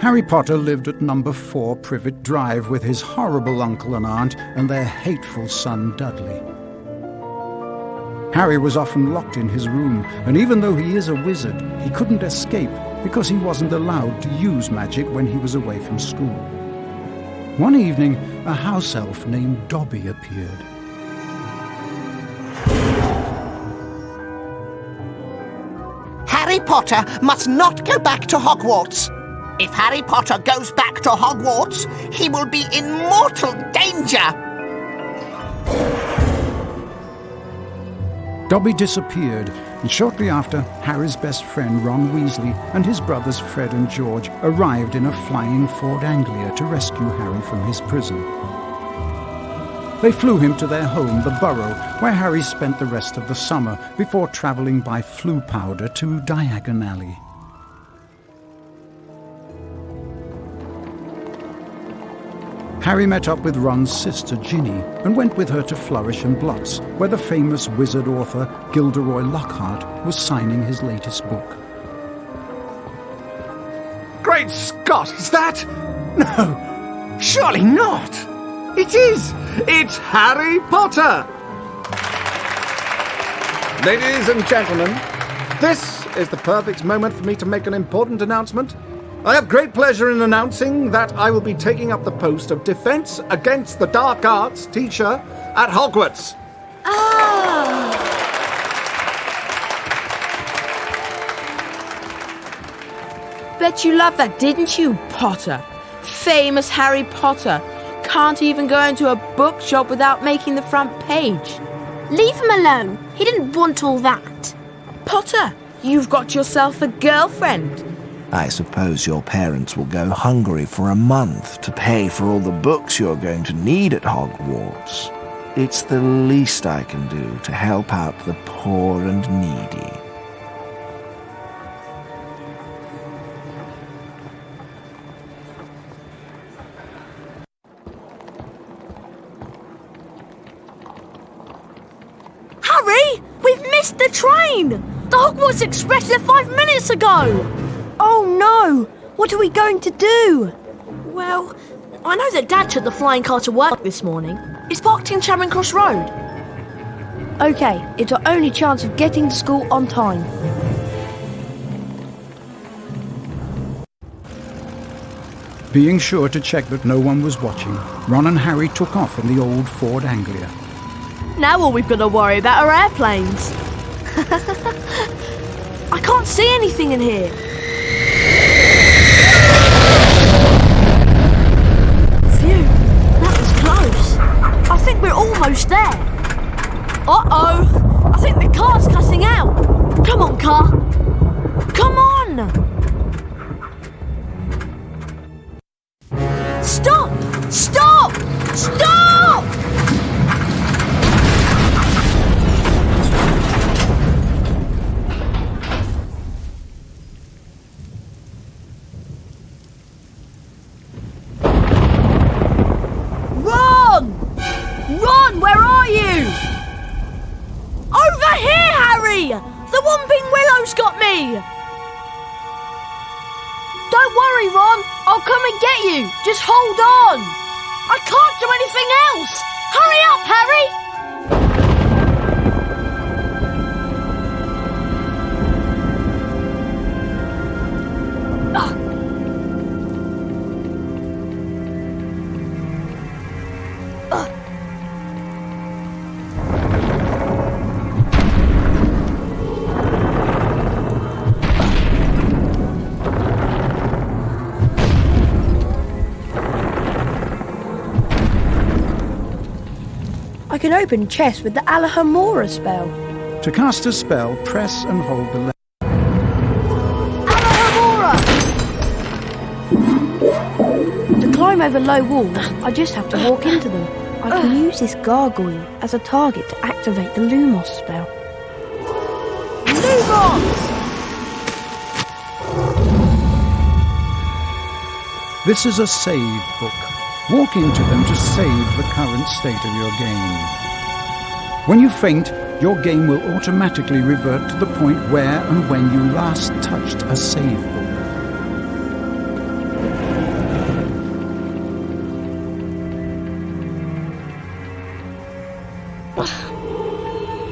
Harry Potter lived at number 4 Privet Drive with his horrible uncle and aunt and their hateful son Dudley. Harry was often locked in his room, and even though he is a wizard, he couldn't escape because he wasn't allowed to use magic when he was away from school. One evening, a house elf named Dobby appeared. Harry Potter must not go back to Hogwarts. If Harry Potter goes back to Hogwarts, he will be in mortal danger. Dobby disappeared, and shortly after, Harry's best friend Ron Weasley and his brothers Fred and George arrived in a flying Ford Anglia to rescue Harry from his prison. They flew him to their home, the Burrow, where Harry spent the rest of the summer before travelling by Floo Powder to Diagon Alley. Harry met up with Ron's sister Ginny and went with her to Flourish and Blotts, where the famous wizard author Gilderoy Lockhart was signing his latest book. Great Scott, is that? No, surely not. It is. It's Harry Potter. Ladies and gentlemen, this is the perfect moment for me to make an important announcement. I have great pleasure in announcing that I will be taking up the post of Defense Against the Dark Arts teacher at Hogwarts. Bet you loved that, didn't you, Potter? Famous Harry Potter. Can't even go into a bookshop without making the front page. Leave him alone. He didn't want all that. Potter, you've got yourself a girlfriend. I suppose your parents will go hungry for a month to pay for all the books you're going to need at Hogwarts. It's the least I can do to help out the poor and needy. Harry, we've missed the train! The Hogwarts Express left 5 minutes ago! Oh no! What are we going to do? Well, I know that Dad took the flying car to work this morning. It's parked in Charing Cross Road. OK, it's our only chance of getting to school on time. Being sure to check that no one was watching, Ron and Harry took off in the old Ford Anglia. Now all we've got to worry about are airplanes. I can't see anything in here. Phew, that was close. I think we're almost there. Uh-oh, I think the car's cutting out. Come on, car. Come on. Stop! Stop! Stop! Ron, where are you? Over here, Harry! The Whomping Willow's got me! Don't worry, Ron. I'll come and get you. Just hold on. I can't do anything else. Hurry up, Harry! I can open chests with the Alahamora spell. To cast a spell, press and hold the lever. Alahamora! To climb over low walls, I just have to walk into them. I can use this gargoyle as a target to activate the Lumos spell. Lumos! This is a save book. Walk into them to save the current state of your game. When you faint, your game will automatically revert to the point where and when you last touched a save board.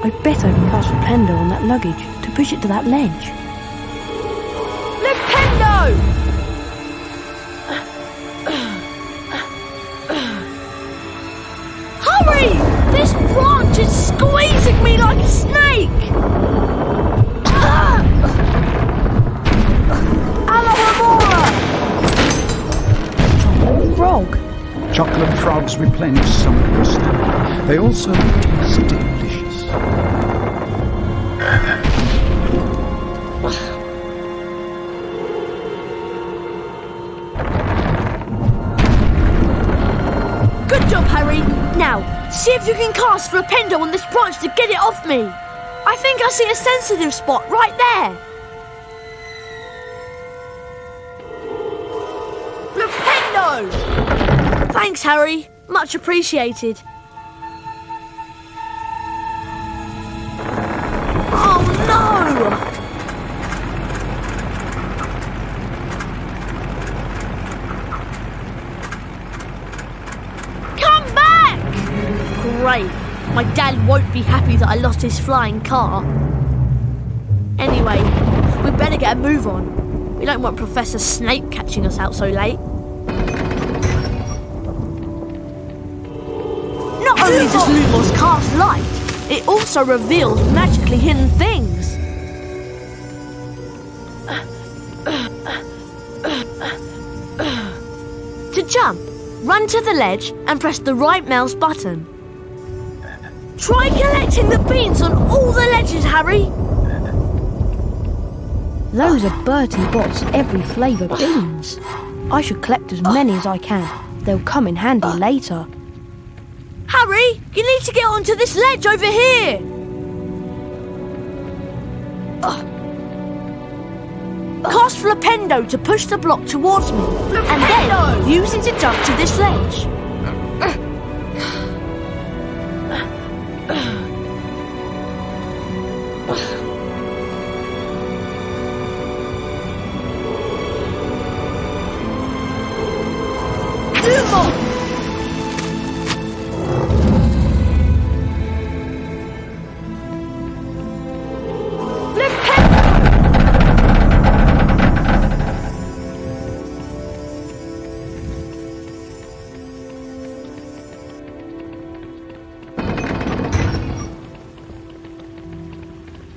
I bet I can cast Defindo on that luggage to push it to that ledge. Defindo! Hurry! This branch is squeezing me like a snake! Chocolate frog. Chocolate frogs replenish some of your stamina. They also taste delicious. Good job, Harry. Now, see if you can cast Flipendo on this branch to get it off me. I think I see a sensitive spot right there. Flipendo! Thanks, Harry. Much appreciated. Oh, no! Come back! Great. My dad won't be happy that I lost his flying car. Anyway, we'd better get a move on. We don't want Professor Snape catching us out so late. Not only does Lumos cast light, it also reveals magically hidden things. To jump, run to the ledge and press the right mouse button. Try collecting the beans on all the ledges, Harry. Those are Bertie Bott's every flavour beans. I should collect as many as I can. They'll come in handy later. Harry, you need to get onto this ledge over here. Cast Flipendo to push the block towards me, and then use it to jump to this ledge.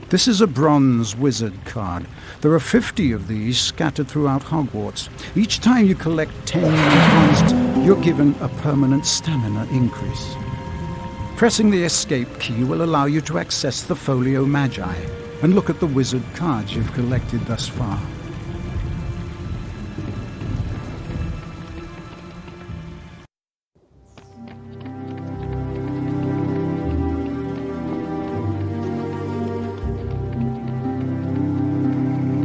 This is a bronze wizard card. There are 50 of these scattered throughout Hogwarts. Each time you collect 10 new bronze, you're given a permanent stamina increase. Pressing the escape key will allow you to access the Folio Magi and look at the wizard cards you've collected thus far.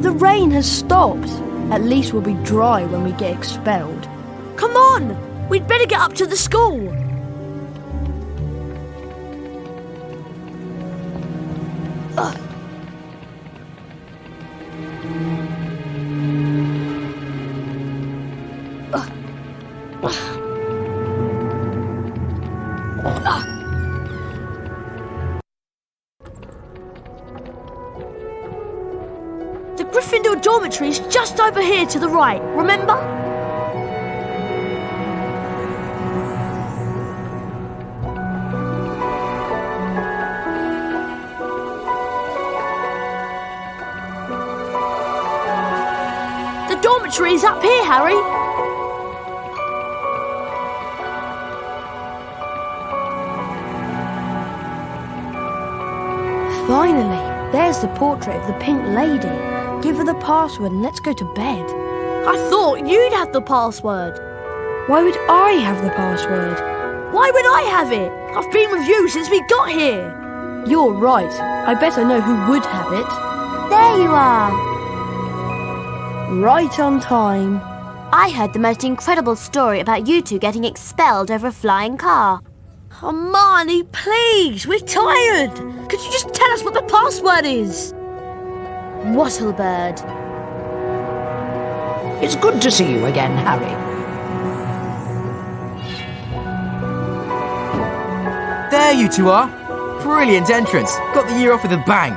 The rain has stopped. At least we'll be dry when we get expelled. Come on! We'd better get up to the school. The Gryffindor dormitory is just over here to the right, remember? The dormitory is up here, Harry. Finally, there's the portrait of the Pink Lady. Give her the password and let's go to bed. I thought you'd have the password. Why would I have the password? Why would I have it? I've been with you since we got here. You're right. I bet I know who would have it. There you are. Right on time. I heard the most incredible story about you two getting expelled over a flying car. Hermione, please, we're tired. Could you just tell us what the password is? Wattlebird. It's good to see you again, Harry. There you two are. Brilliant entrance. Got the year off with a bang.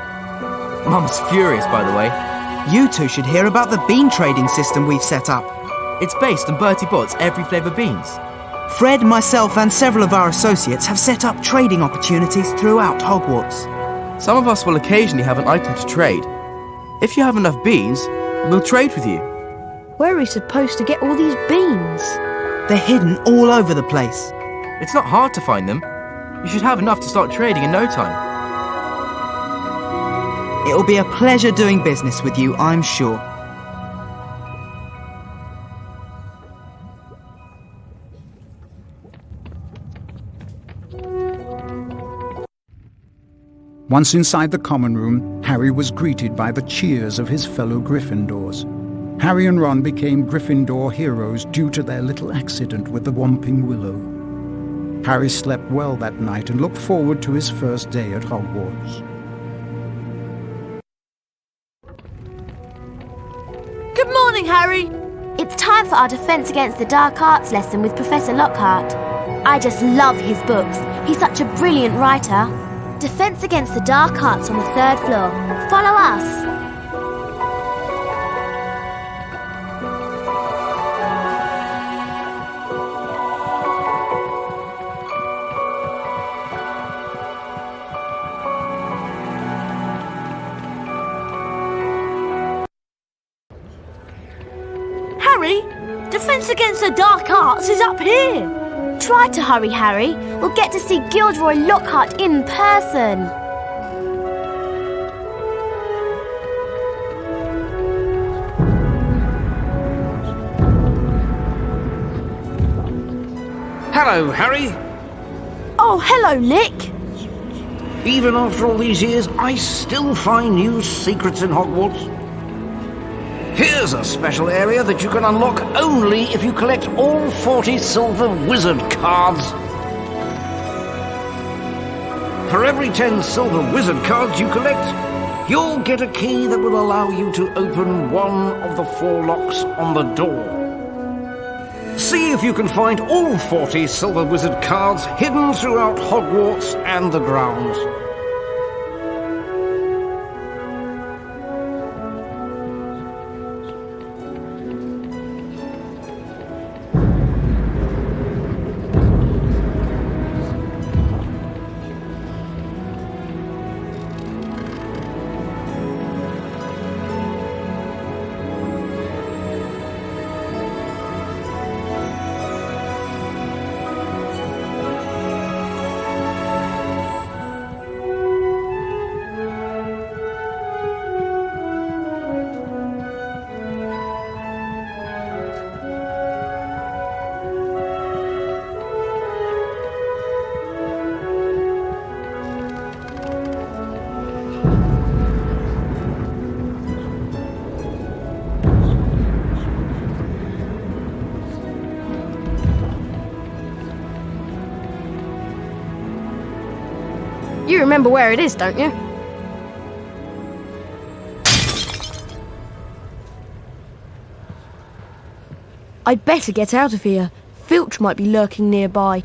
Mum's furious, by the way. You two should hear about the bean trading system we've set up. It's based on Bertie Bott's every flavour beans. Fred, myself and several of our associates have set up trading opportunities throughout Hogwarts. Some of us will occasionally have an item to trade. If you have enough beans, we'll trade with you. Where are we supposed to get all these beans? They're hidden all over the place. It's not hard to find them. You should have enough to start trading in no time. It'll be a pleasure doing business with you, I'm sure. Once inside the common room, Harry was greeted by the cheers of his fellow Gryffindors. Harry and Ron became Gryffindor heroes due to their little accident with the Whomping Willow. Harry slept well that night and looked forward to his first day at Hogwarts. Good morning, Harry. It's time for our Defence Against the Dark Arts lesson with Professor Lockhart. I just love his books. He's such a brilliant writer. Defence Against the Dark Arts on the 3rd floor. Follow us. Harry, Defence Against the Dark Arts is up here. Try to hurry, Harry. We'll get to see Gilderoy Lockhart in person. Hello, Harry. Oh, hello, Nick. Even after all these years, I still find new secrets in Hogwarts. Here's a special area that you can unlock only if you collect all 40 silver wizard cards. For every 10 silver wizard cards you collect, you'll get a key that will allow you to open one of the 4 locks on the door. See if you can find all 40 silver wizard cards hidden throughout Hogwarts and the grounds. You remember where it is, don't you? I'd better get out of here. Filch might be lurking nearby.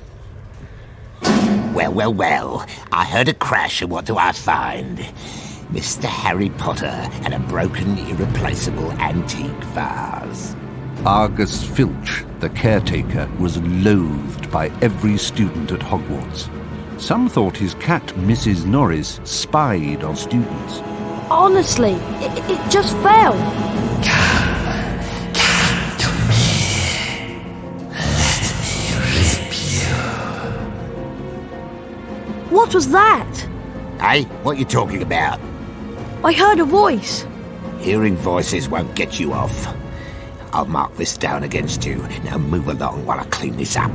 Well, well, well. I heard a crash, and what do I find? Mr. Harry Potter and a broken, irreplaceable antique vase. Argus Filch, the caretaker, was loathed by every student at Hogwarts. Some thought his cat, Mrs. Norris, spied on students. Honestly, it just fell. Come to me. Let me rip you. What was that? Hey, what are you talking about? I heard a voice. Hearing voices won't get you off. I'll mark this down against you. Now move along while I clean this up.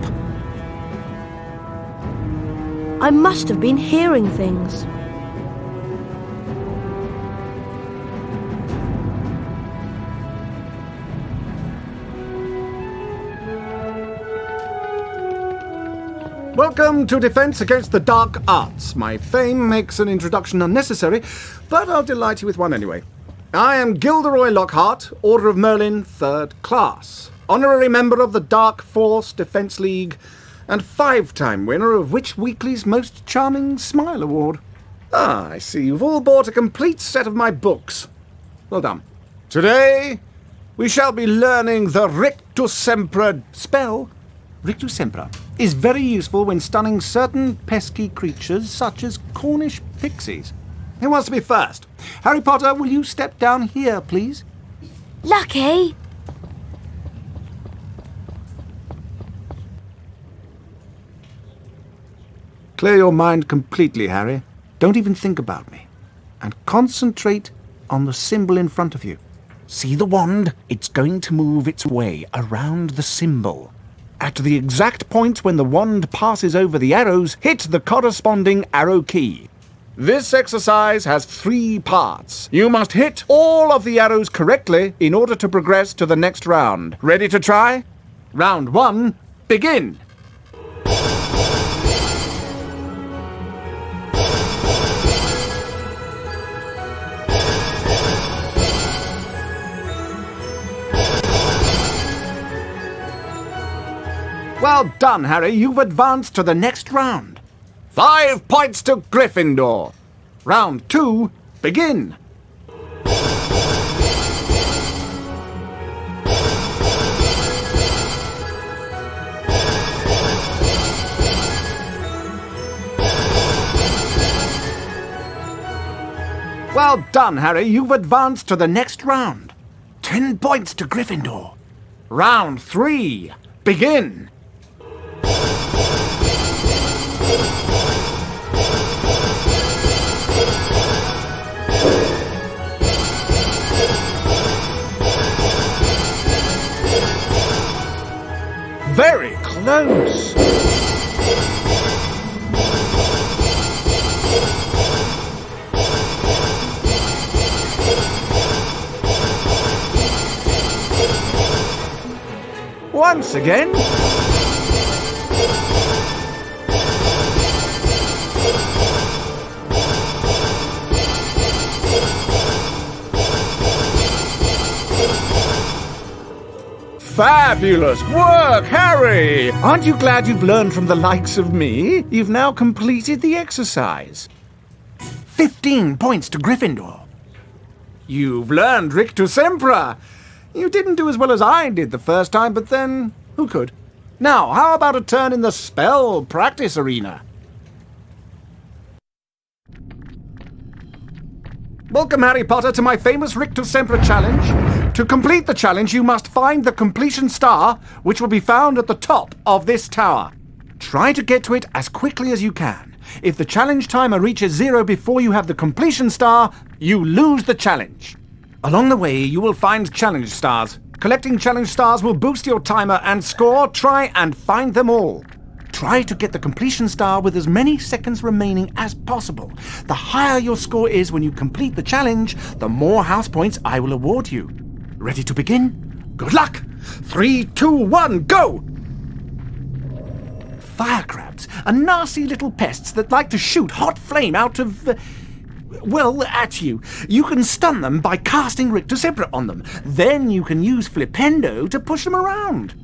I must have been hearing things. Welcome to Defense Against the Dark Arts. My fame makes an introduction unnecessary, but I'll delight you with one anyway. I am Gilderoy Lockhart, Order of Merlin, 3rd Class, honorary member of the Dark Force Defense League, and 5-time winner of Witch Weekly's Most Charming Smile Award. Ah, I see you've all bought a complete set of my books. Well done. Today, we shall be learning the Rictus Sempra spell. Rictus Sempra is very useful when stunning certain pesky creatures such as Cornish pixies. Who wants to be first? Harry Potter, will you step down here, please? Lucky! Clear your mind completely, Harry. Don't even think about me. And concentrate on the symbol in front of you. See the wand? It's going to move its way around the symbol. At the exact point when the wand passes over the arrows, hit the corresponding arrow key. This exercise has 3 parts. You must hit all of the arrows correctly in order to progress to the next round. Ready to try? Round 1, begin! Well done, Harry. You've advanced to the next round. 5 points to Gryffindor. Round 2, begin. Well done, Harry. You've advanced to the next round. 10 points to Gryffindor. Round 3, begin. Very close. Once again. Fabulous work, Harry! Aren't you glad you've learned from the likes of me? You've now completed the exercise. 15 points to Gryffindor. You've learned Rictus Sempra. You didn't do as well as I did the first time, but then, who could? Now, how about a turn in the spell practice arena? Welcome, Harry Potter, to my famous Rictus Sempra challenge. To complete the challenge, you must find the completion star, which will be found at the top of this tower. Try to get to it as quickly as you can. If the challenge timer reaches 0 before you have the completion star, you lose the challenge. Along the way, you will find challenge stars. Collecting challenge stars will boost your timer and score. Try and find them all. Try to get the completion star with as many seconds remaining as possible. The higher your score is when you complete the challenge, the more house points I will award you. Ready to begin? Good luck! 3, 2, 1, go! Fire crabs are nasty little pests that like to shoot hot flame out of... at you. You can stun them by casting Rictus Sempra on them. Then you can use Flipendo to push them around.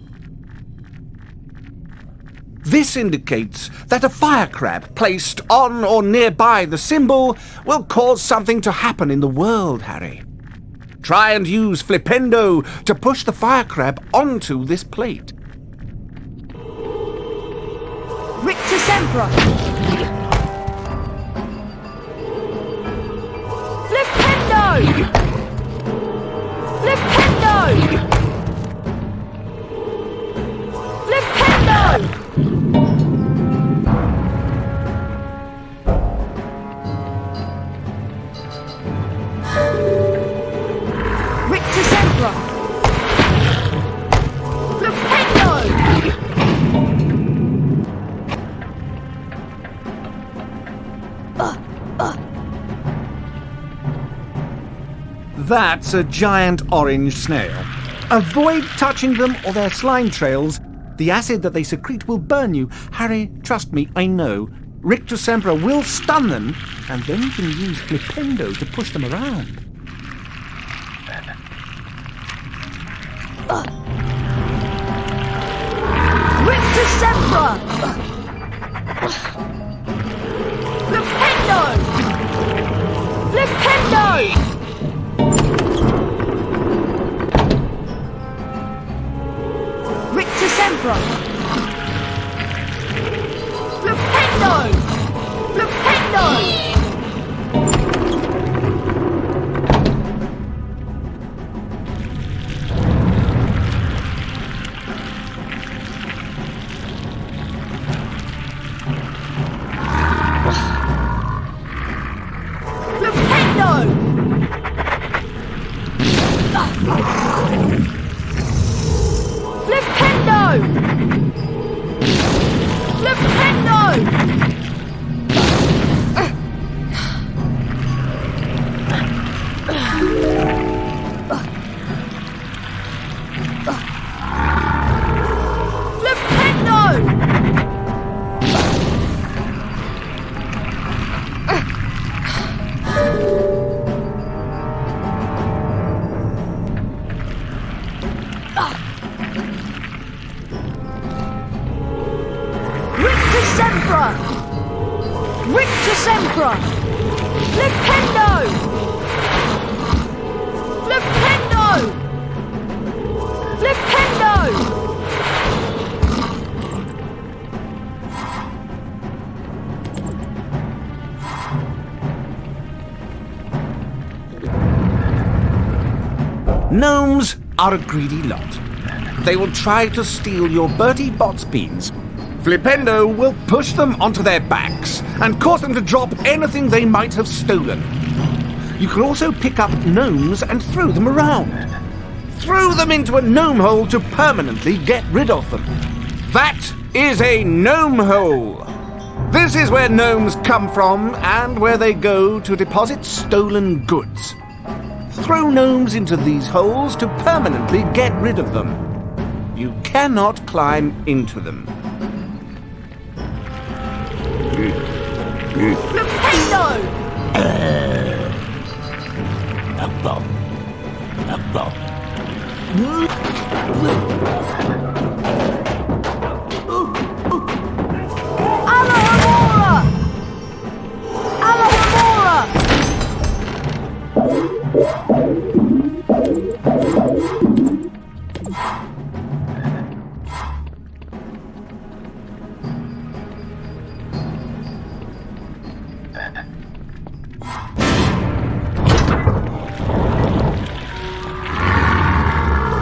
This indicates that a fire crab placed on or nearby the symbol will cause something to happen in the world, Harry. Try and use Flipendo to push the fire crab onto this plate. Rictus Sempra! Flipendo! Flipendo! Flipendo! Rictus Sempra! Flipendo! That's a giant orange snail. Avoid touching them or their slime trails The acid that they secrete will burn you. Harry, trust me, I know. Rictus Sempra will stun them, and then you can use Defindo to push them around. Rictus Sempra! Defindo! Defindo! Rictus Sempra! Defindo! Defindo! Gnomes are a greedy lot. They will try to steal your Bertie Bott's beans. Flipendo will push them onto their backs and cause them to drop anything they might have stolen. You can also pick up gnomes and throw them around. Throw them into a gnome hole to permanently get rid of them. That is a gnome hole. This is where gnomes come from and where they go to deposit stolen goods. Throw gnomes into these holes to permanently get rid of them. You cannot climb into them. Defindo! Alohomora! Alohomora!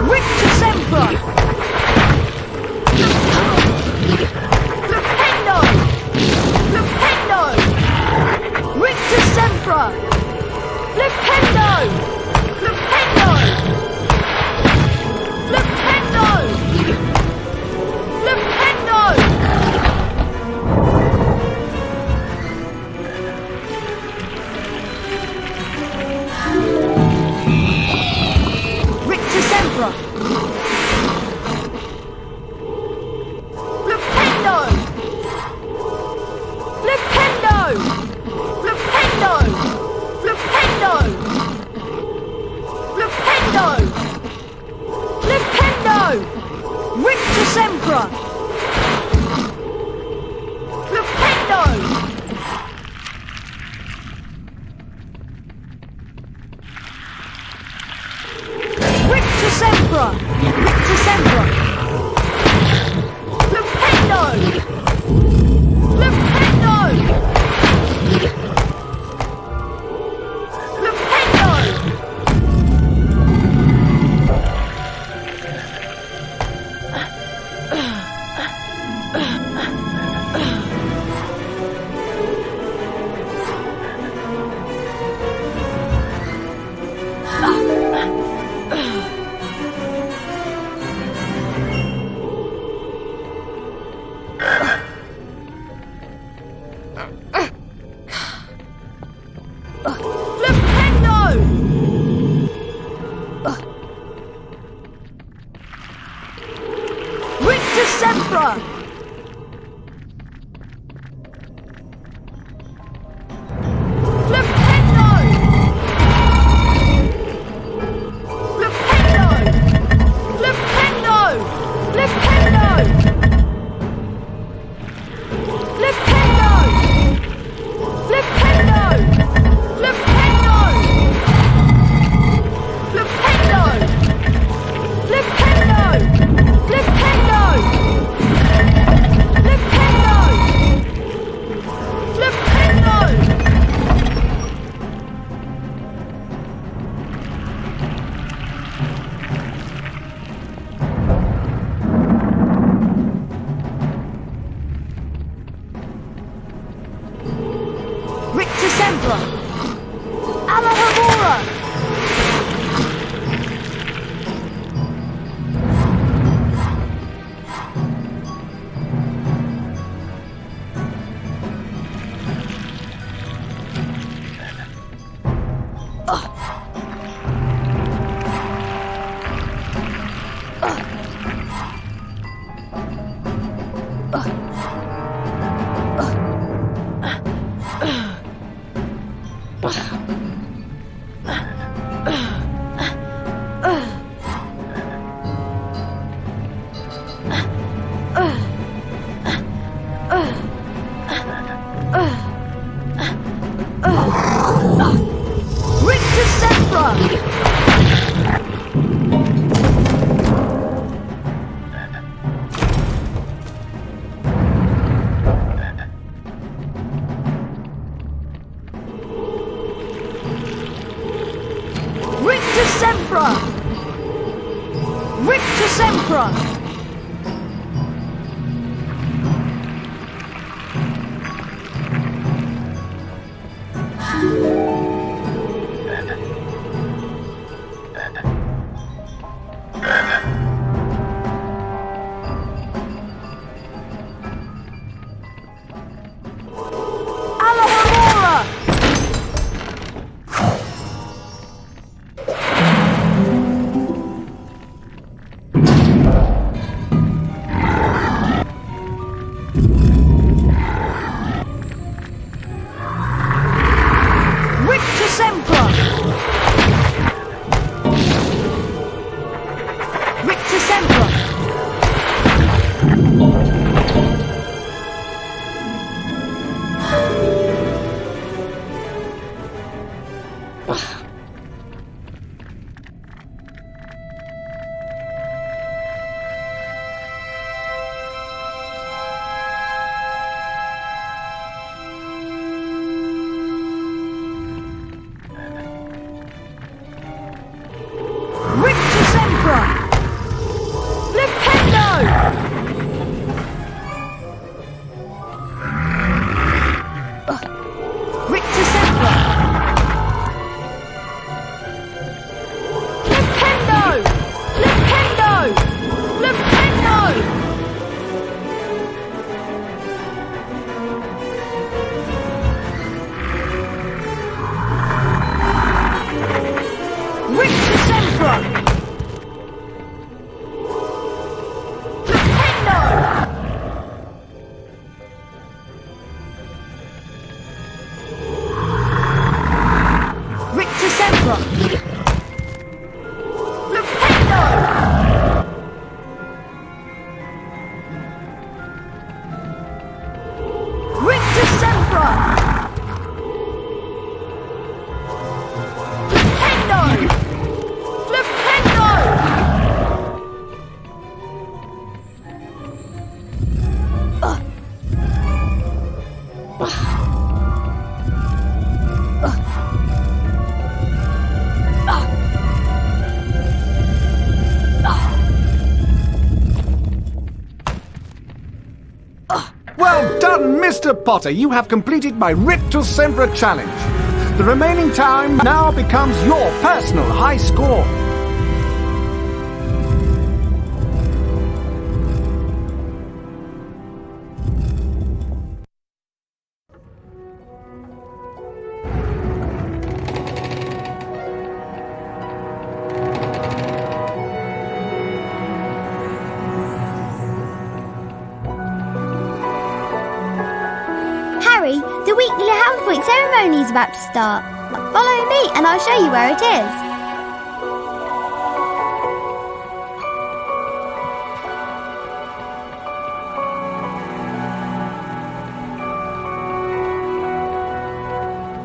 Rictus Sempra! Defindo! Defindo! Rictus Sempra! Defindo! Defindo! Defindo! Defindo! Rictus Sempra! Defindo! Defindo! Defindo! Defindo! Defindo! Defindo! Rictus Sempra! Defindo! Rictus Sempra! Rictus Sempra! Defindo! Defindo! Defindo! Well done, Mr. Potter. You have completed my Rictus Sempra challenge. The remaining time now becomes your personal high score. The weekly Housepoint Ceremony is about to start. Follow me and I'll show you where it is.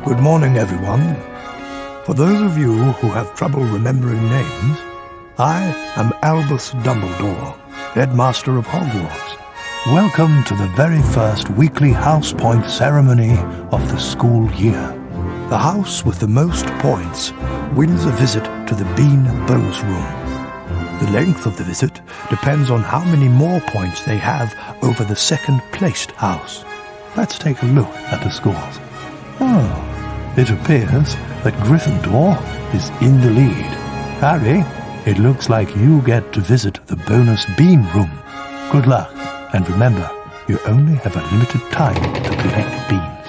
Good morning, everyone. For those of you who have trouble remembering names, I am Albus Dumbledore, Headmaster of Hogwarts. Welcome to the very first weekly Housepoint Ceremony of the school year. The house with the most points wins a visit to the Bean Bows Room. The length of the visit depends on how many more points they have over the second-placed house. Let's take a look at the scores. Oh, it appears that Gryffindor is in the lead. Harry, it looks like you get to visit the bonus Bean Room. Good luck. And remember, you only have a limited time to collect beans.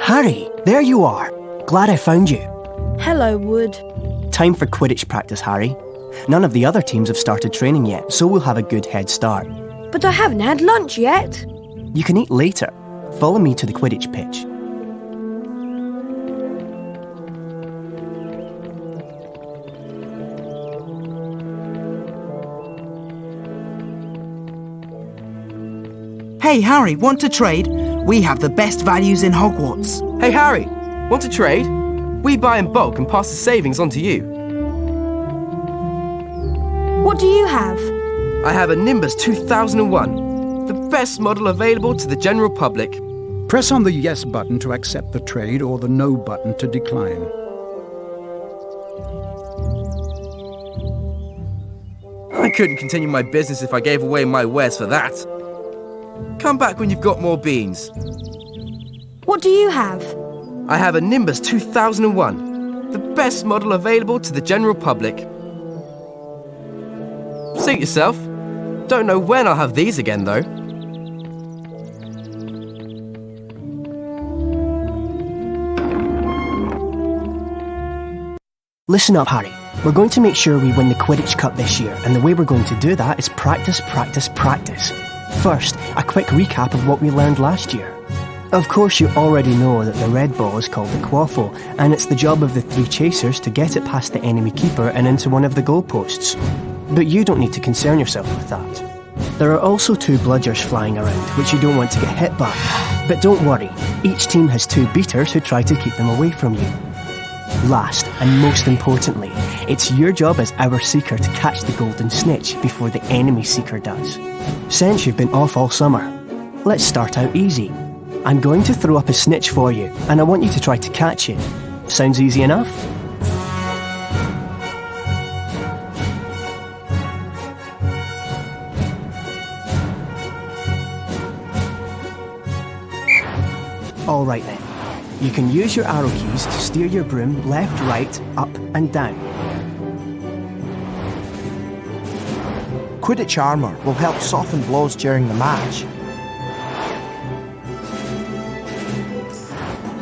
Harry, there you are. Glad I found you. Hello, Wood. Time for Quidditch practice, Harry. None of the other teams have started training yet, so we'll have a good head start. But I haven't had lunch yet. You can eat later. Follow me to the Quidditch pitch. Hey, Harry, want to trade? We have the best values in Hogwarts. Hey, Harry, want to trade? We buy in bulk and pass the savings on to you. What do you have? I have a Nimbus 2001, the best model available to the general public. Press on the yes button to accept the trade or the no button to decline. I couldn't continue my business if I gave away my wares for that. Come back when you've got more beans. What do you have? I have a Nimbus 2001, the best model available to the general public. Suit yourself. Don't know when I'll have these again, though. Listen up, Harry. We're going to make sure we win the Quidditch Cup this year, and the way we're going to do that is practice, practice, practice. First, a quick recap of what we learned last year. Of course, you already know that the red ball is called the quaffle, and it's the job of the 3 chasers to get it past the enemy keeper and into one of the goalposts. But you don't need to concern yourself with that. There are also 2 bludgers flying around, which you don't want to get hit by. But don't worry, each team has 2 beaters who try to keep them away from you. Last, and most importantly, it's your job as our seeker to catch the golden snitch before the enemy seeker does. Since you've been off all summer, let's start out easy. I'm going to throw up a snitch for you, and I want you to try to catch it. Sounds easy enough? Alright then. You can use your arrow keys to steer your broom left, right, up and down. Quidditch armour will help soften blows during the match.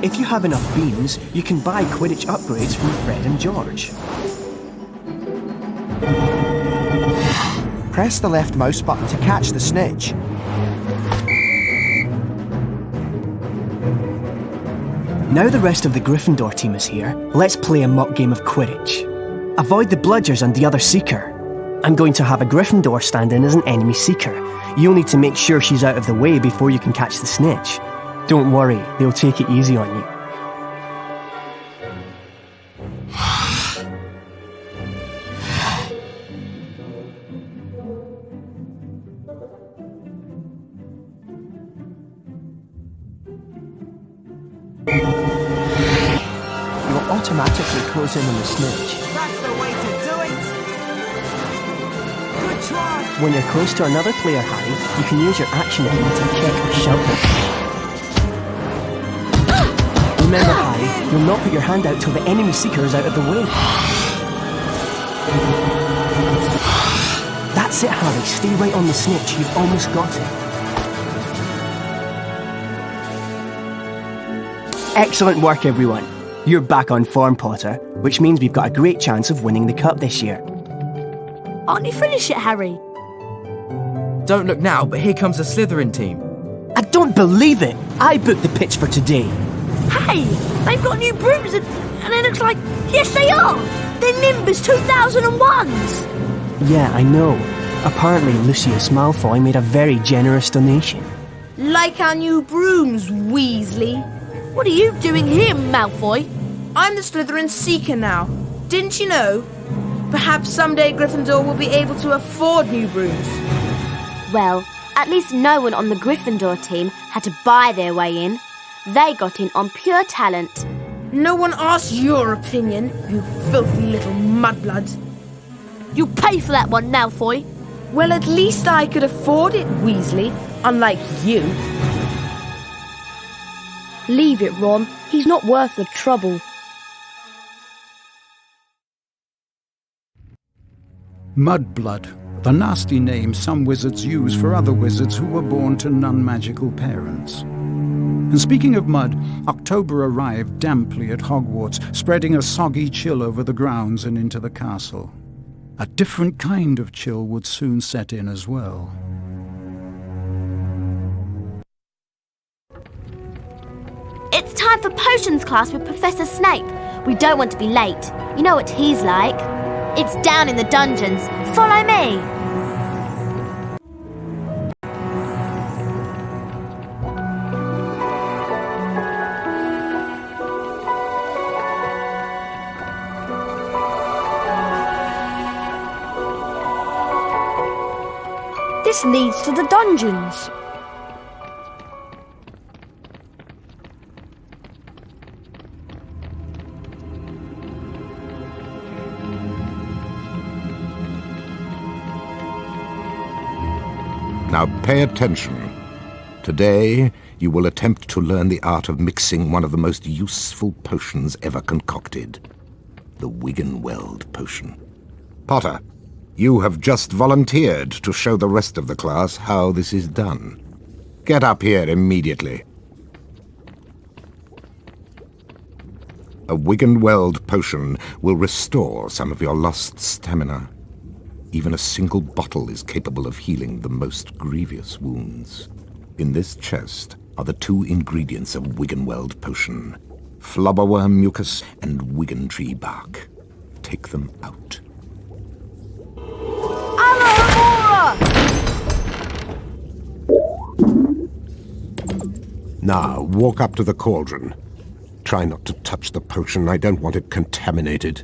If you have enough beans, you can buy Quidditch upgrades from Fred and George. Press the left mouse button to catch the snitch. Now the rest of the Gryffindor team is here, let's play a mock game of Quidditch. Avoid the bludgers and the other seeker. I'm going to have a Gryffindor stand in as an enemy seeker. You'll need to make sure she's out of the way before you can catch the snitch. Don't worry, they'll take it easy on you. You'll automatically close in on the snitch. That's the way to do it! Good try! When you're close to another player, Harry, you can use your action key to kick or shove them. Remember, Harry, you'll not put your hand out till the enemy seeker is out of the way. That's it, Harry. Stay right on the snitch. You've almost got it. Excellent work, everyone. You're back on form, Potter, which means we've got a great chance of winning the cup this year. Aren't you finished yet, Harry? Don't look now, but here comes the Slytherin team. I don't believe it! I booked the pitch for today. Hey, they've got new brooms and it looks like... Yes, they are! They're Nimbus 2001s! Yeah, I know. Apparently Lucius Malfoy made a very generous donation. Like our new brooms, Weasley. What are you doing here, Malfoy? I'm the Slytherin Seeker now. Didn't you know? Perhaps someday Gryffindor will be able to afford new brooms. Well, at least no one on the Gryffindor team had to buy their way in. They got in on pure talent. No one asked your opinion, you filthy little mudblood. You pay for that one, Malfoy. Well, at least I could afford it, Weasley, unlike you. Leave it, Ron. He's not worth the trouble. Mudblood, the nasty name some wizards use for other wizards who were born to non-magical parents. And speaking of mud, October arrived damply at Hogwarts, spreading a soggy chill over the grounds and into the castle. A different kind of chill would soon set in as well. It's time for potions class with Professor Snape. We don't want to be late. You know what he's like. It's down in the dungeons. Follow me. This leads to the dungeons. Now pay attention. Today, you will attempt to learn the art of mixing one of the most useful potions ever concocted. The Wiggenweld potion. Potter, you have just volunteered to show the rest of the class how this is done. Get up here immediately. A Wiggenweld potion will restore some of your lost stamina. Even a single bottle is capable of healing the most grievous wounds. In this chest are the 2 ingredients of Wiggenweld potion: flubberworm mucus and wiggentree bark. Take them out. Now, walk up to the cauldron. Try not to touch the potion. I don't want it contaminated.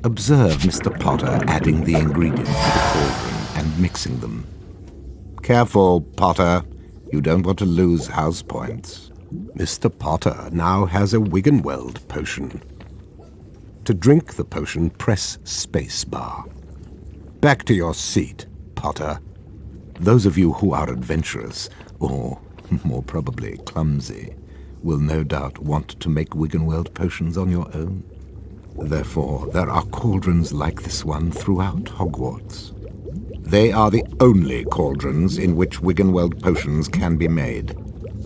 Observe Mr. Potter adding the ingredients to the cauldron and mixing them. Careful, Potter. You don't want to lose house points. Mr. Potter now has a Wiggenweld potion. To drink the potion, press spacebar. Back to your seat, Potter. Those of you who are adventurous, or more probably clumsy, will no doubt want to make Wiggenweld potions on your own. Therefore, there are cauldrons like this one throughout Hogwarts. They are the only cauldrons in which Wiggenweld potions can be made,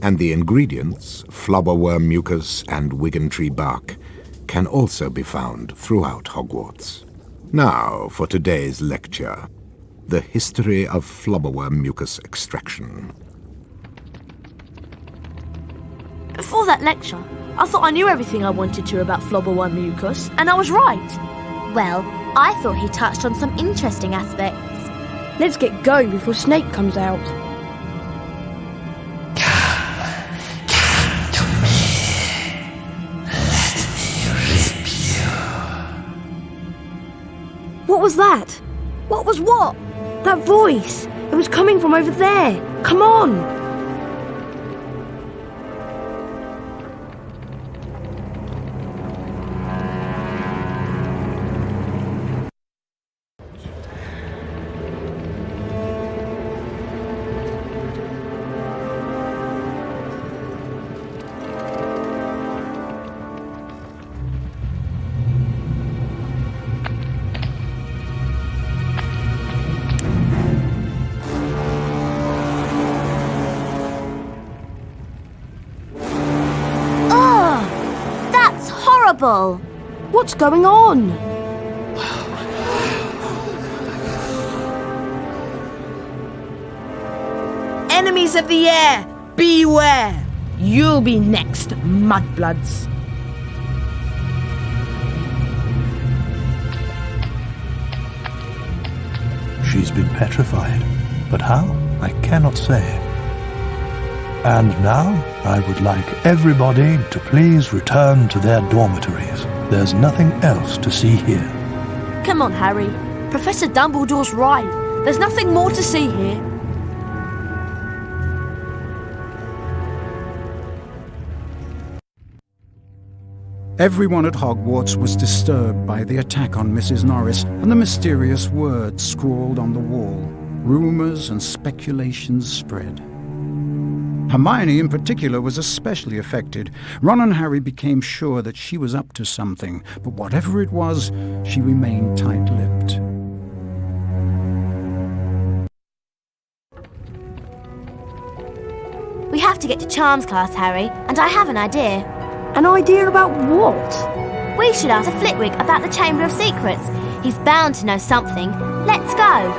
and the ingredients, flubberworm mucus and wiggentree bark, can also be found throughout Hogwarts. Now, for today's lecture, the history of flubberworm mucus extraction. Before that lecture, I thought I knew everything I wanted to about flubberworm mucus, and I was right. Well, I thought he touched on some interesting aspects. Let's get going before Snape comes out. Come to me. Let me rip you. What was that? What was what? That voice. It was coming from over there. Come on. What's What's going on? Enemies of the air, beware! You'll be next, mudbloods. She's been petrified, but how? I cannot say. And now, I would like everybody to please return to their dormitories. There's nothing else to see here. Come on, Harry. Professor Dumbledore's right. There's nothing more to see here. Everyone at Hogwarts was disturbed by the attack on Mrs. Norris and the mysterious words scrawled on the wall. Rumours and speculations spread. Hermione in particular was especially affected. Ron and Harry became sure that she was up to something, but whatever it was, she remained tight-lipped. We have to get to Charms class, Harry, and I have an idea. An idea about what? We should ask Flitwick about the Chamber of Secrets. He's bound to know something. Let's go.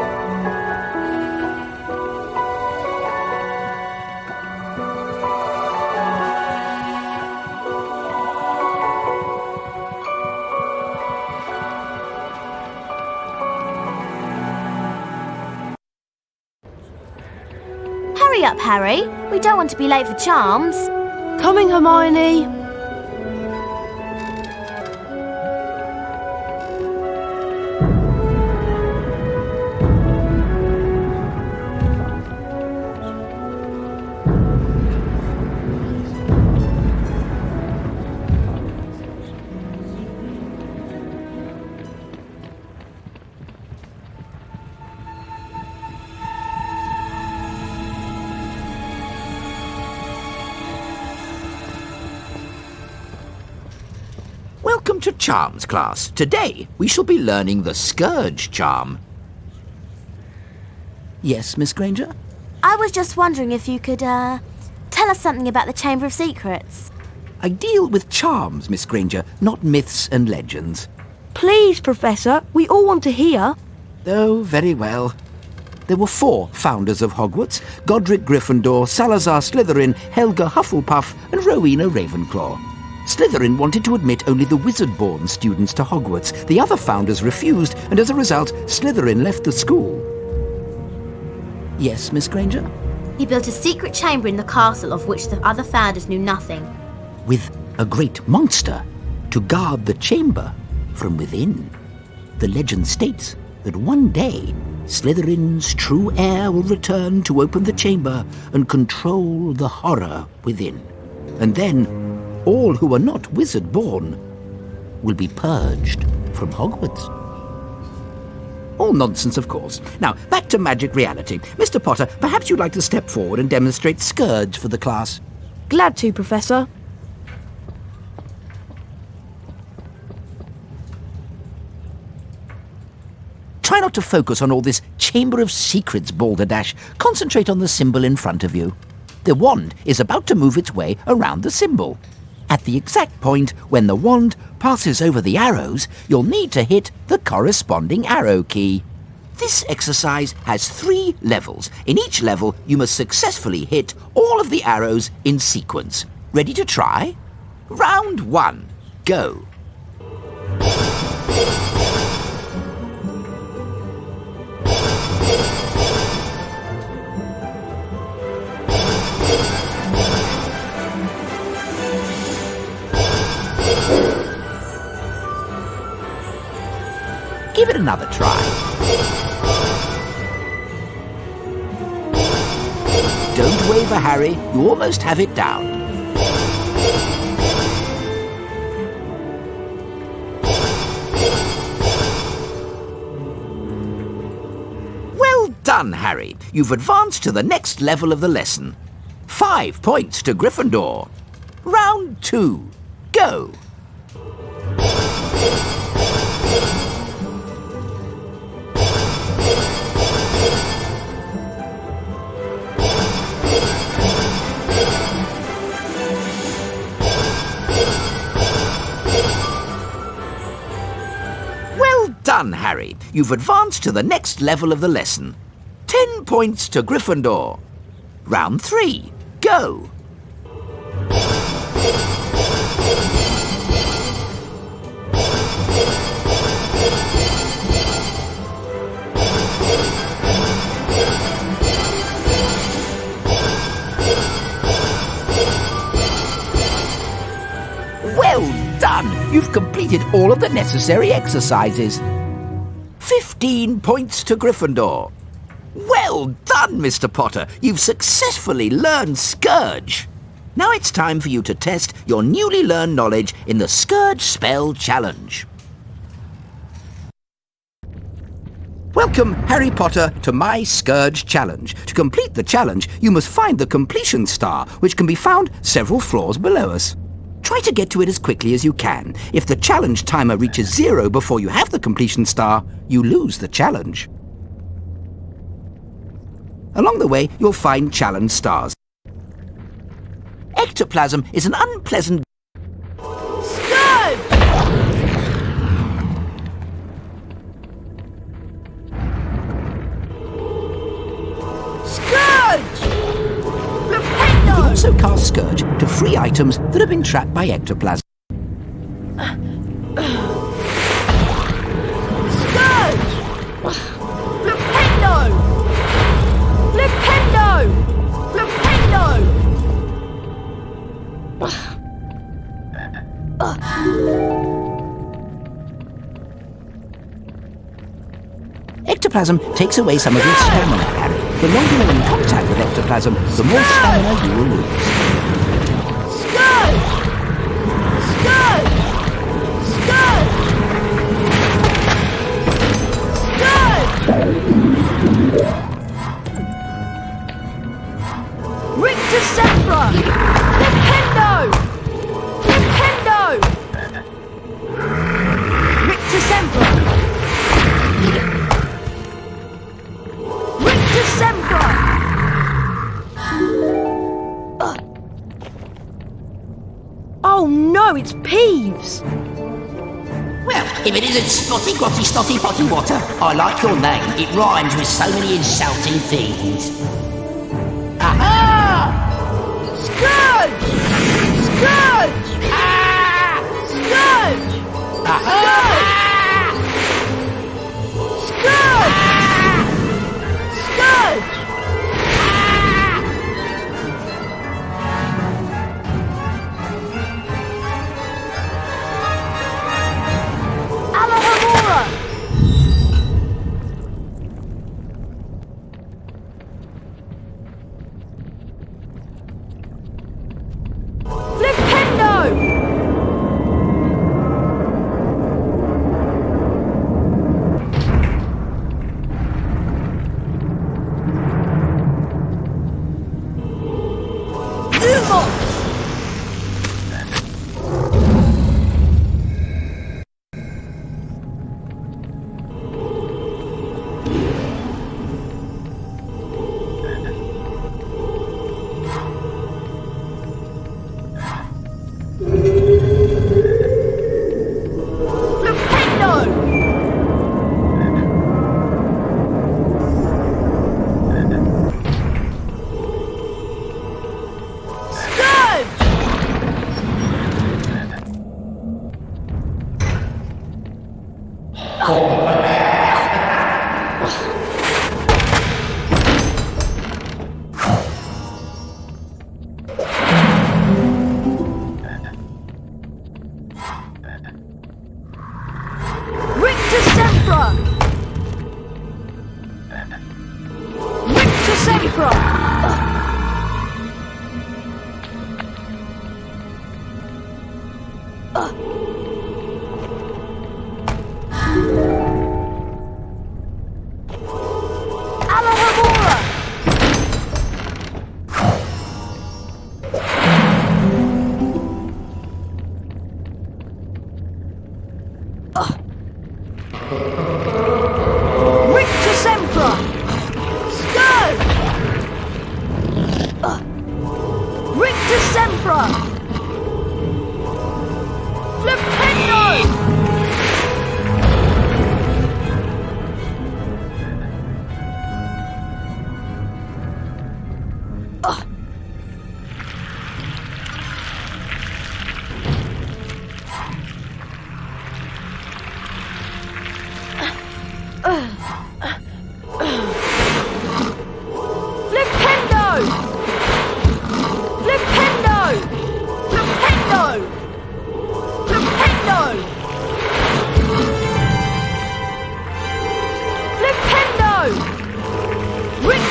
Hurry up, Harry. We don't want to be late for Charms. Coming, Hermione. Welcome to Charms class. Today we shall be learning the Scourge charm. Yes, Miss Granger? I was just wondering if you could, tell us something about the Chamber of Secrets. I deal with charms, Miss Granger, not myths and legends. Please, Professor, we all want to hear. Oh, very well. There were 4 founders of Hogwarts: Godric Gryffindor, Salazar Slytherin, Helga Hufflepuff, and Rowena Ravenclaw. Slytherin wanted to admit only the wizard-born students to Hogwarts. The other founders refused, and as a result, Slytherin left the school. Yes, Miss Granger? He built a secret chamber in the castle of which the other founders knew nothing. With a great monster to guard the chamber from within. The legend states that one day, Slytherin's true heir will return to open the chamber and control the horror within. And then, all who are not wizard-born will be purged from Hogwarts. All nonsense, of course. Now, back to magic reality. Mr. Potter, perhaps you'd like to step forward and demonstrate Scourge for the class. Glad to, Professor. Try not to focus on all this Chamber of Secrets balderdash. Concentrate on the symbol in front of you. The wand is about to move its way around the symbol. At the exact point when the wand passes over the arrows, you'll need to hit the corresponding arrow key. This exercise has 3 levels. In each level, you must successfully hit all of the arrows in sequence. Ready to try? Round 1. Go. Give it another try. Don't waver, Harry. You almost have it down. Well done, Harry. You've advanced to the next level of the lesson. 5 points to Gryffindor. Round 2. Go. Done, Harry. You've advanced to the next level of the lesson. 10 points to Gryffindor. Round 3. Go! Well done! You've completed all of the necessary exercises. 15 points to Gryffindor. Well done, Mr. Potter. You've successfully learned Scourge. Now it's time for you to test your newly learned knowledge in the Scourge Spell Challenge. Welcome, Harry Potter, to my Scourge Challenge. To complete the challenge, you must find the completion star, which can be found several floors below us. Try to get to it as quickly as you can. If the challenge timer reaches 0 before you have the completion star, you lose the challenge. Along the way, you'll find challenge stars. Ectoplasm is an unpleasant... Scourge! Scourge! You can also cast Scourge to free items that have been trapped by ectoplasm. Scourge! Flipendo! Flipendo! Flipendo! Ectoplasm takes away some of your stamina, Harry. The longer you're in contact with ectoplasm, the more stamina you will lose. Scourge! Scourge! Scourge! Scourge! Rictusembra! Nintendo! Nintendo! Rictusembra! Rictusembra! Oh no, it's Peeves! Well, if it isn't Spotty Grotty Snotty Potty Water, I like your name. It rhymes with so many insulting things. Aha! Scourge! Scourge! Ah! Scourge! Aha! Scourge! Scourge! Alohomora! Flipendo!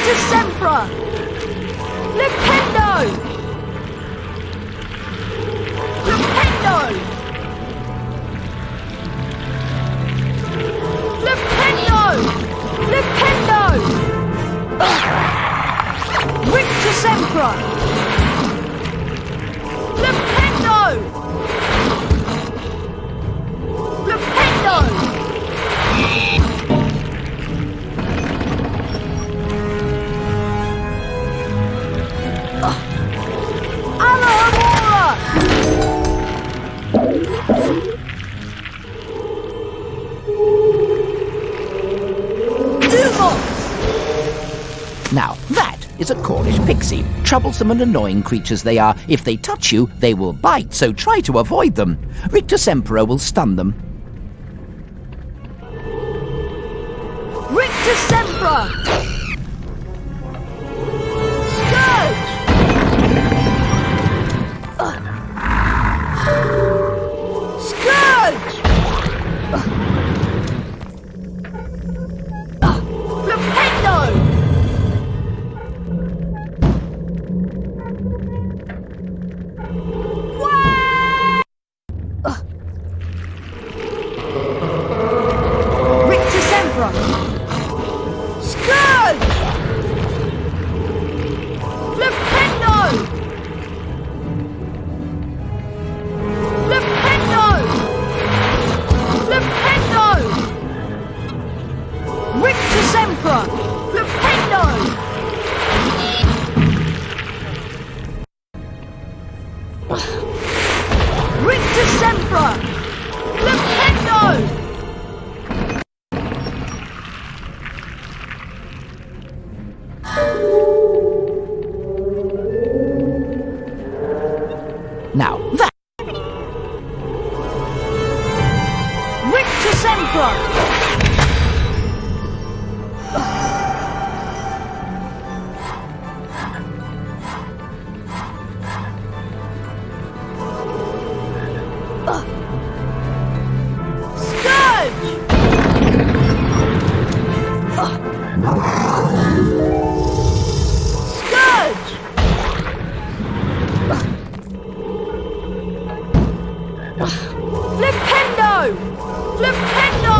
Rictus Sempra! Flipendo! Flipendo! Flipendo! Flipendo! Rictus Sempra! Flipendo! Flipendo! Now, that is a Cornish pixie. Troublesome and annoying creatures they are. If they touch you, they will bite, so try to avoid them. Rictus Emperor will stun them. Rictus Sempra! Scourge! Scourge! Flipendo! Rictus Sempra! Scourge! Flipendo! Flipendo! Flipendo! Rictus Sempra! Flipendo! Rictus Sempra! Flipendo! Now, that... Rictus Emperor! Scourge! Scourge! Flipendo! Flipendo!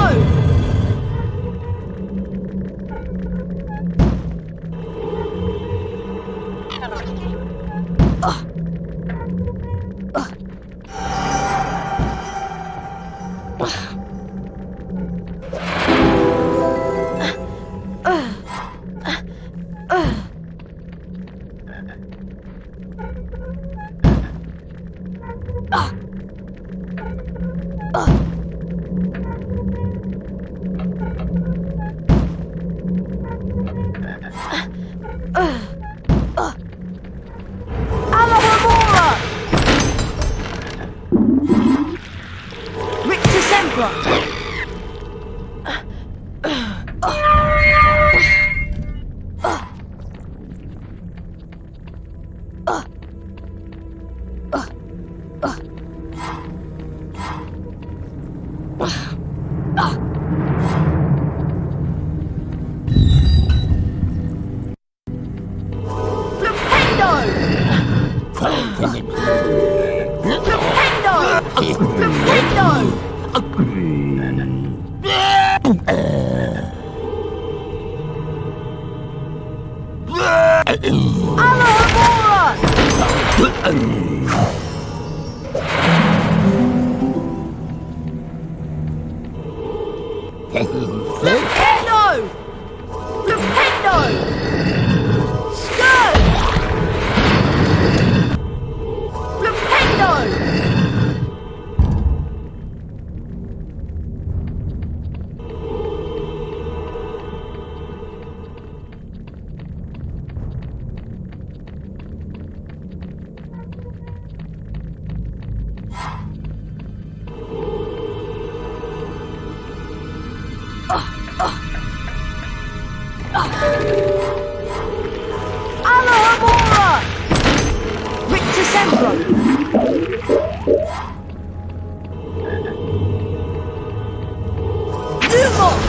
Rictus Emperor! Defindo! Defindo! Scourge! Defindo! Alohomora! Rictus Emperor! Lumos!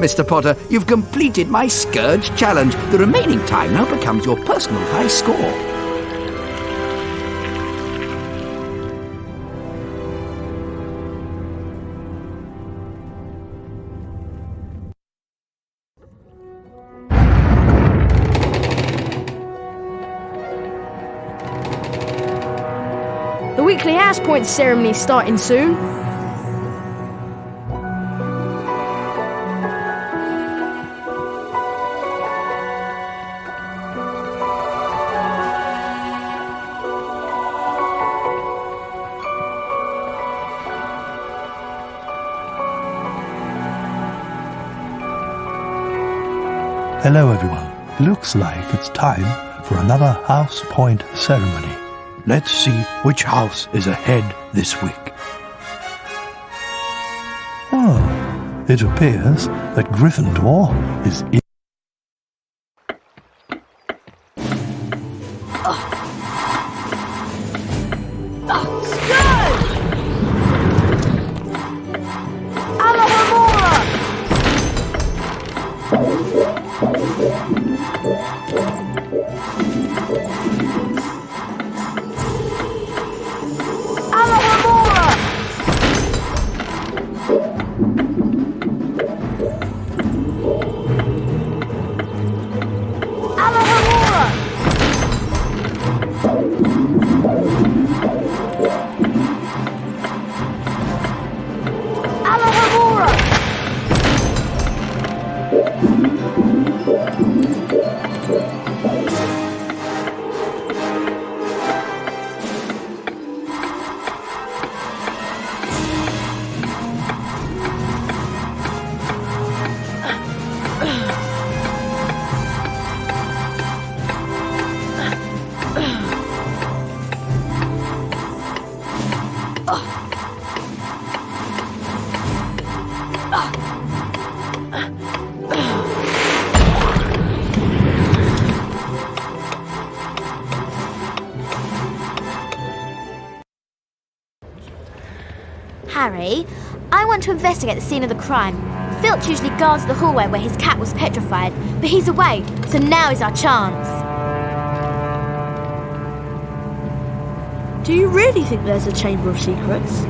Mr. Potter. You've completed my Scourge challenge. The remaining time now becomes your personal high score. The weekly Housepoint Ceremony is starting soon. Hello everyone. Looks like it's time for another Housepoint Ceremony. Let's see which house is ahead this week. Oh, it appears that Gryffindor is in. Harry, I want to investigate the scene of the crime. Filch usually guards the hallway where his cat was petrified, but he's away, so now is our chance. Do you really think there's a Chamber of Secrets?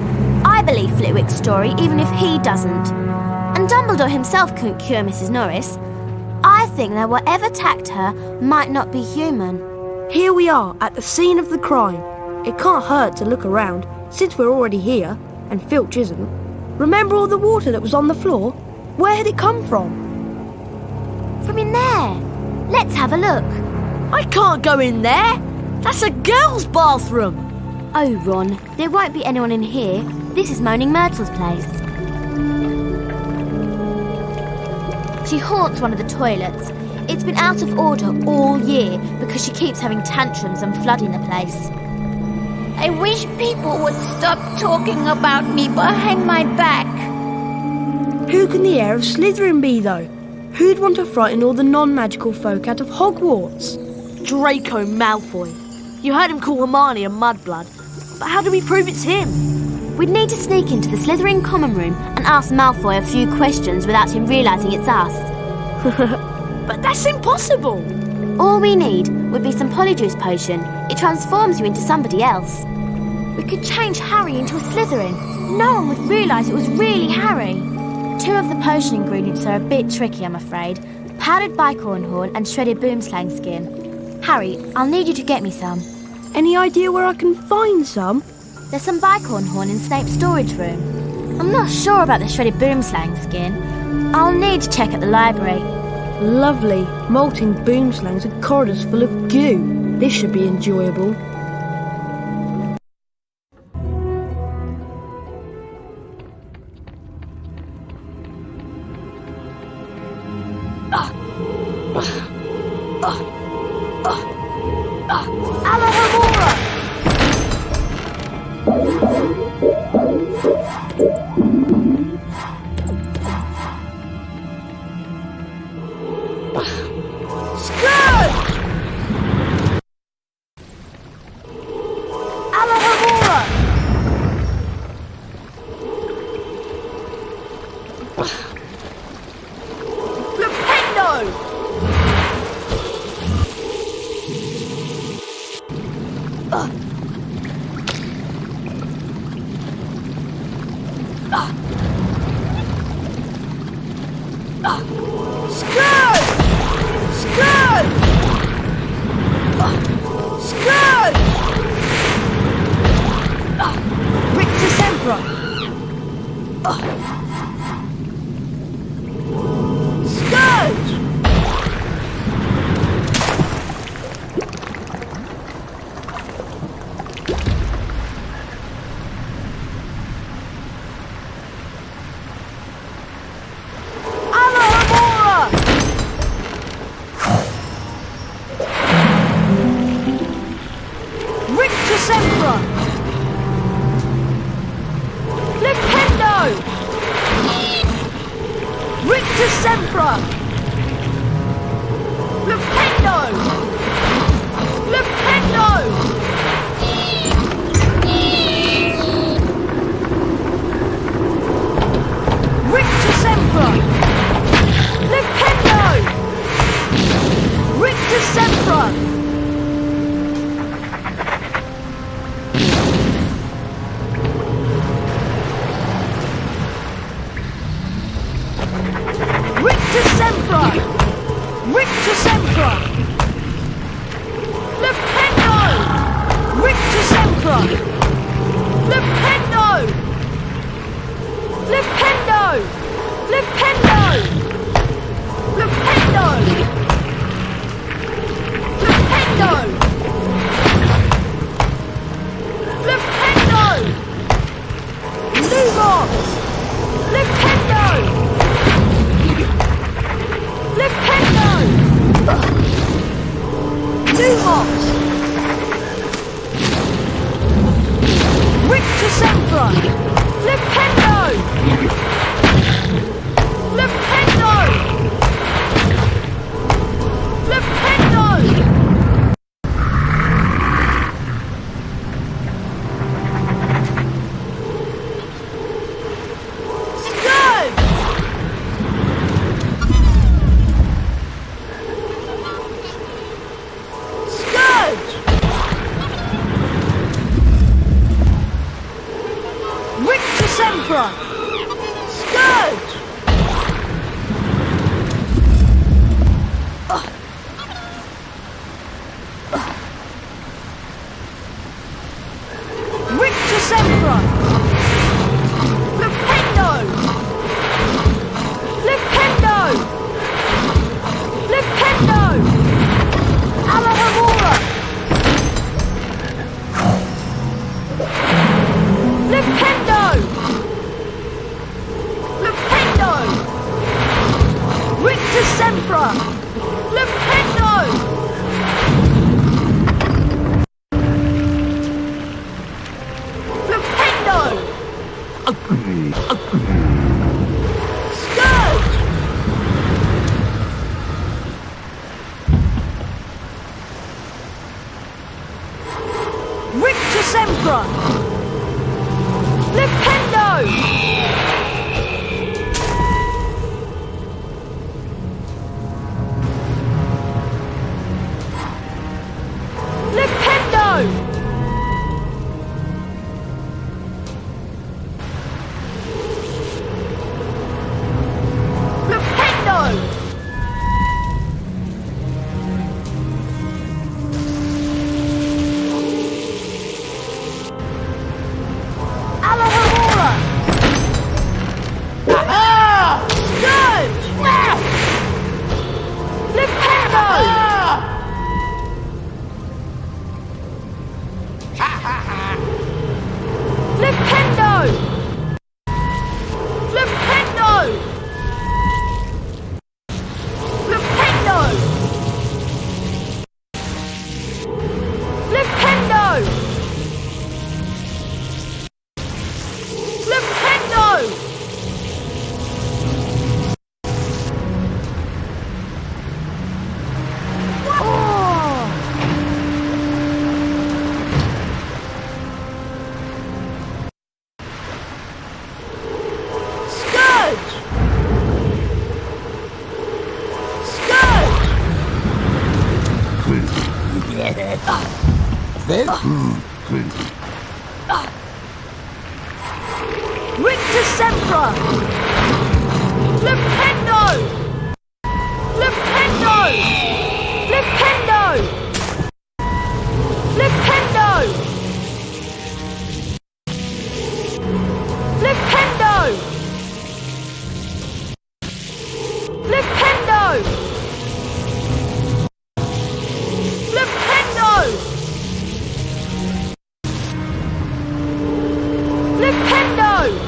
I believe Flitwick's story, even if he doesn't. And Dumbledore himself couldn't cure Mrs. Norris. I think that whatever attacked her might not be human. Here we are, at the scene of the crime. It can't hurt to look around, since we're already here, and Filch isn't. Remember all the water that was on the floor? Where had it come from? From in there. Let's have a look. I can't go in there. That's a girl's bathroom. Oh, Ron, there won't be anyone in here. This is Moaning Myrtle's place. She haunts one of the toilets. It's been out of order all year because she keeps having tantrums and flooding the place. I wish people would stop talking about me behind my back. Who can the heir of Slytherin be, though? Who'd want to frighten all the non-magical folk out of Hogwarts? Draco Malfoy. You heard him call Hermione a mudblood. But how do we prove it's him? We'd need to sneak into the Slytherin common room and ask Malfoy a few questions without him realising it's us. But that's impossible! All we need would be some Polyjuice potion. It transforms you into somebody else. We could change Harry into a Slytherin. No one would realise it was really Harry. 2 of the potion ingredients are a bit tricky, I'm afraid. Powdered bicorn horn and shredded boomslang skin. Harry, I'll need you to get me some. Any idea where I can find some? There's some bicorn horn in Snape's storage room. I'm not sure about the shredded boomslang skin. I'll need to check at the library. Lovely. Molting boomslangs and corridors full of goo. This should be enjoyable. Scourge! Scourge! Scourge! Rictus Emperor! Scourge! Rictus Sempra! Flipendo! Flipendo! Flipendo! Flipendo! Flipendo! Flipendo! Flipendo! Flipendo!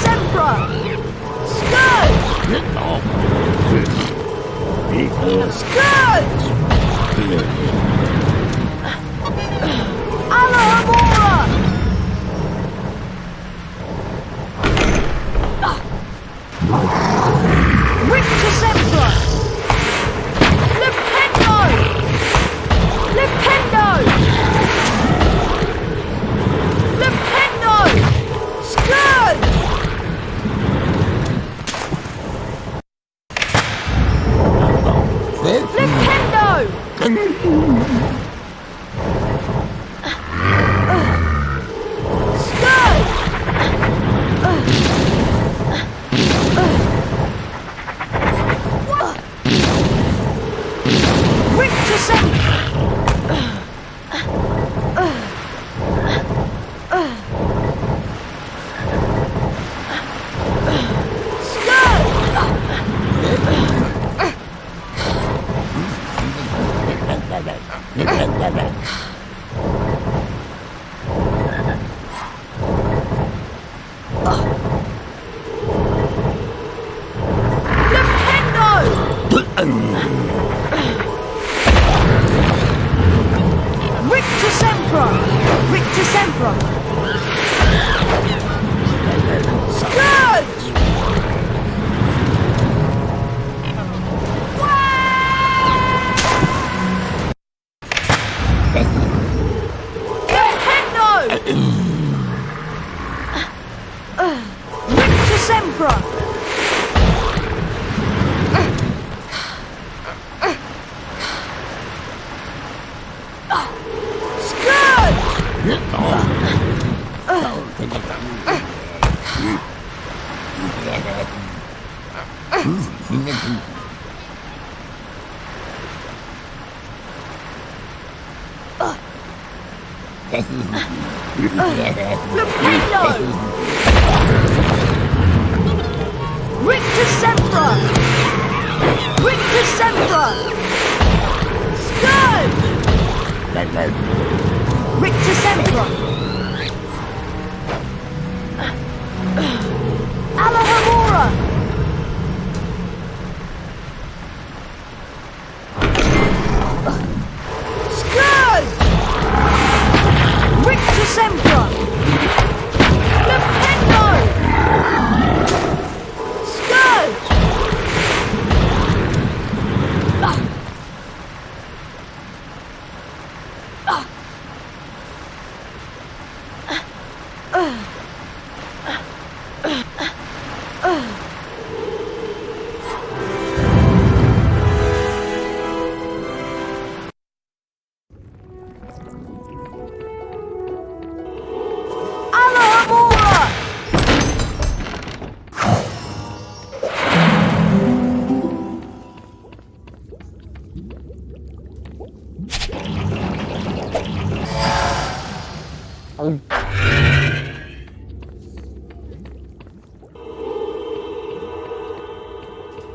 Sempra! Scourge! Scourge! Alohomora! Victor Sempra! Lipendo! Lipendo! Lipendo! Scourge! Lipendo!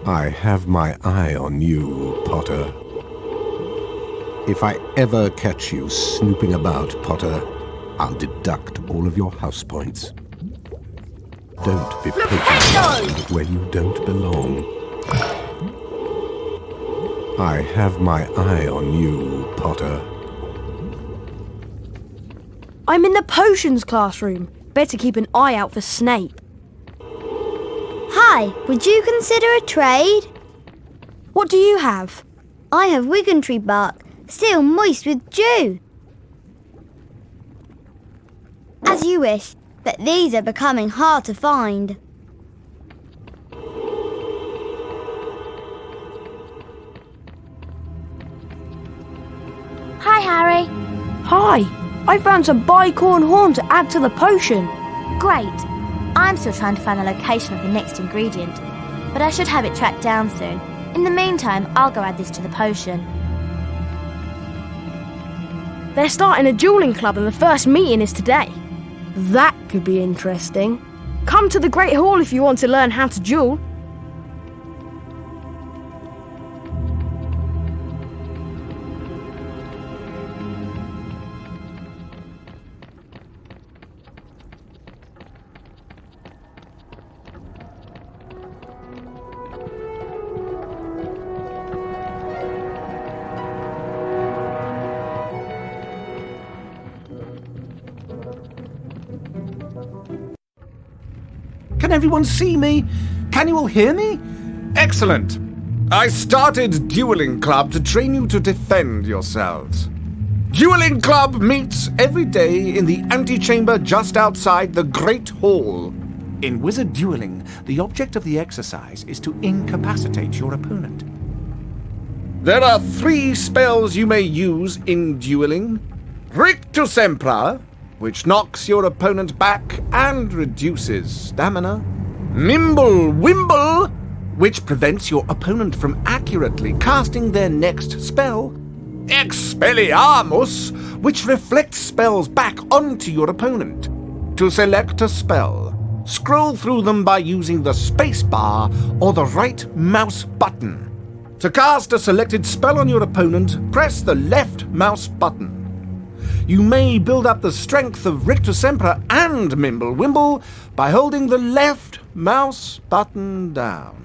I have my eye on you, Potter. If I ever catch you snooping about, Potter, I'll deduct all of your house points. Don't be poking around where you don't belong. I have my eye on you, Potter. I'm in the potions classroom. Better keep an eye out for Snape. Hi, would you consider a trade? What do you have? I have Wiggentree bark, still moist with dew. As you wish, but these are becoming hard to find. Hi, Harry. Hi, I found some bicorn horn to add to the potion. Great. I'm still trying to find the location of the next ingredient, but I should have it tracked down soon. In the meantime, I'll go add this to the potion. They're starting a dueling club and the first meeting is today. That could be interesting. Come to the Great Hall if you want to learn how to duel. Can everyone see me? Can you all hear me? Excellent. I started Dueling Club to train you to defend yourselves. Dueling Club meets every day in the antechamber just outside the Great Hall. In wizard dueling, the object of the exercise is to incapacitate your opponent. There are 3 spells you may use in dueling. Rictus Sempra, which knocks your opponent back and reduces stamina. Mimble Wimble, which prevents your opponent from accurately casting their next spell. Expelliarmus, which reflects spells back onto your opponent. To select a spell, scroll through them by using the space bar or the right mouse button. To cast a selected spell on your opponent, press the left mouse button. You may build up the strength of Rictus Sempra and Mimblewimble by holding the left mouse button down.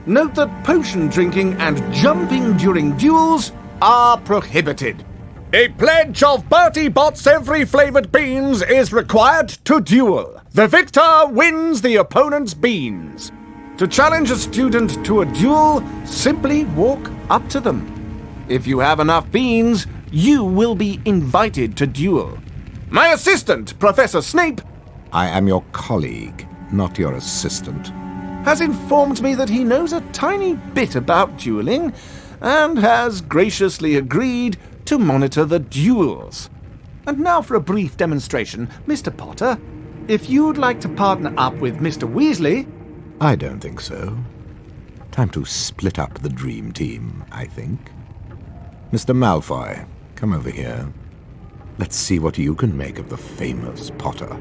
Note that potion drinking and jumping during duels are prohibited. A pledge of Bertie Bott's every flavoured beans is required to duel. The victor wins the opponent's beans. To challenge a student to a duel, simply walk up to them. If you have enough beans, you will be invited to duel. My assistant, Professor Snape, I am your colleague, not your assistant, has informed me that he knows a tiny bit about dueling and has graciously agreed to monitor the duels. And now for a brief demonstration. Mr. Potter, if you'd like to partner up with Mr. Weasley... I don't think so. Time to split up the dream team, I think. Mr. Malfoy, come over here. Let's see what you can make of the famous Potter.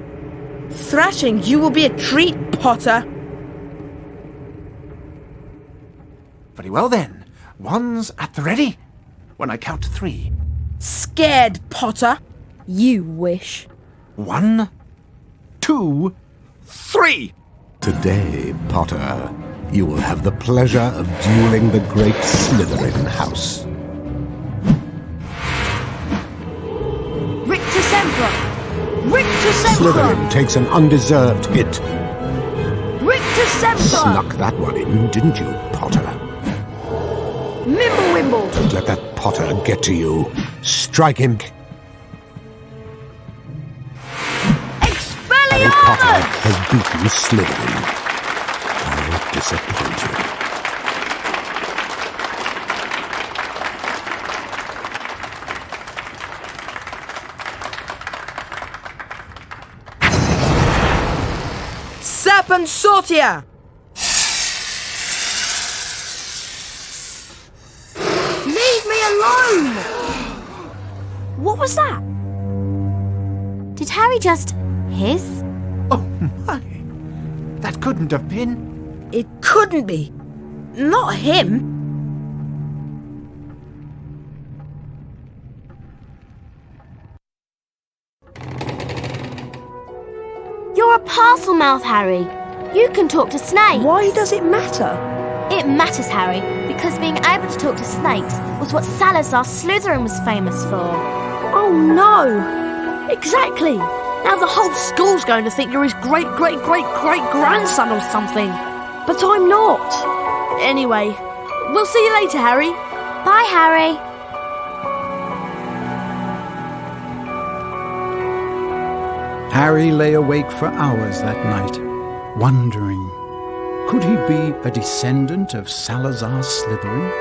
Thrashing you will be a treat, Potter. Very well then. One's at the ready. When I count to 3. Scared, Potter. You wish. 1, 2, 3. Today, Potter, you will have the pleasure of dueling the great Slytherin house. Rictus Sempra! Rictus Sempra! Slytherin takes an undeserved hit. Rictus Sempra! Snuck that one in, didn't you, Potter? Mimblewimble! Don't let that Potter get to you. Strike him. Harry Potter has beaten Slytherin. I'll disappoint you. Serpent Sortia! Leave me alone! What was that? Did Harry just hiss? Oh my! That couldn't have been... It couldn't be. Not him. You're a Parselmouth, Harry. You can talk to snakes. Why does it matter? It matters, Harry, because being able to talk to snakes was what Salazar Slytherin was famous for. Oh no! Exactly! Now the whole school's going to think you're his great-great-great-great-grandson or something. But I'm not. Anyway, we'll see you later, Harry. Bye, Harry. Harry lay awake for hours that night, wondering, could he be a descendant of Salazar Slytherin?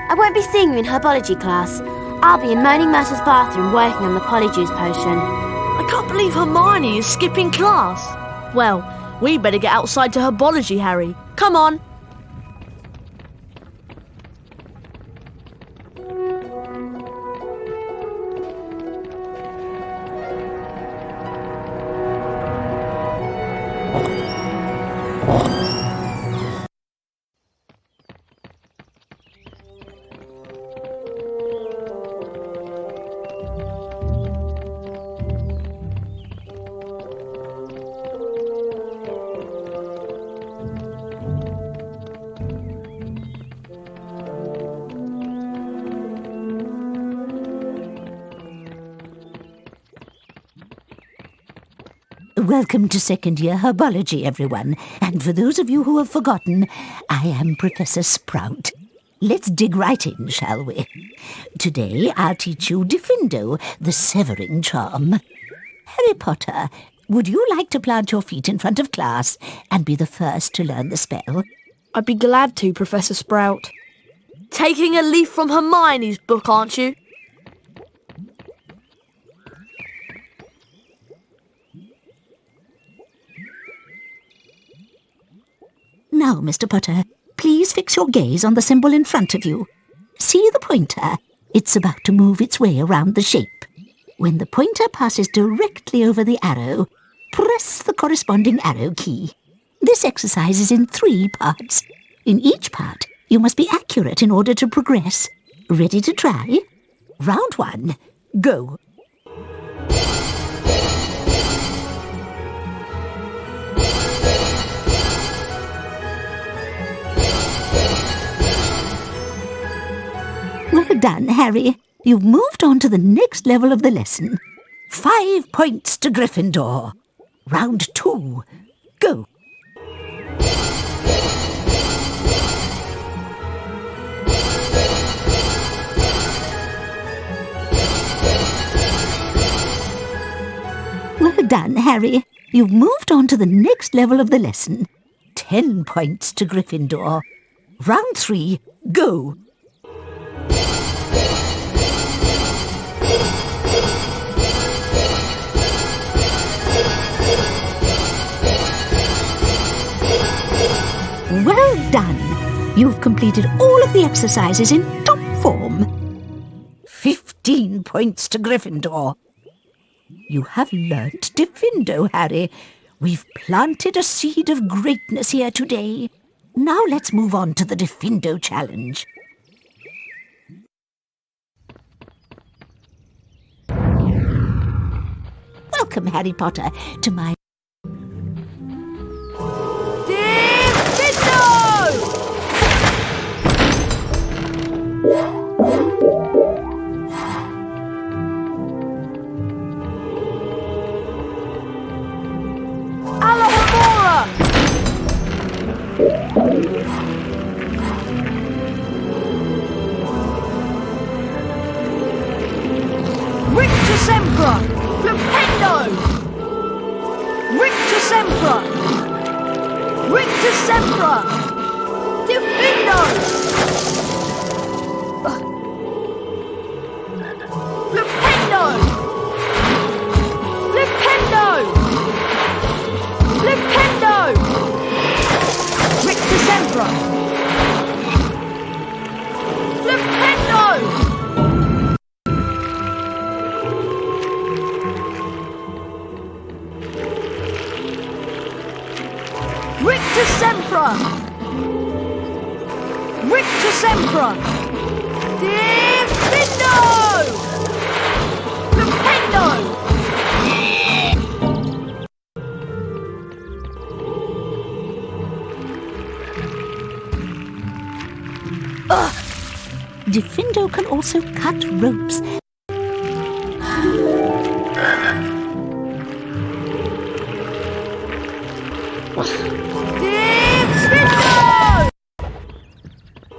I won't be seeing you in herbology class. I'll be in Moaning Myrtle's bathroom working on the polyjuice potion. I can't believe Hermione is skipping class. Well, we better get outside to herbology, Harry. Come on. Welcome to second year herbology, everyone. And for those of you who have forgotten, I am Professor Sprout. Let's dig right in, shall we? Today I'll teach you Defindo, the severing charm. Harry Potter, would you like to plant your feet in front of class and be the first to learn the spell? I'd be glad to, Professor Sprout. Taking a leaf from Hermione's book, aren't you? Now, Mr. Potter, please fix your gaze on the symbol in front of you. See the pointer? It's about to move its way around the shape. When the pointer passes directly over the arrow, press the corresponding arrow key. This exercise is in 3 parts. In each part, you must be accurate in order to progress. Ready to try? Round 1, go. Well done, Harry. You've moved on to the next level of the lesson. 5 points to Gryffindor. Round 2, go. Well done, Harry. You've moved on to the next level of the lesson. 10 points to Gryffindor. Round 3, go. Well done. You've completed all of the exercises in top form. 15 points to Gryffindor. You have learnt Defindo, Harry. We've planted a seed of greatness here today. Now let's move on to the Defindo challenge. Welcome, Harry Potter, to my... Defindo can also cut ropes.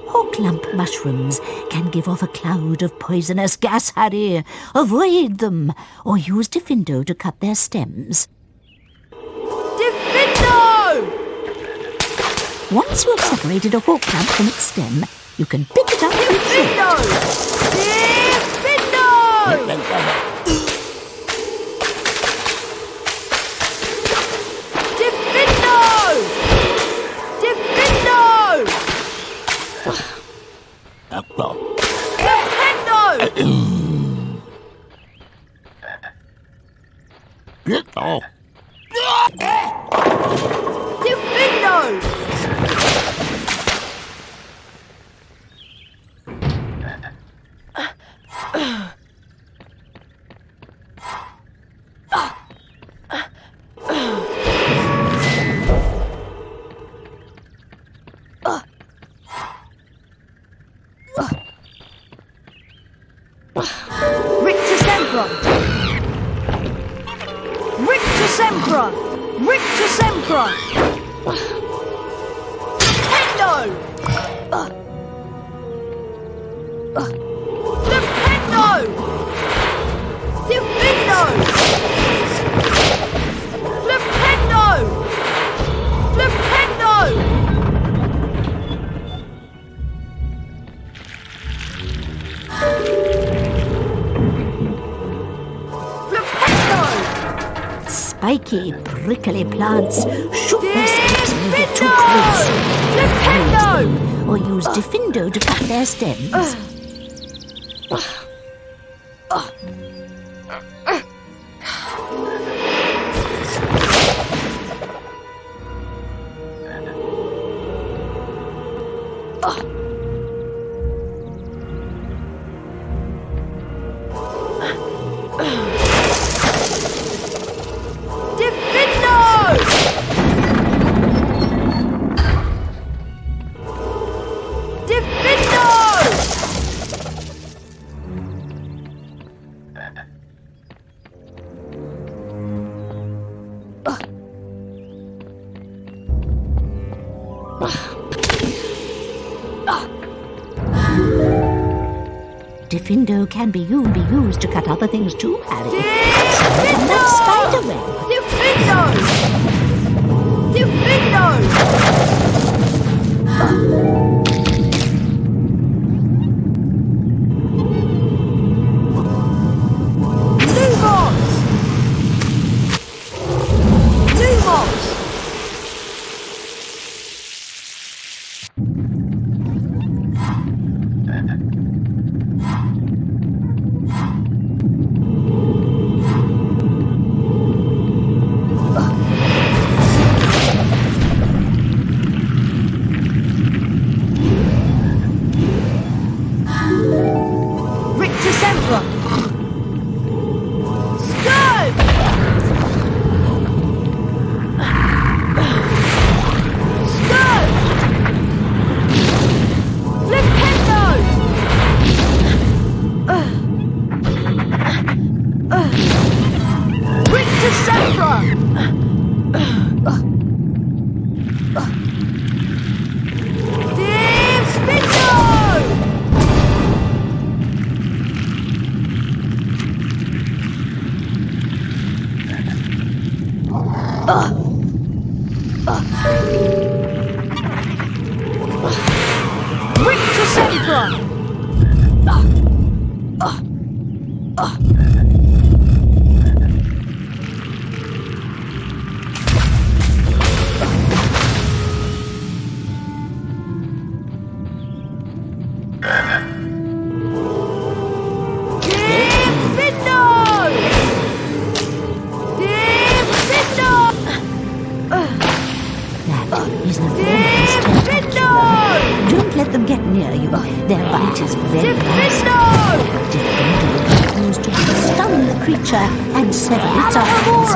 Hawklump mushrooms can give off a cloud of poisonous gas, Harry. Avoid them, or use Defindo to cut their stems. Defindo! Once you have separated a hawklump from its stem, you can pick it up and Defindo! Sempra! Rictus Sempra! Defindo! Defindo! Defindo! Defindo! Defindo! Spiky, prickly plants. Shoot their sticks when you get too close. Defindo! Or use Defindo to cut their stems. Defindo can be used to cut other things too, Harry. From that spider web. Defindo! Defindo! Lumos! Lumos! Don't let them get near you. Their bite is very nasty. Defindo can use to stun the creature and sever its arms.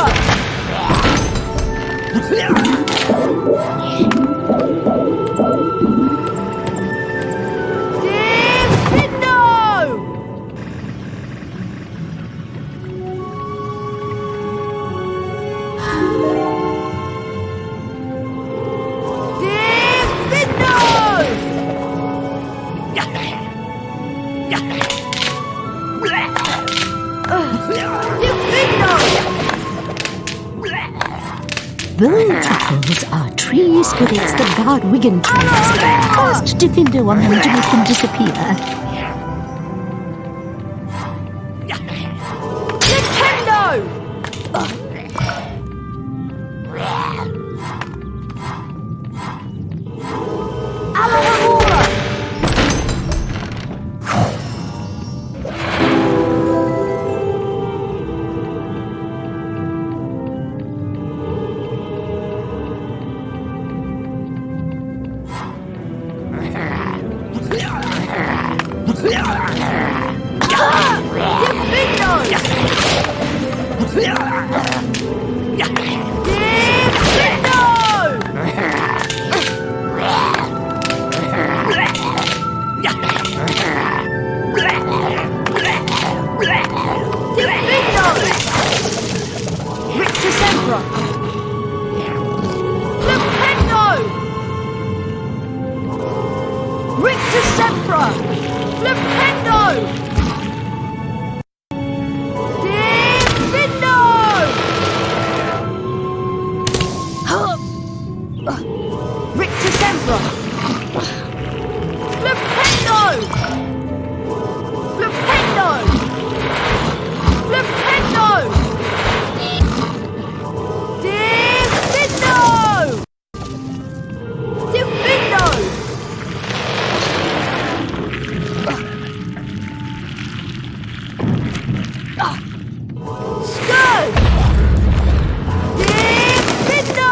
Bone-truffles are tree spirits that guard Wigan trees. Cast Defindo on them to make them disappear. Sempra! Flipendo! Rictus Sempra! Flipendo! Defindo! Rictus Sempra! Flipendo! Flipendo! Flipendo! Defindo! Defindo! Scourge! Defindo!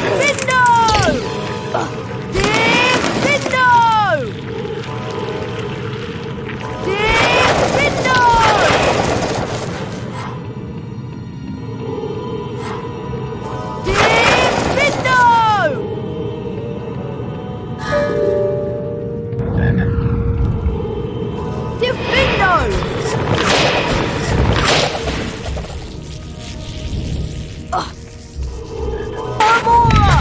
Defindo! Defindo! Defindo! Defindo! Amora!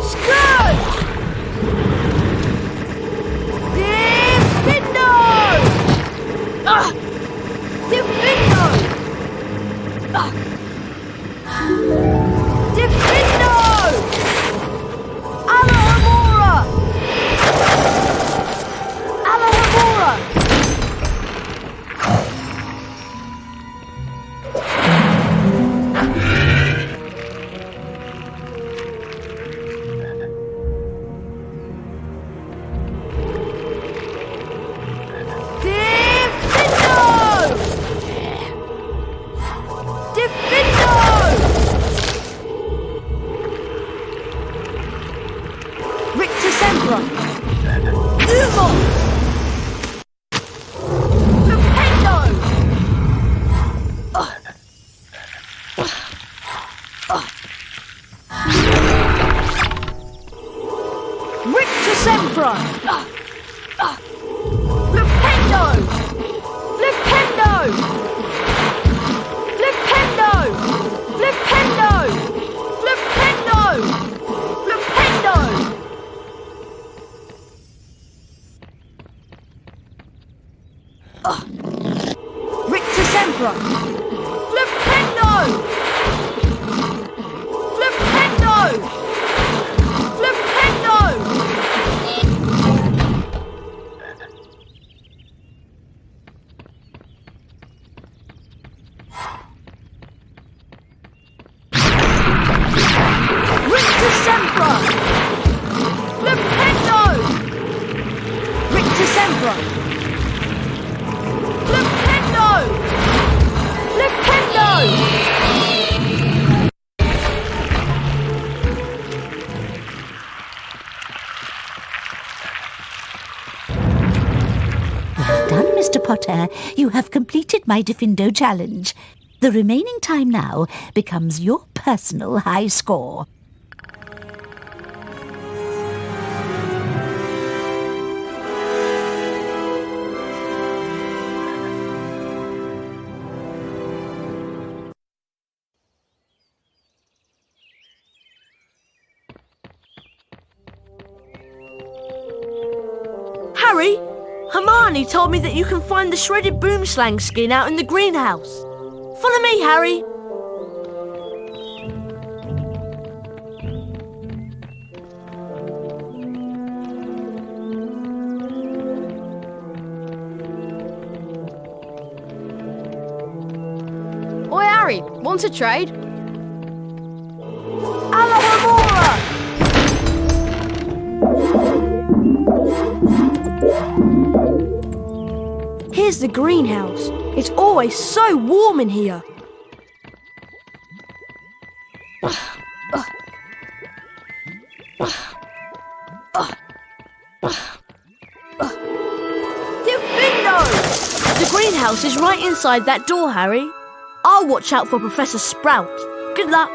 Scourge! Defindo! Defindo! Defindo! Alamora! Alamora! Defindo! Rictus Sempra! Lumos! Flipendo! Rictus Sempra! Flipendo! Flipendo! Flipendo! Flipendo! Flipendo! Flipendo! Rictus Sempra! Flipendo! Flipendo! Flipendo! Rictus Sempra! Flipendo! Rictus Sempra! Flipendo! Flipendo! Well done, Mr. Potter. You have completed my Defindo challenge. The remaining time now becomes your personal high score. Harry, Hermione told me that you can find the shredded boomslang skin out in the greenhouse. Follow me, Harry. Oi, Harry, want to trade? Alamora! Here's the greenhouse. It's always so warm in here. Defindo! The greenhouse is right inside that door, Harry. I'll watch out for Professor Sprout. Good luck.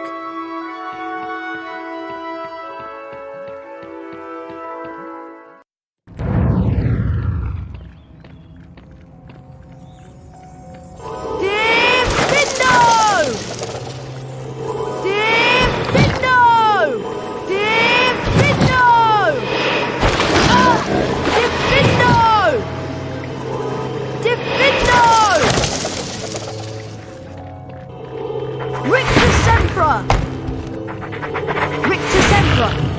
Defindo! Rictus Sempra! Rictus Sempra!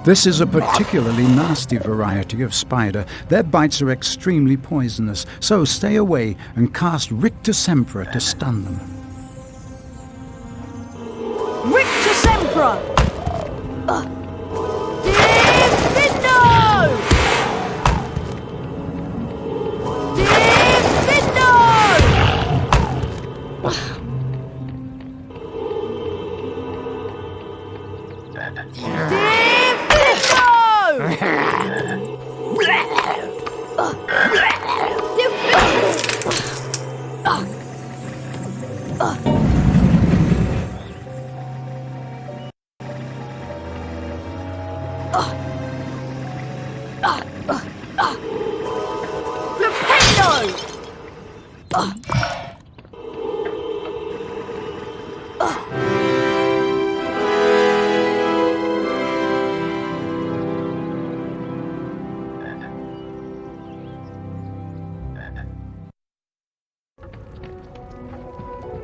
This is a particularly nasty variety of spider. Their bites are extremely poisonous, so stay away and cast Rictus Sempra to stun them. Rictus Sempra! Defindo!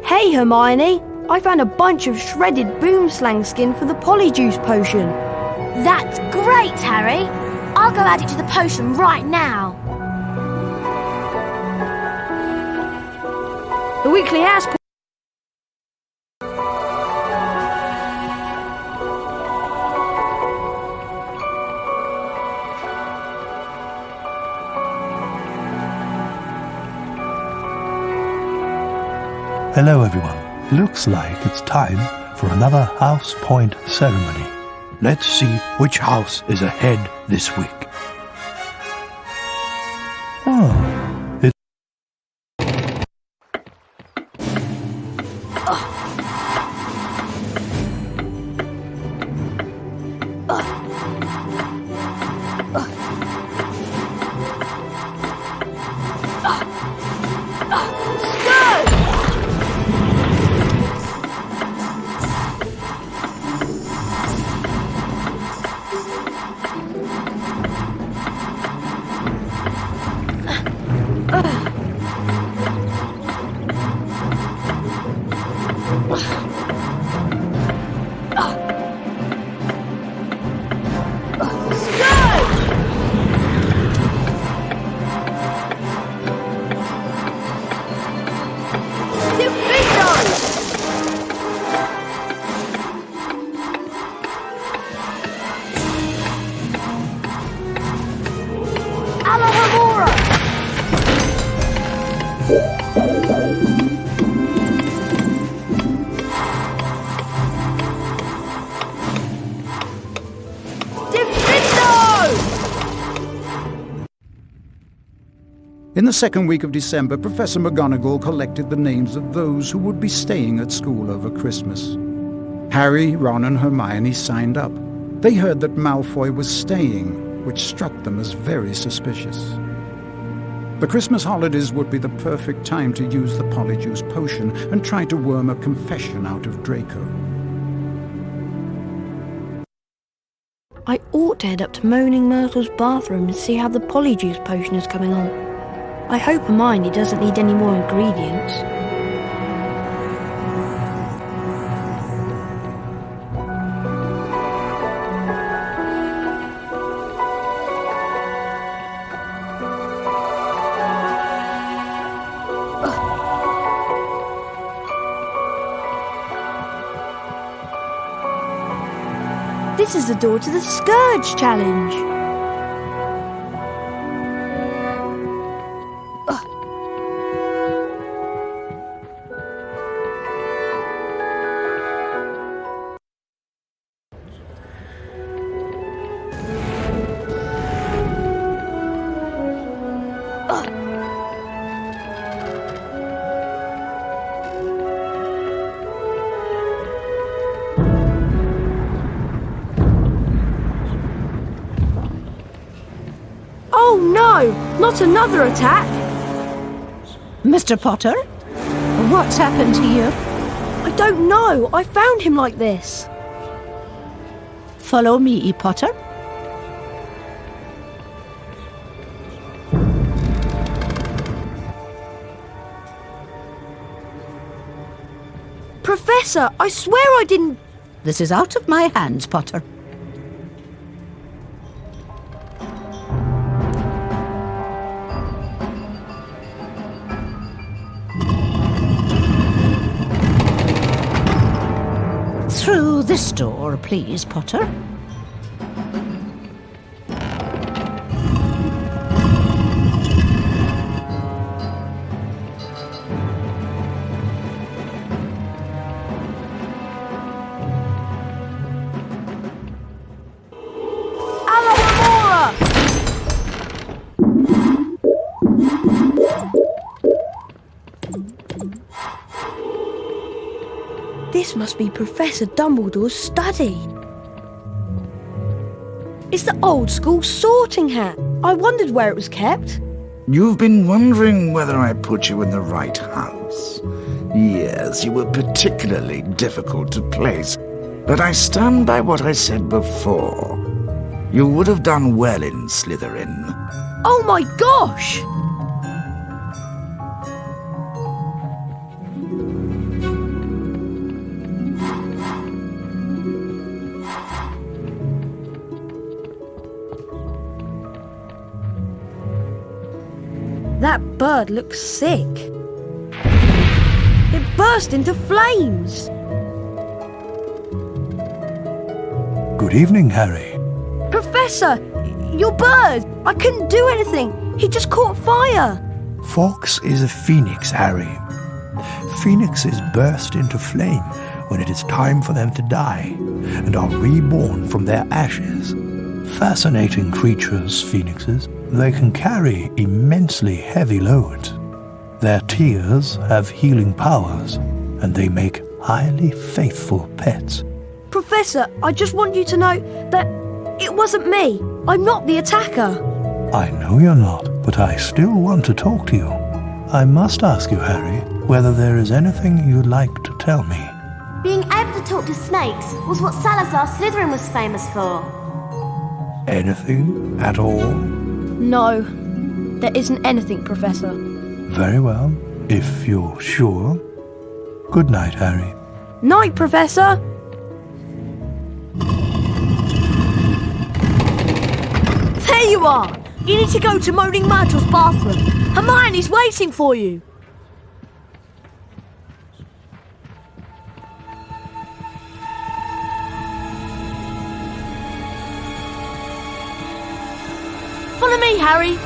Hey Hermione, I found a bunch of shredded boomslang skin for the Polyjuice potion. That's great, Harry. I'll go add it to the potion right now. The weekly Housepoint. Hello everyone. Looks like it's time for another Housepoint Ceremony. Let's see which house is ahead this week. In the second week of December, Professor McGonagall collected the names of those who would be staying at school over Christmas. Harry, Ron and Hermione signed up. They heard that Malfoy was staying, which struck them as very suspicious. The Christmas holidays would be the perfect time to use the Polyjuice potion and try to worm a confession out of Draco. I ought to head up to Moaning Myrtle's bathroom and see how the Polyjuice potion is coming on. I hope Hermione doesn't need any more ingredients. This is the door to the Scourge challenge. Oh no! Not another attack! Mr. Potter? What's happened to you? I don't know. I found him like this. Follow me, Potter. Professor, I swear I didn't... This is out of my hands, Potter. Through this door, please, Potter. This must be Professor Dumbledore's study. It's the old school sorting hat. I wondered where it was kept. You've been wondering whether I put you in the right house. Yes, you were particularly difficult to place, but I stand by what I said before. You would have done well in Slytherin. Oh my gosh! That bird looks sick. It burst into flames. Good evening, Harry. Professor, your bird! I couldn't do anything. He just caught fire. Fox is a phoenix, Harry. Phoenixes burst into flame when it is time for them to die, and are reborn from their ashes. Fascinating creatures, phoenixes. They can carry immensely heavy loads. Their tears have healing powers, and they make highly faithful pets. Professor, I just want you to know that it wasn't me. I'm not the attacker. I know you're not, but I still want to talk to you. I must ask you, Harry, whether there is anything you'd like to tell me. Being able to talk to snakes was what Salazar Slytherin was famous for. Anything at all? No, there isn't anything, Professor. Very well, if you're sure. Good night, Harry. Night, Professor! There you are! You need to go to Moaning Myrtle's bathroom. Hermione's waiting for you. Follow me, Harry.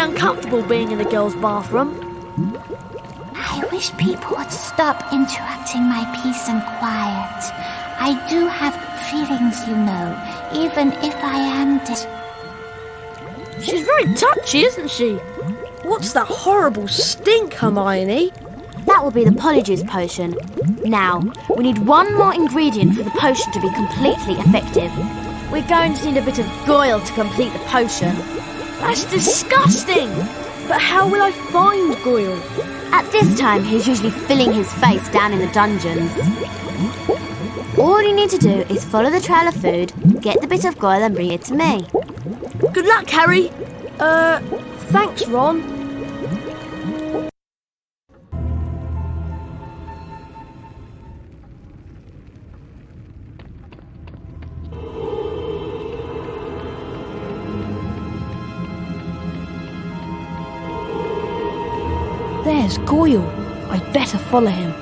uncomfortable being in the girls' bathroom. I wish people would stop interrupting my peace and quiet. I do have feelings, you know, even if I am dead. She's very touchy, isn't she? What's that horrible stink, Hermione? That will be the Polyjuice potion. Now, we need one more ingredient for the potion to be completely effective. We're going to need a bit of Goyle to complete the potion. That's disgusting! But how will I find Goyle? At this time, he's usually filling his face down in the dungeons. All you need to do is follow the trail of food, get the bit of Goyle and bring it to me. Good luck, Harry. Thanks, Ron. There's Goyle. I'd better follow him.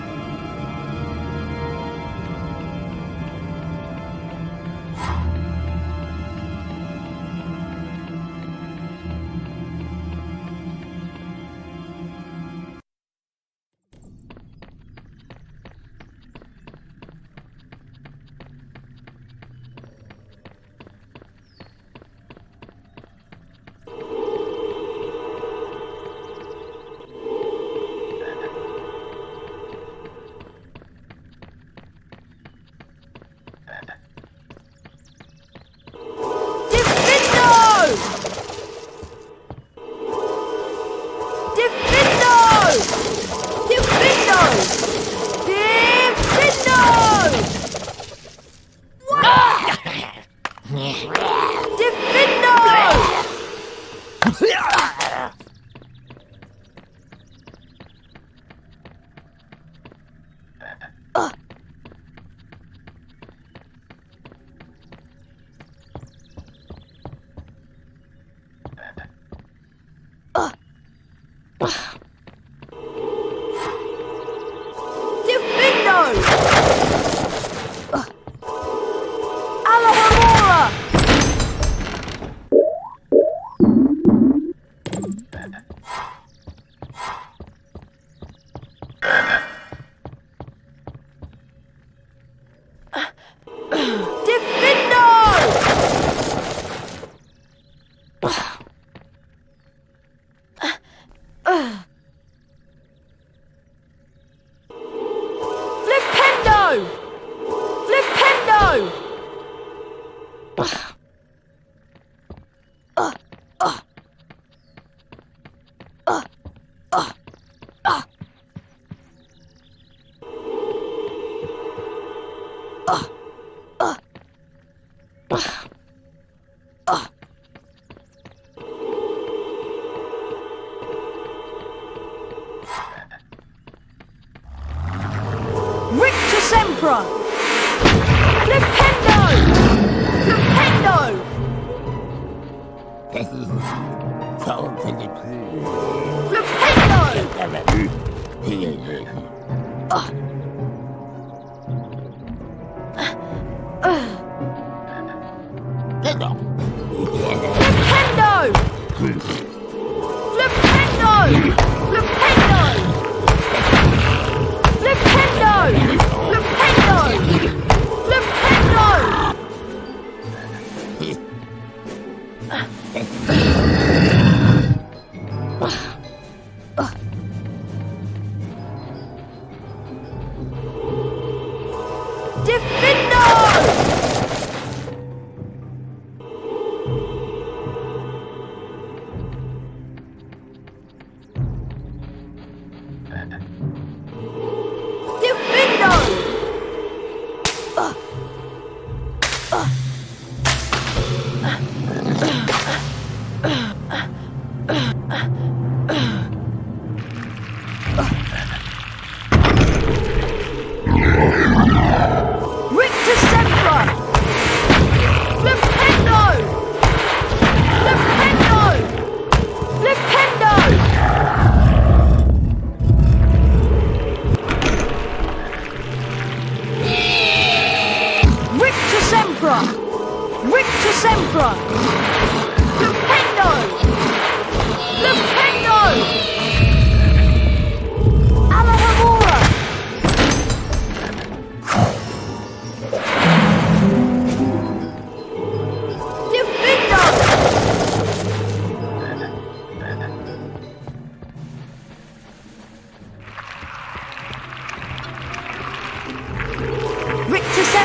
Defindo!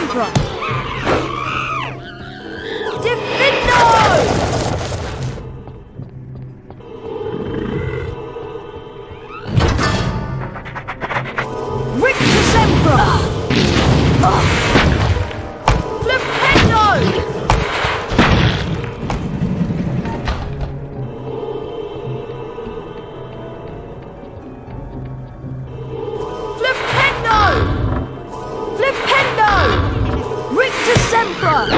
Emperor! Defindo! Rictus Emperor! Flipendo! Rictus Emperor!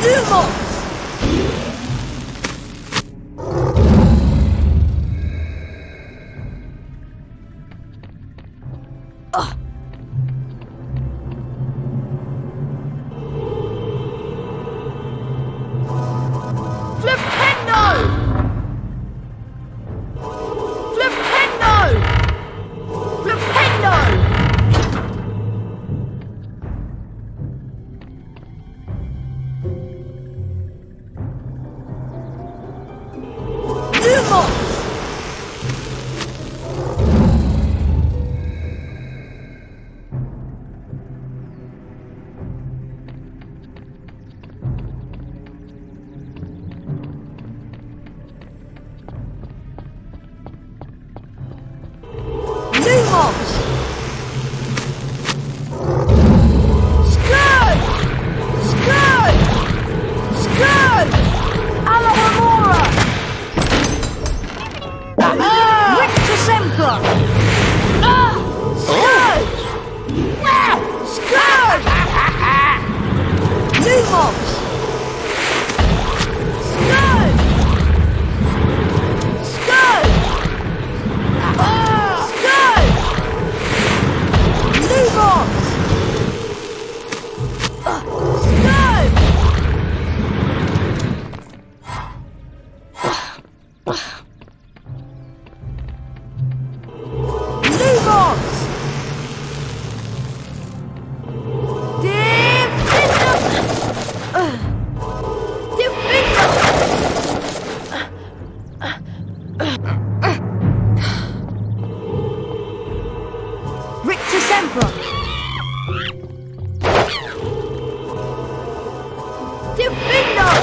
Lumos! Defindo! Defindo!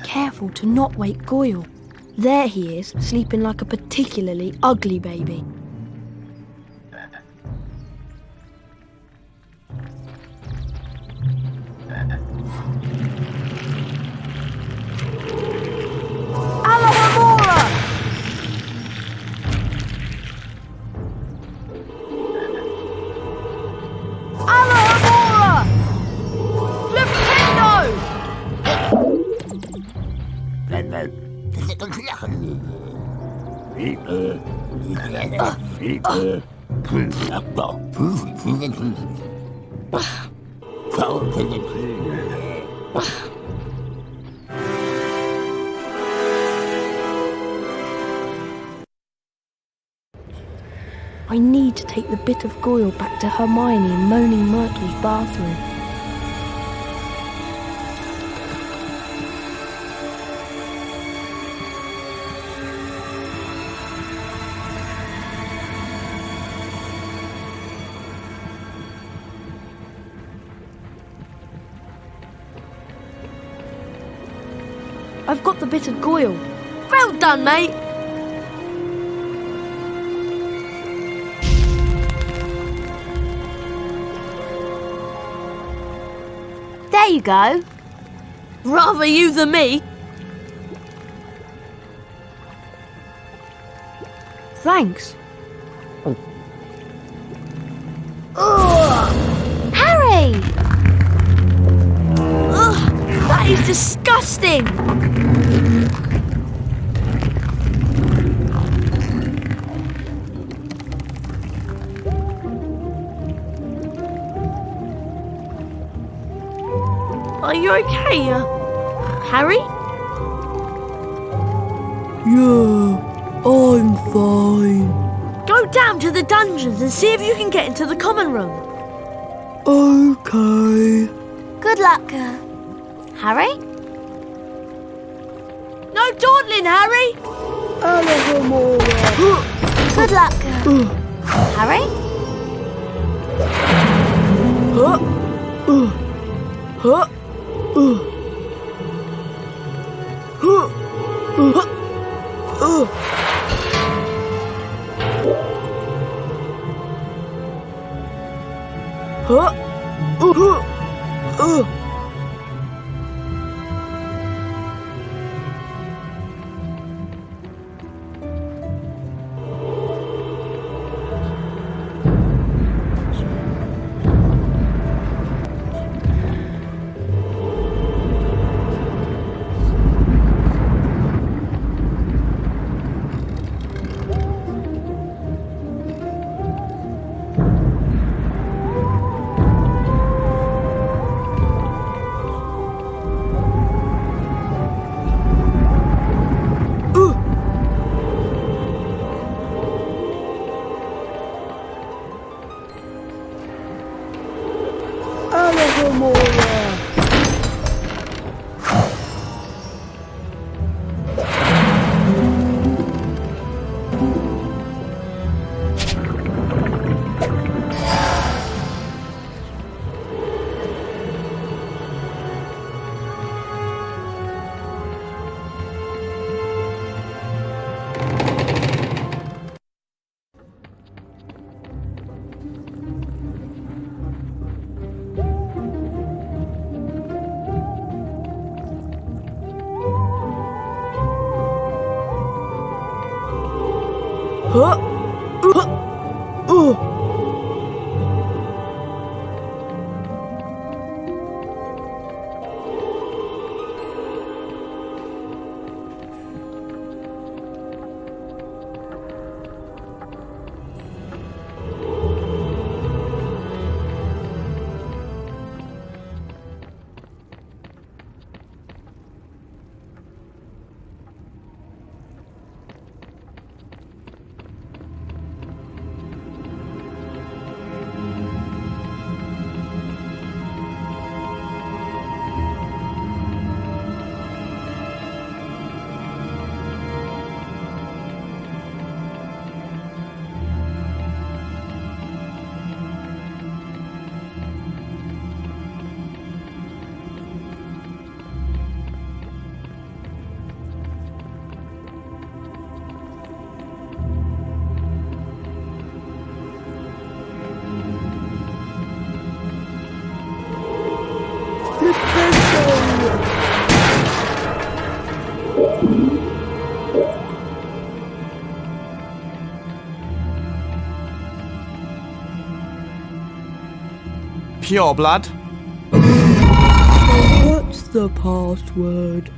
careful to not wake Goyle. There he is, sleeping like a particularly ugly baby. I need to take the bit of Goyle back to Hermione in Moaning Myrtle's bathroom. I've got the bit of Goyle. Well done, mate! There you go. Rather you than me. Thanks. Ugh. Harry! Ugh, that is disgusting! Are you okay, Harry? Yeah, I'm fine. Go down to the dungeons and see if you can get into the common room. Okay. Good luck, Harry? No dawdling, Harry! Good luck, Harry? Pureblood. What's the password?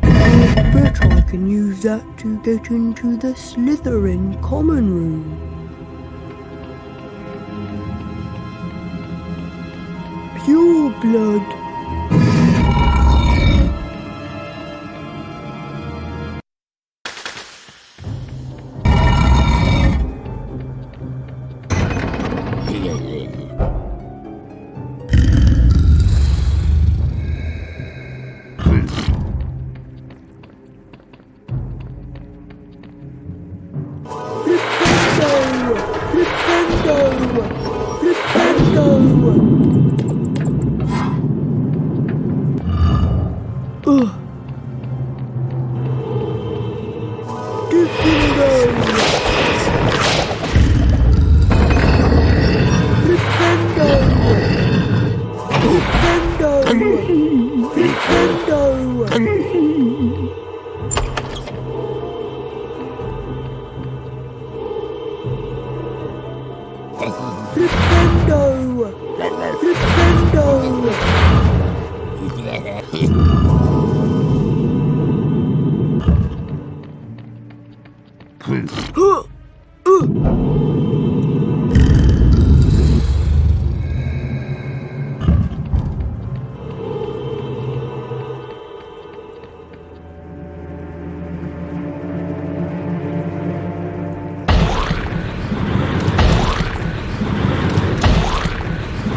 But I can use that to get into the Slytherin common room. Pureblood.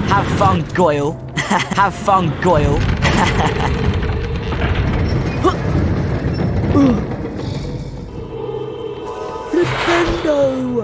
Have fun, Goyle. Have fun, Goyle. Defindo!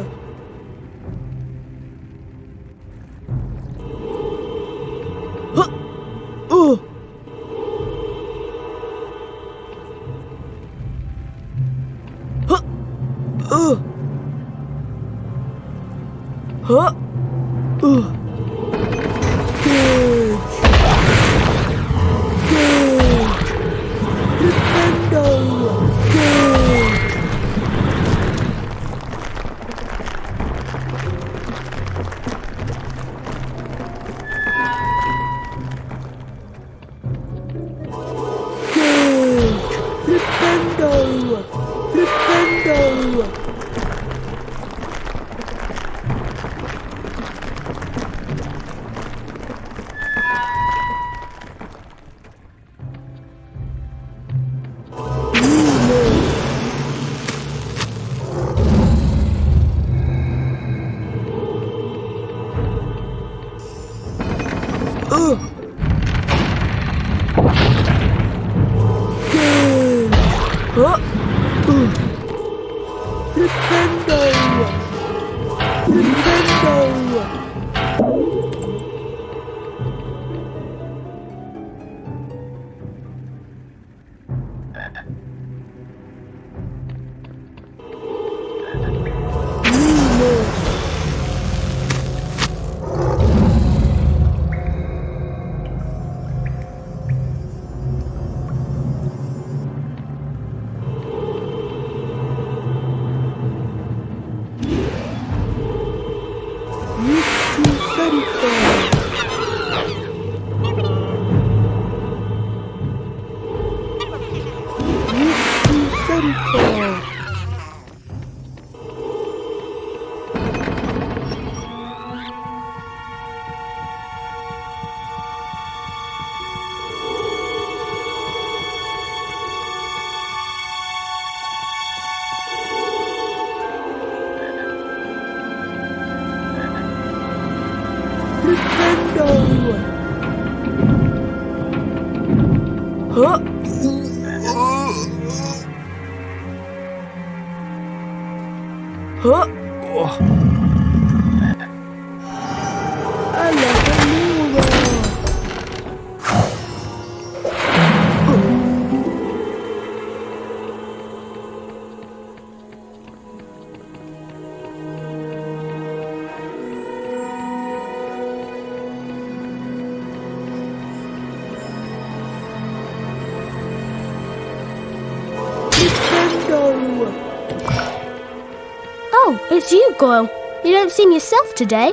Oh, it's you, Goyle. You don't seem yourself today.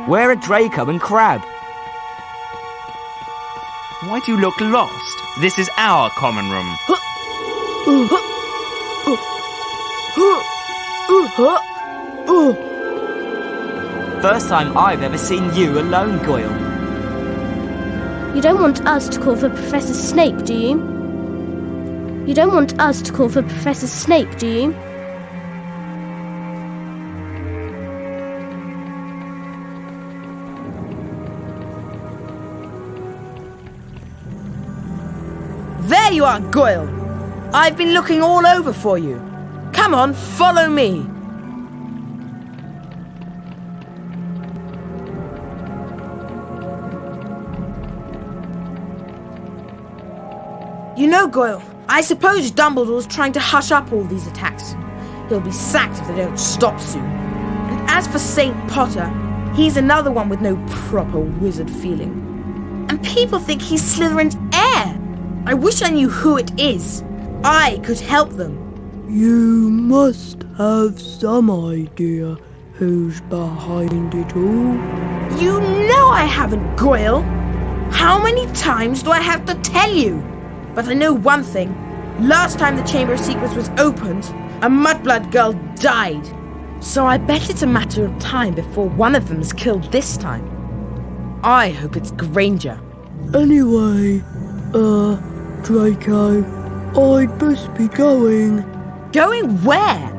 Where are Draco and Crab? Why do you look lost? This is our common room. First time I've ever seen you alone, Goyle. You don't want us to call for Professor Snape, do you? You don't want us to call for Professor Snape, do you? There you are, Goyle! I've been looking all over for you. Come on, follow me. You know, Goyle, I suppose Dumbledore's trying to hush up all these attacks. He'll be sacked if they don't stop soon. And as for St. Potter, he's another one with no proper wizard feeling. And people think he's Slytherin's heir. I wish I knew who it is. I could help them. You must have some idea who's behind it all. You know I haven't, Goyle. How many times do I have to tell you? But I know one thing. Last time the Chamber of Secrets was opened, a Mudblood girl died. So I bet it's a matter of time before one of them is killed this time. I hope it's Granger. Anyway, Draco, I'd best be going. Going where?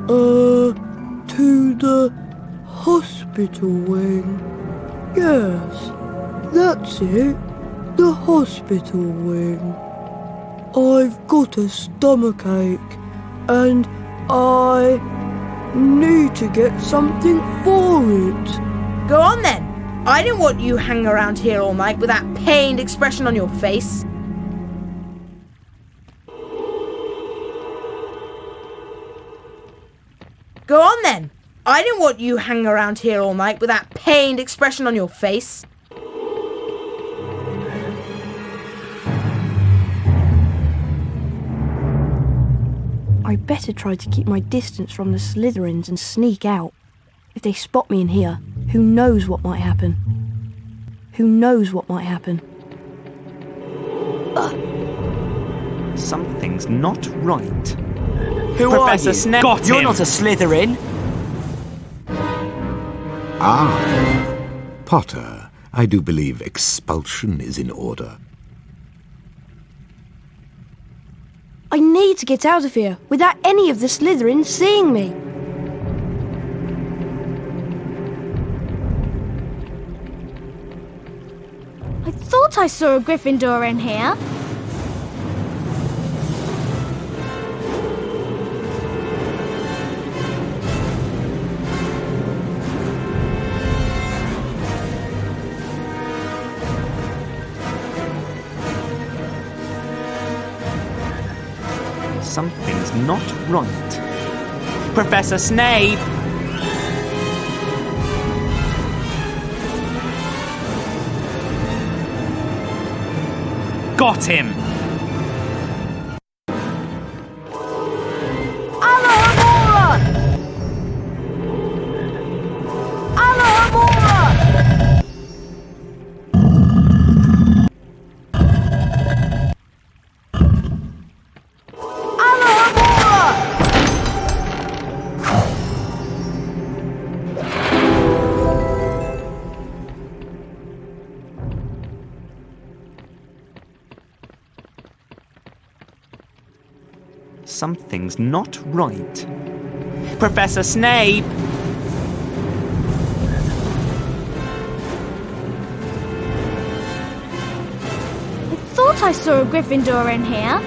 To the hospital wing. Yes, that's it. The hospital wing. I've got a stomachache, and I need to get something for it. Go on then. I don't want you hanging around here all night with that pained expression on your face. Go on then. I don't want you hanging around here all night with that pained expression on your face. I better try to keep my distance from the Slytherins and sneak out. If they spot me in here, who knows what might happen? Who knows what might happen? Something's not right. Who Professor are you? Snape. Got You're not a Slytherin. Ah, Potter, I do believe expulsion is in order. I need to get out of here without any of the Slytherins seeing me. I thought I saw a Gryffindor in here. Something's not right. Professor Snape! Got him! Something's not right. Professor Snape! I thought I saw a Gryffindor in here.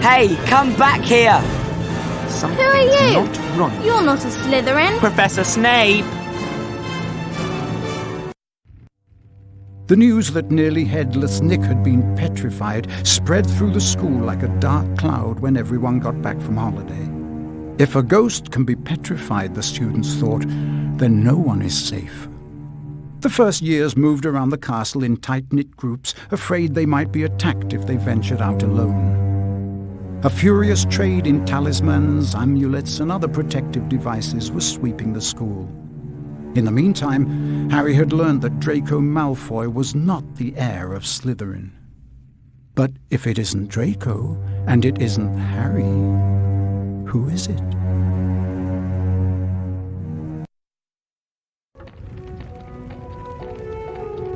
Hey, come back here! Who are you? Not right. You're not a Slytherin. Professor Snape! The news that nearly headless Nick had been petrified spread through the school like a dark cloud when everyone got back from holiday. If a ghost can be petrified, the students thought, then no one is safe. The first years moved around the castle in tight-knit groups, afraid they might be attacked if they ventured out alone. A furious trade in talismans, amulets, and other protective devices was sweeping the school. In the meantime, Harry had learned that Draco Malfoy was not the heir of Slytherin. But if it isn't Draco, and it isn't Harry, who is it?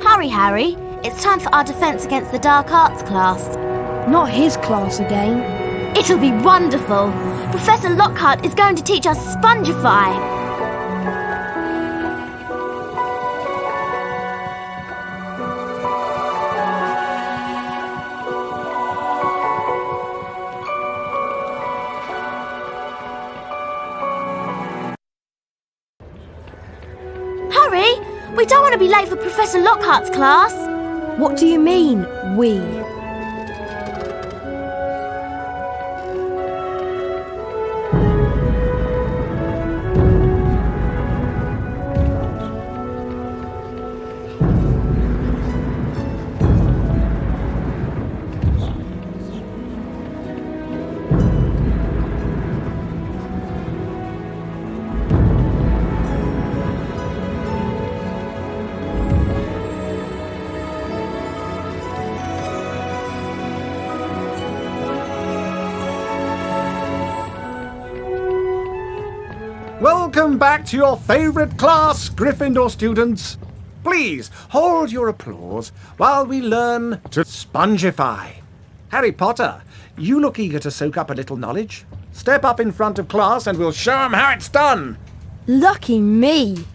Hurry, Harry. It's time for our Defence Against the Dark Arts class. Not his class again. It'll be wonderful. Professor Lockhart is going to teach us Spongify. Hurry! We don't want to be late for Professor Lockhart's class. What do you mean, we? Welcome back to your favourite class, Gryffindor students. Please hold your applause while we learn to Spongify. Harry Potter, you look eager to soak up a little knowledge. Step up in front of class and we'll show 'em how it's done. Lucky me.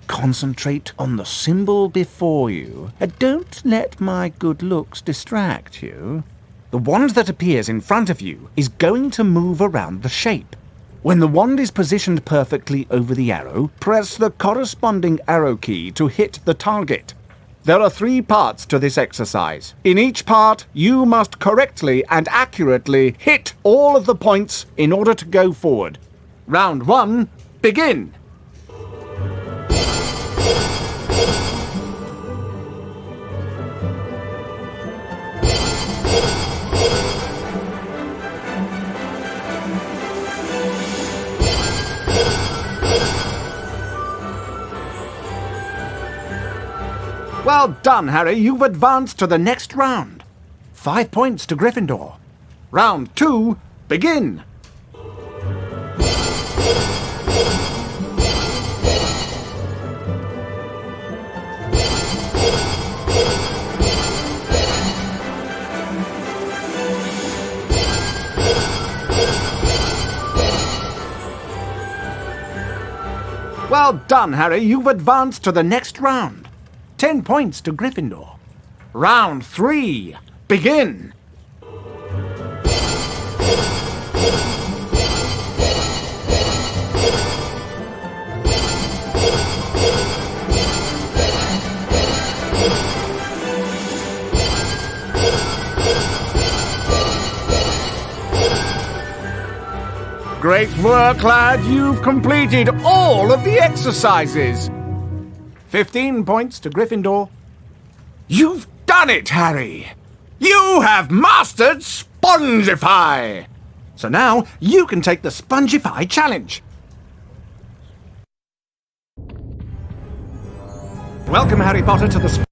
Concentrate on the symbol before you, and don't let my good looks distract you. The wand that appears in front of you is going to move around the shape. When the wand is positioned perfectly over the arrow, press the corresponding arrow key to hit the target. There are 3 parts to this exercise. In each part, you must correctly and accurately hit all of the points in order to go forward. Round 1, begin! Well done, Harry. You've advanced to the next round. 5 points to Gryffindor. Round 2, begin! Well done, Harry. You've advanced to the next round. 10 points to Gryffindor. Round 3, begin! Great work, lad. You've completed all of the exercises. 15 points to Gryffindor. You've done it, Harry! You have mastered Spongify! So now you can take the Spongify challenge. Welcome, Harry Potter, to the Spongify!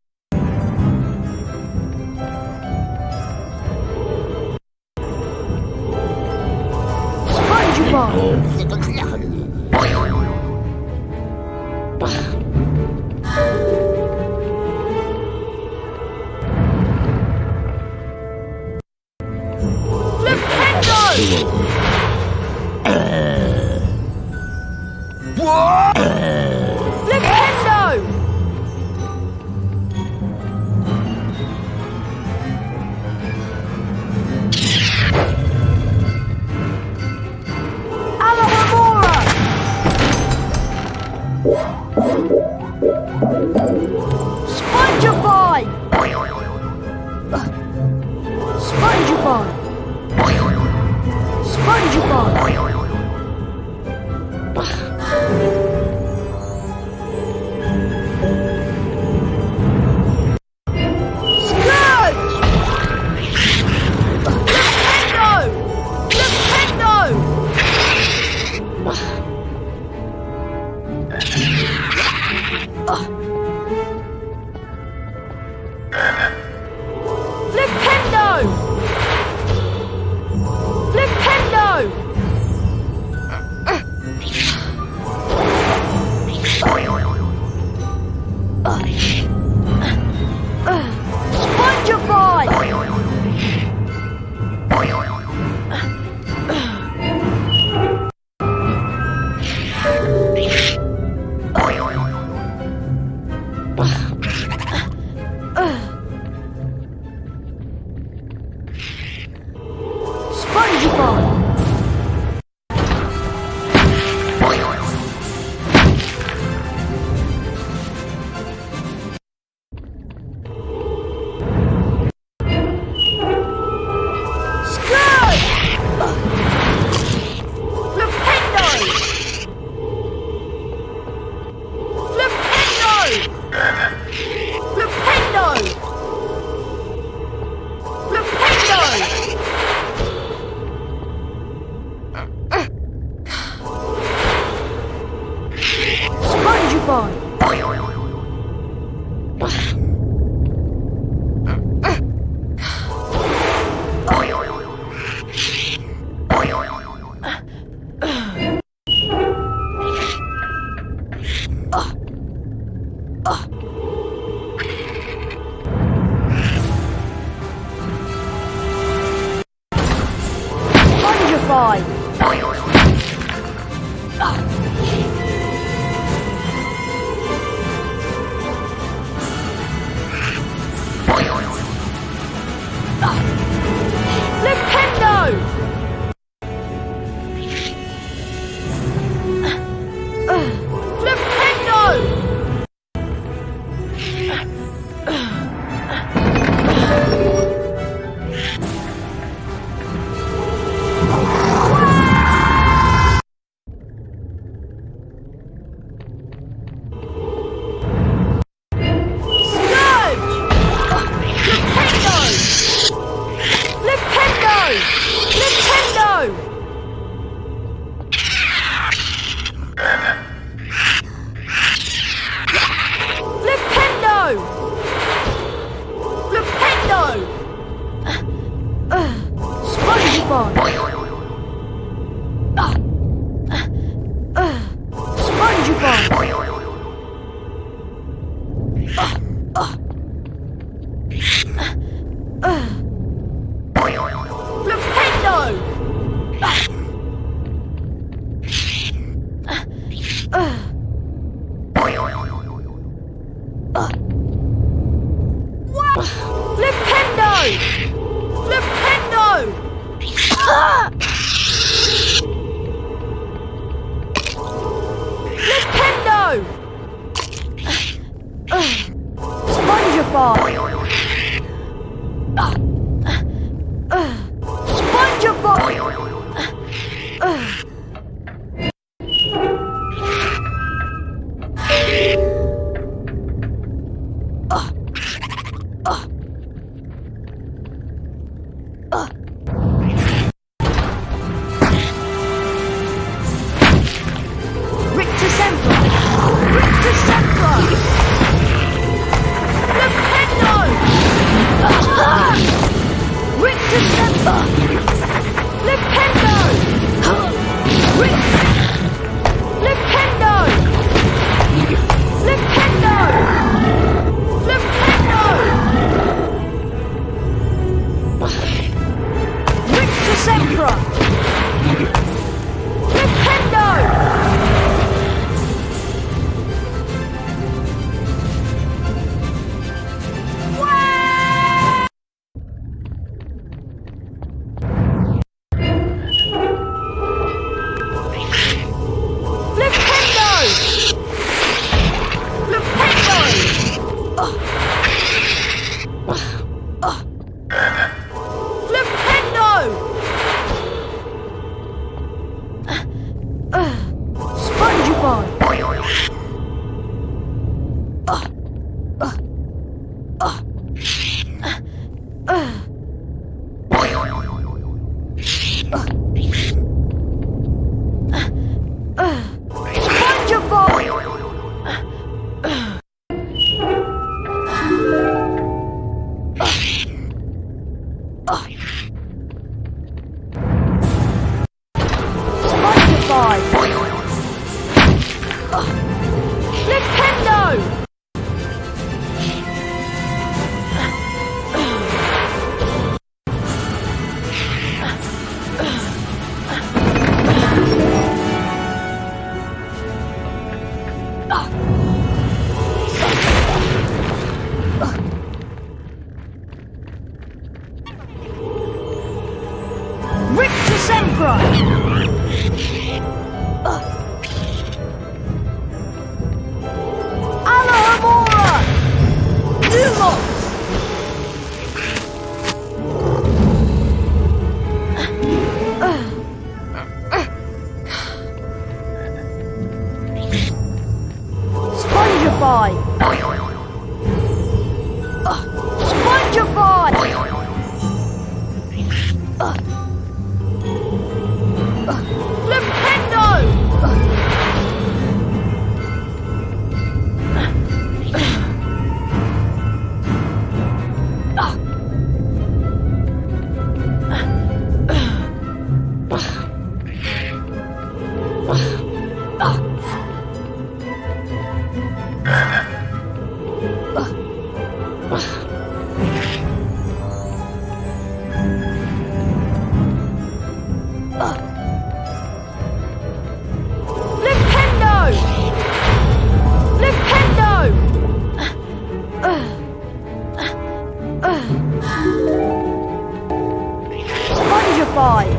Spongify!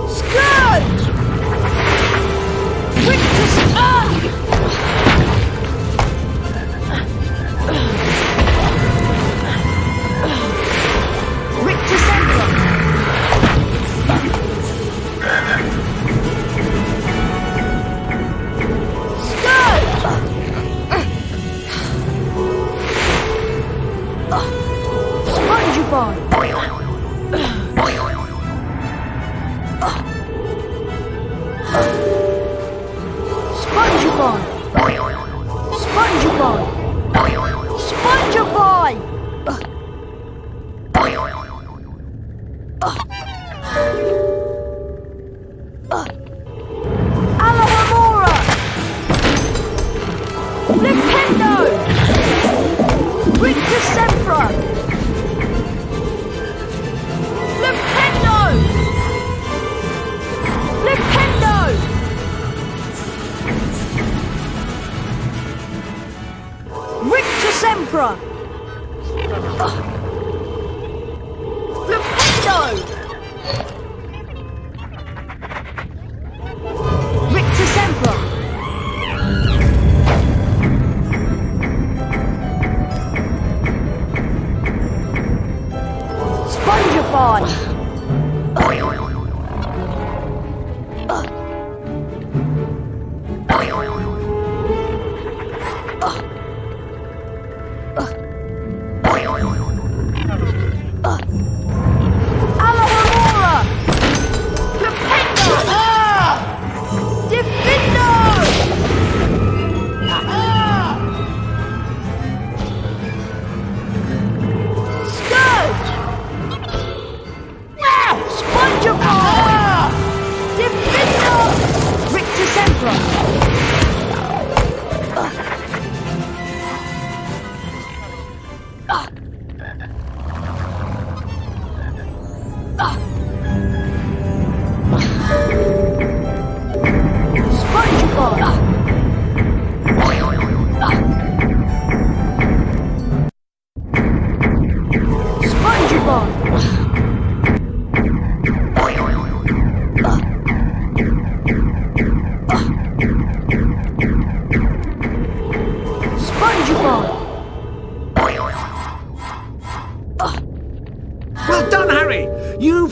Scourge!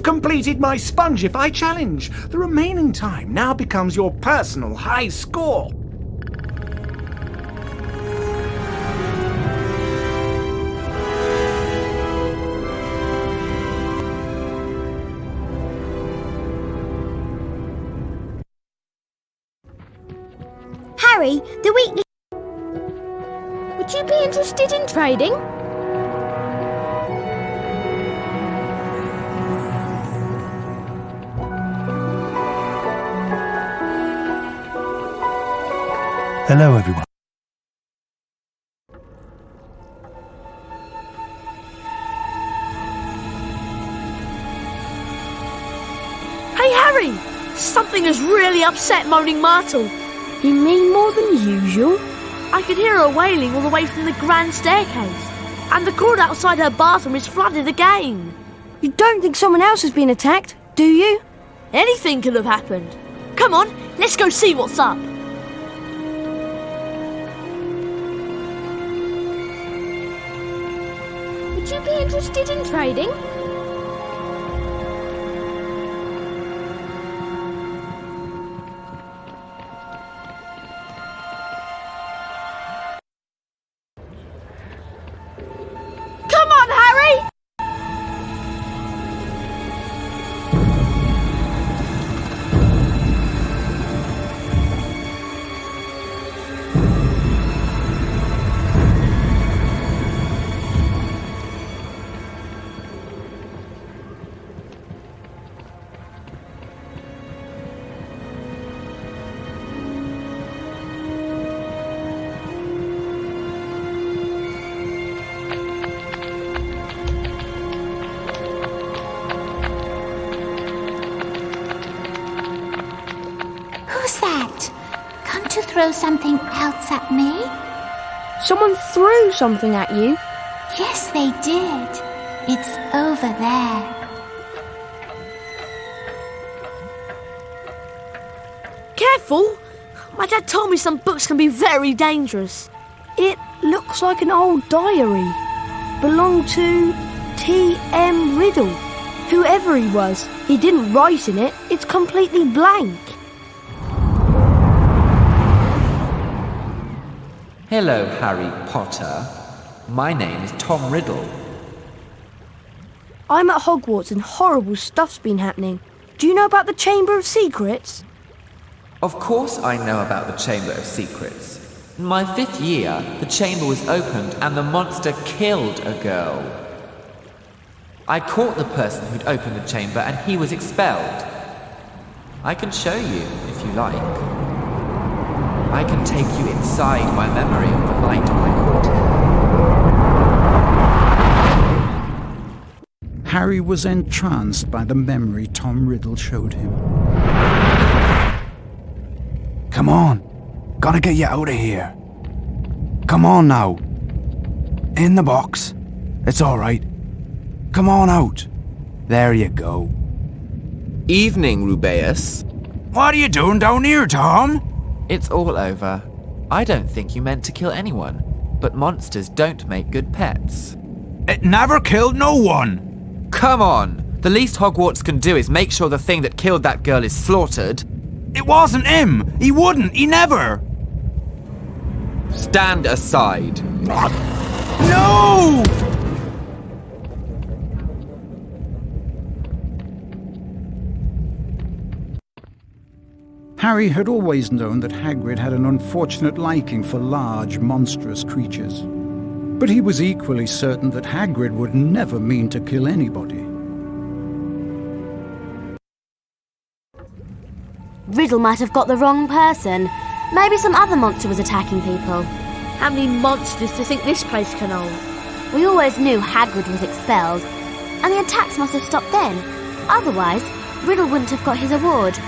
Completed my Spongify challenge. The remaining time now becomes your personal high score. Harry, the weekly... Would you be interested in trading? Hello, everyone. Hey, Harry! Something has really upset Moaning Myrtle. You mean more than usual? I could hear her wailing all the way from the grand staircase. And the court outside her bathroom is flooded again. You don't think someone else has been attacked, do you? Anything could have happened. Come on, let's go see what's up. Would you be interested in trading? Come on, Harry! Throw something else at me? Someone threw something at you? Yes, they did. It's over there. Careful! My dad told me some books can be very dangerous. It looks like an old diary. Belonged to T.M. Riddle. Whoever he was, he didn't write in it. It's completely blank. Hello, Harry Potter. My name is Tom Riddle. I'm at Hogwarts and horrible stuff's been happening. Do you know about the Chamber of Secrets? Of course I know about the Chamber of Secrets. In my 5th year, the chamber was opened and the monster killed a girl. I caught the person who'd opened the chamber and he was expelled. I can show you, if you like. I can take you inside my memory of the night when I caught him. Harry was entranced by the memory Tom Riddle showed him. Come on. Gotta get you out of here. Come on now. In the box. It's all right. Come on out. There you go. Evening, Rubeus. What are you doing down here, Tom? It's all over. I don't think you meant to kill anyone, but monsters don't make good pets. It never killed no one. Come on. The least Hogwarts can do is make sure the thing that killed that girl is slaughtered. It wasn't him. He wouldn't. He never. Stand aside. No! Harry had always known that Hagrid had an unfortunate liking for large, monstrous creatures. But he was equally certain that Hagrid would never mean to kill anybody. Riddle might have got the wrong person. Maybe some other monster was attacking people. How many monsters do you think this place can hold? We always knew Hagrid was expelled, and the attacks must have stopped then. Otherwise, Riddle wouldn't have got his award.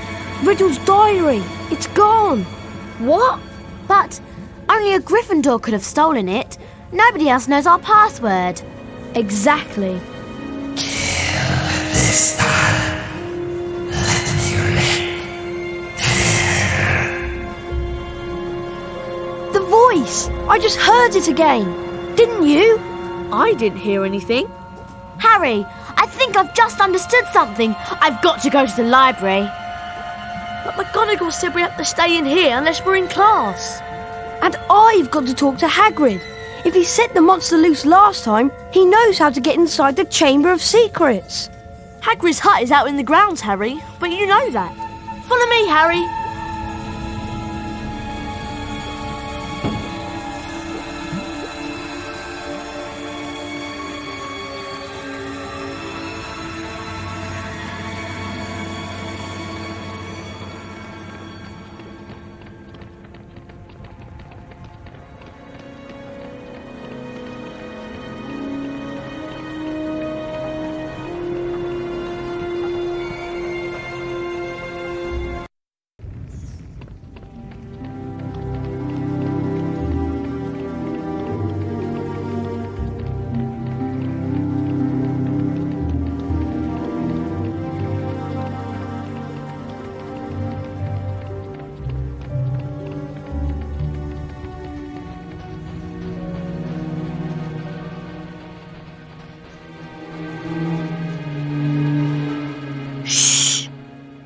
Riddle's diary! It's gone! What? But only a Gryffindor could have stolen it. Nobody else knows our password. Exactly. This time, let me rip The voice! I just heard it again! Didn't you? I didn't hear anything. Harry, I think I've just understood something. I've got to go to the library. But McGonagall said we have to stay in here unless we're in class. And I've got to talk to Hagrid. If he set the monster loose last time, he knows how to get inside the Chamber of Secrets. Hagrid's hut is out in the grounds, Harry, but you know that. Follow me, Harry.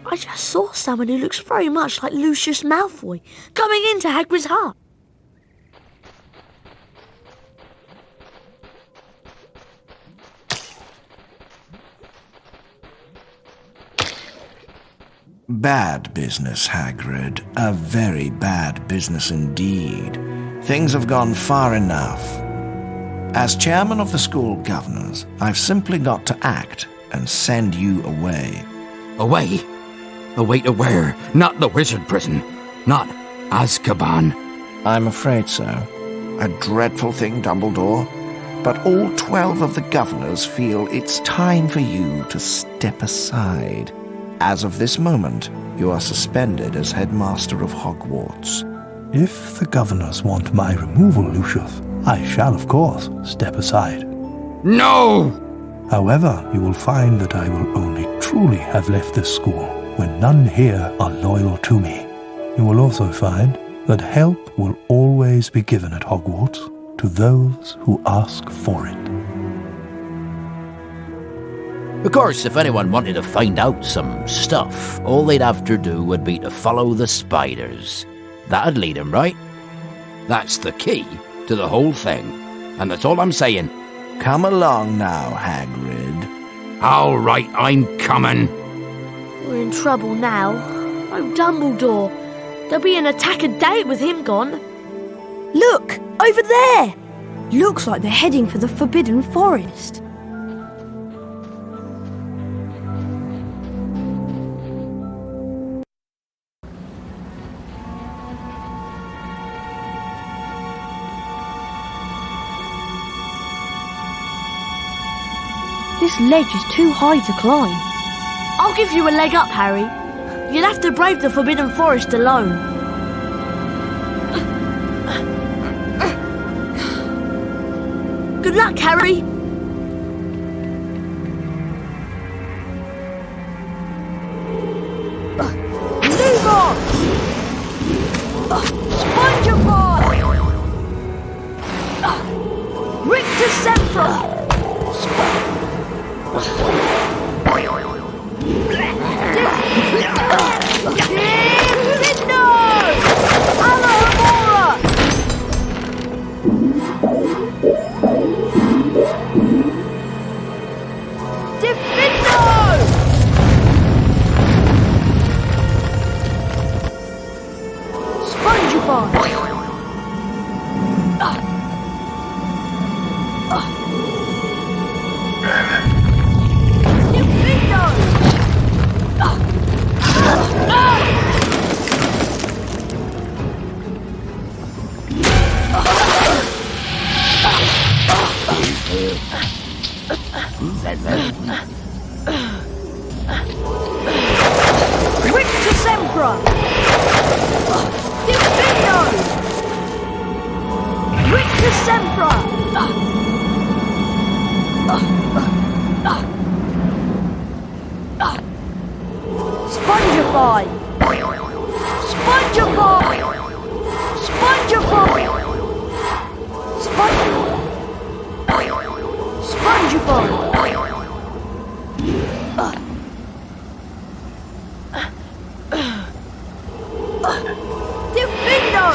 I just saw someone who looks very much like Lucius Malfoy coming into Hagrid's hut. Bad business, Hagrid. A very bad business indeed. Things have gone far enough. As chairman of the school governors, I've simply got to act and send you away. Away? Away to where? Not the wizard prison. Not Azkaban. I'm afraid so. A dreadful thing, Dumbledore. But all 12 of the governors feel it's time for you to step aside. As of this moment, you are suspended as headmaster of Hogwarts. If the governors want my removal, Lucius, I shall, of course, step aside. No! However, you will find that I will only truly have left this school when none here are loyal to me. You will also find that help will always be given at Hogwarts to those who ask for it. Of course, if anyone wanted to find out some stuff, all they'd have to do would be to follow the spiders. That'd lead 'em, right? That's the key to the whole thing, and that's all I'm saying. Come along now, Hagrid. All right, I'm coming. We're in trouble now. Oh, Dumbledore. There'll be an attack a day with him gone. Look! Over there! Looks like they're heading for the Forbidden Forest. This ledge is too high to climb. I'll give you a leg up, Harry. You'll have to brave the Forbidden Forest alone. Good luck, Harry. Move on! Spongify! Rictus Sempra! Defindo! Alahamora! Defindo! Spongify! Rictus Emperor! Defindo! Rictus Emperor! Spongify! Spongify! Spongify! Spongify! Defindo!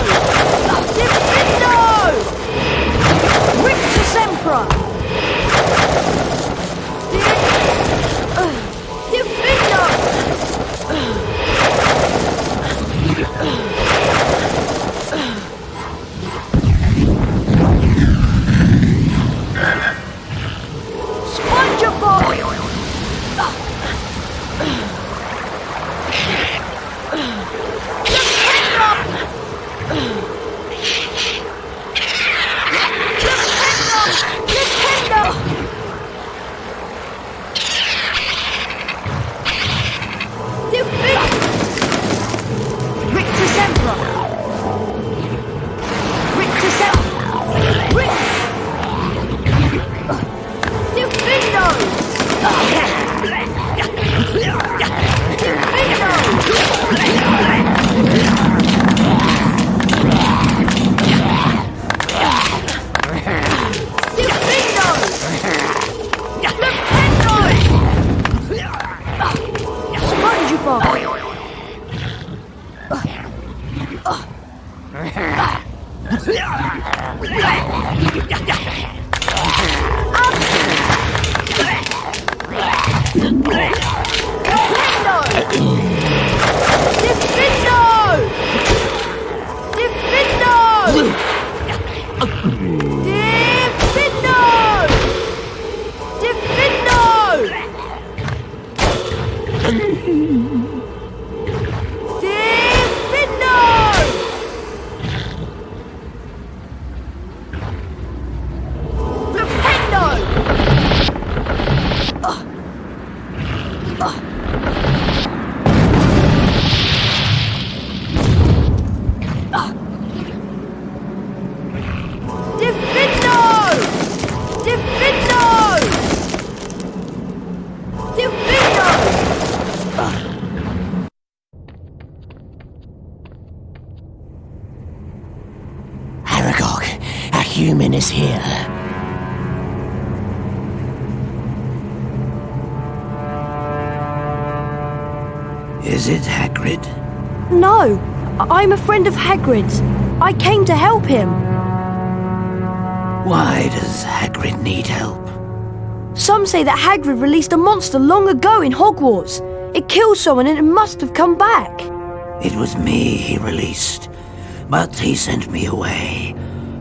Defindo! Rictus Emperor! Defindo! Spongify! Is it Hagrid? No, I'm a friend of Hagrid's. I came to help him. Why does Hagrid need help? Some say that Hagrid released a monster long ago in Hogwarts. It killed someone and it must have come back. It was me he released, but he sent me away.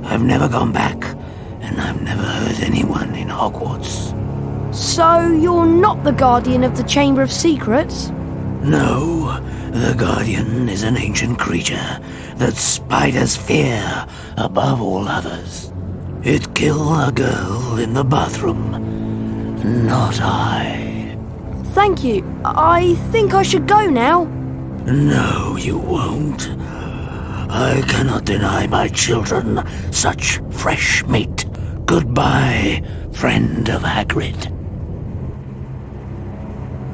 I've never gone back, and I've never hurt anyone in Hogwarts. So you're not the guardian of the Chamber of Secrets? No, the Guardian is an ancient creature that spiders fear above all others. It killed a girl in the bathroom, not I. Thank you. I think I should go now. No, you won't. I cannot deny my children such fresh meat. Goodbye, friend of Hagrid.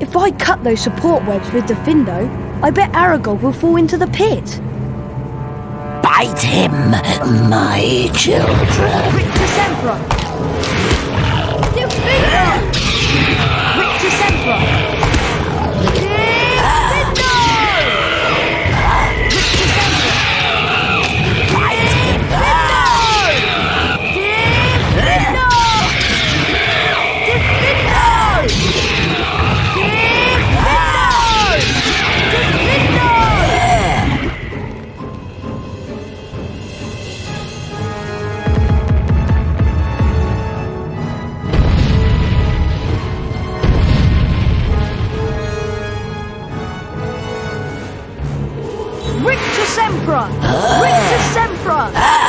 If I cut those support webs with Defindo, I bet Aragog will fall into the pit. Bite him, my children. Rictus Emperor! Defindo! Rictus Emperor!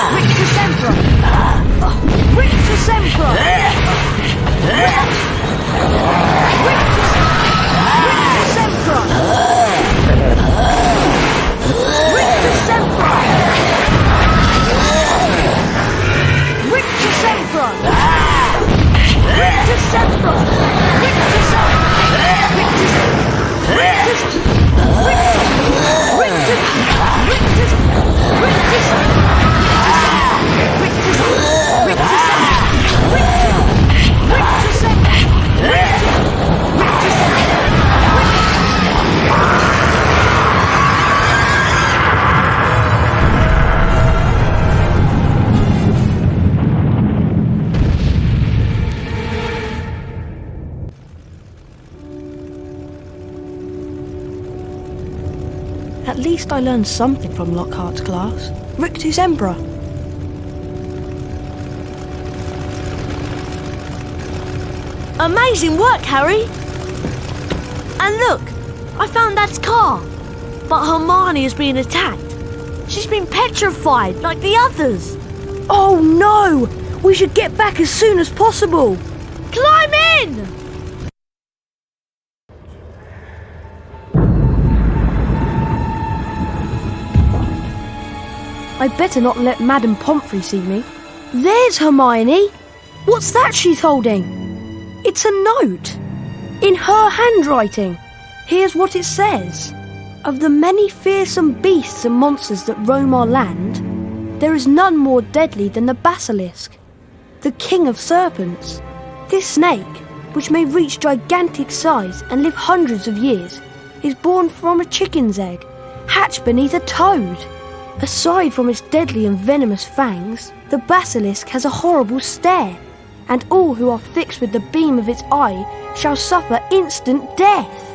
Rictus Emperor! Rictus Emperor! Rictus Emperor! Rictus Emperor! Rictus Emperor! Rictus Emperor! Rictus Emperor! Rictus Emperor! At least I learned something from Lockhart's class. Rictus Emperor. Amazing work, Harry! And look, I found Dad's car. But Hermione is being attacked. She's been petrified like the others. Oh no! We should get back as soon as possible. Climb in! I'd better not let Madame Pomfrey see me. There's Hermione! What's that she's holding? It's a note. In her handwriting. Here's what it says. Of the many fearsome beasts and monsters that roam our land, there is none more deadly than the basilisk, the king of serpents. This snake, which may reach gigantic size and live hundreds of years, is born from a chicken's egg, hatched beneath a toad. Aside from its deadly and venomous fangs, the basilisk has a horrible stare, and all who are fixed with the beam of its eye shall suffer instant death.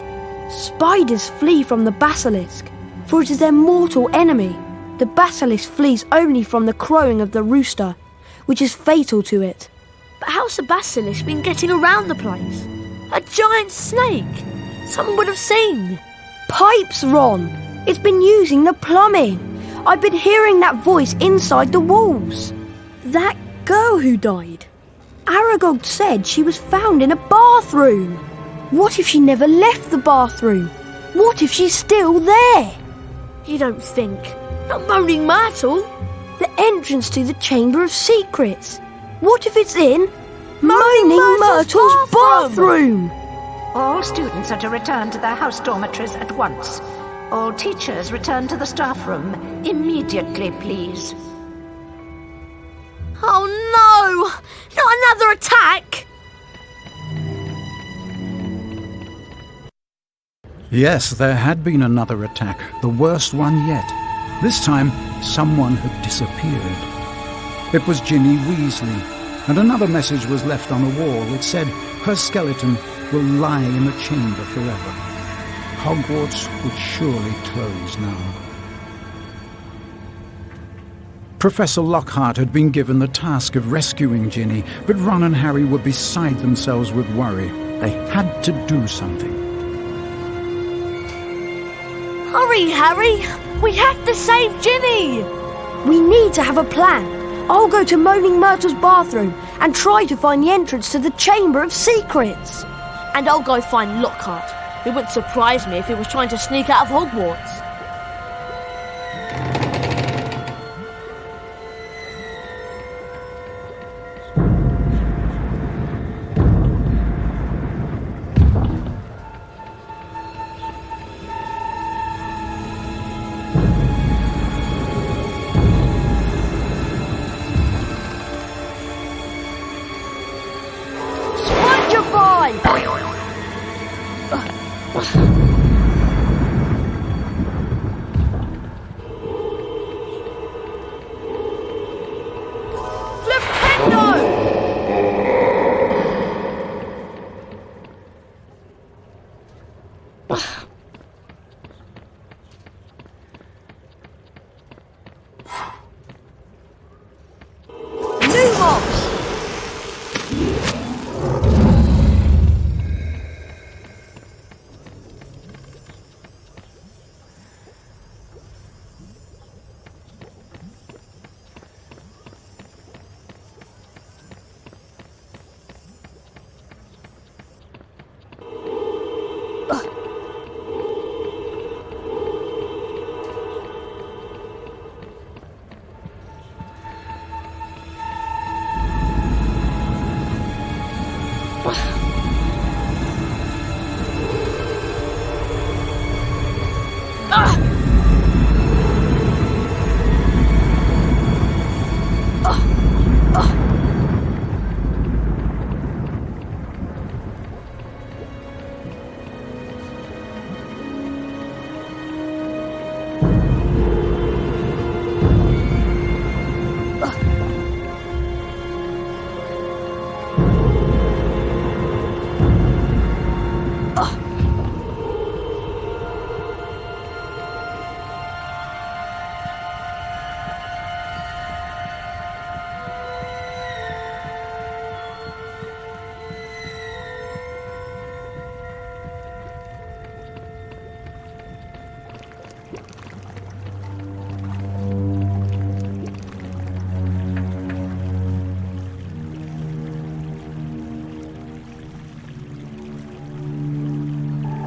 Spiders flee from the basilisk, for it is their mortal enemy. The basilisk flees only from the crowing of the rooster, which is fatal to it. But how's the basilisk been getting around the place? A giant snake! Someone would have seen. Pipes, Ron! It's been using the plumbing. I've been hearing that voice inside the walls. That girl who died. Aragog said she was found in a bathroom. What if she never left the bathroom? What if she's still there? You don't think? Not Moaning Myrtle? The entrance to the Chamber of Secrets. What if it's in Moaning Myrtle's bathroom? All students are to return to their house dormitories at once. All teachers return to the staff room immediately, please. Oh no! Not another attack! Yes, there had been another attack, the worst one yet. This time, someone had disappeared. It was Ginny Weasley, and another message was left on a wall. It said, her skeleton will lie in the chamber forever. Hogwarts would surely close now. Professor Lockhart had been given the task of rescuing Ginny, but Ron and Harry were beside themselves with worry. They had to do something. Hurry, Harry! We have to save Ginny! We need to have a plan. I'll go to Moaning Myrtle's bathroom and try to find the entrance to the Chamber of Secrets. And I'll go find Lockhart. It wouldn't surprise me if he was trying to sneak out of Hogwarts.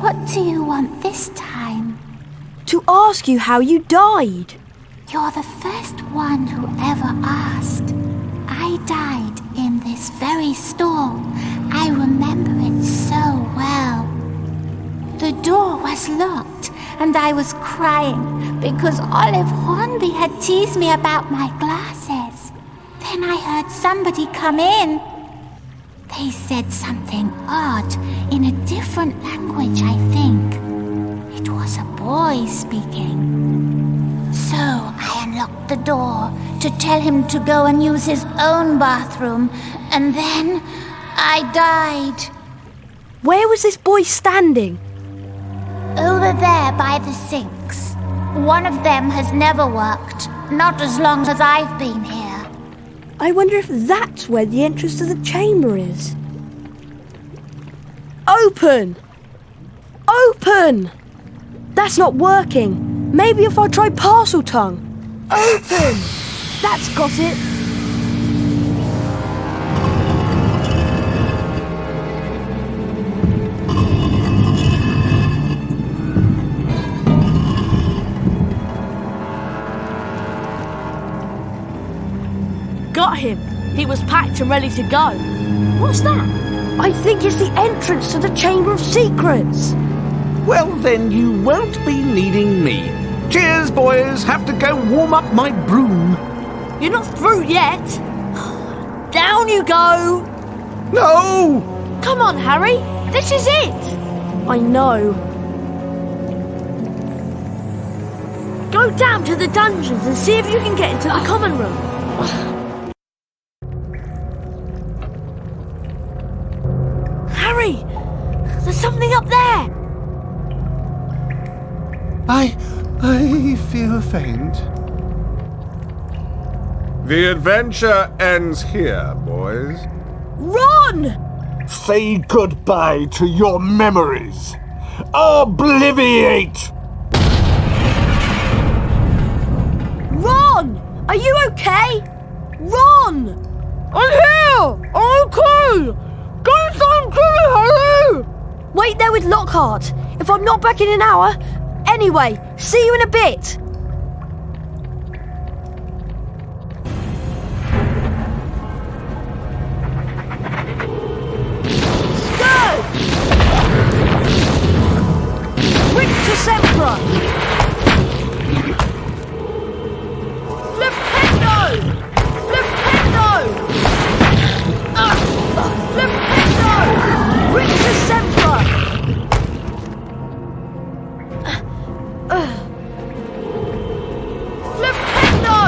What do you want this time? To ask you how you died. You're the first one who ever asked. I died in this very stall. I remember it so well. The door was locked, and I was crying because Olive Hornby had teased me about my glasses. Then I heard somebody come in. They said something odd in a different language, I think. It was a boy speaking. So I unlocked the door to tell him to go and use his own bathroom, and then I died. Where was this boy standing? Over there by the sinks. One of them has never worked, not as long as I've been here. I wonder if that's where the entrance to the chamber is. Open! Open! That's not working. Maybe if I try parcel tongue. Open! That's got it. Got him. He was packed and ready to go. What's that? I think it's the entrance to the Chamber of Secrets. Well, then you won't be needing me. Cheers, boys. Have to go warm up my broom. You're not through yet. Down you go. No! Come on, Harry. This is it. I know. Go down to the dungeons and see if you can get into the common room. Harry! There's something up there! I feel faint. The adventure ends here, boys. Run! Say goodbye to your memories. Obliviate! Ron! Are you okay? Ron! I'm here! I'm okay! Don't stand still, Harry! Wait there with Lockhart. If I'm not back in an hour... Anyway, see you in a bit! Scourge! Rictus Sempra! Flipendo! Flipendo! Flipendo! Rictus Sempra! Flipendo!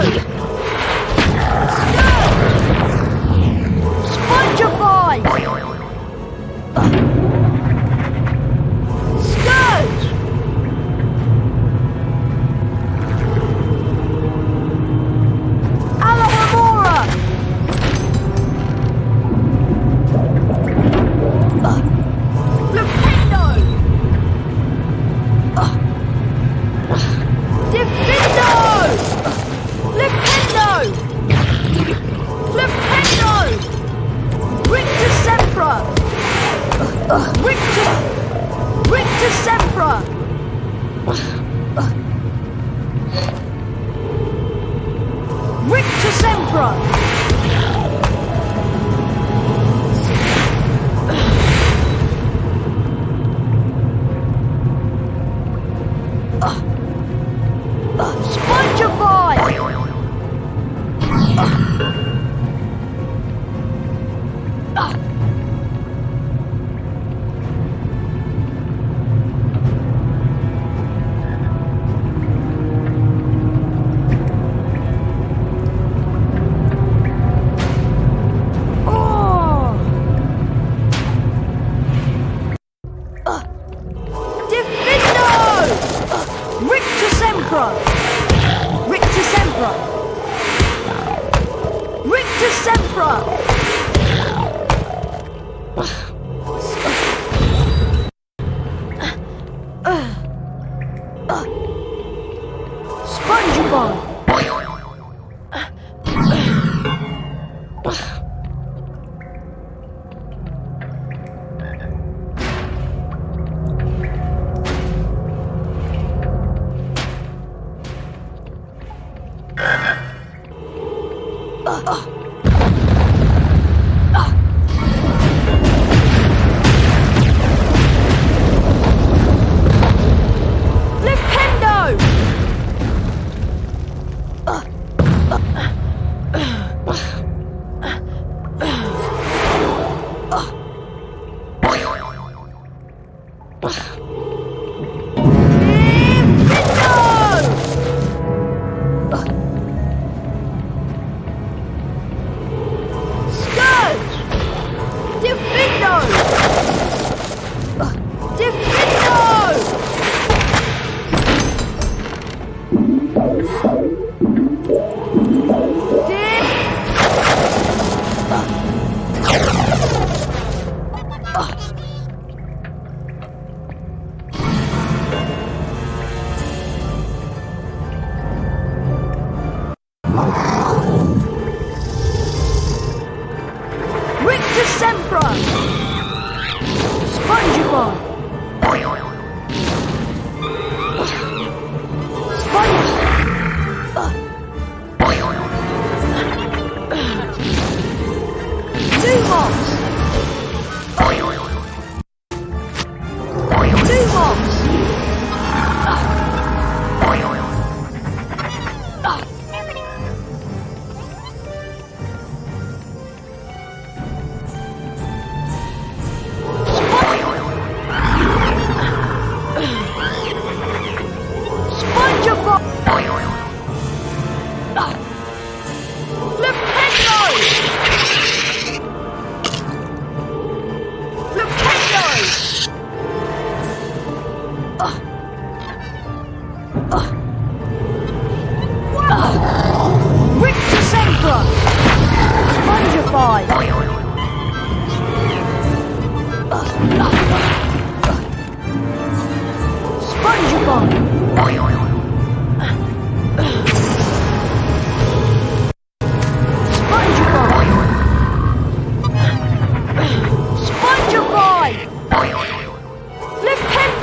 Spongify! Scourge! Alahamora! Flipendo! Defindo! Flipendo! Flipendo! Rictus Sempra! Rictus Sempra! Rictus Sempra! Spongify! Defindo! Rictus Sempra! Rictus Sempra! Rictus Sempra! Spongify! Spongify! Defindo!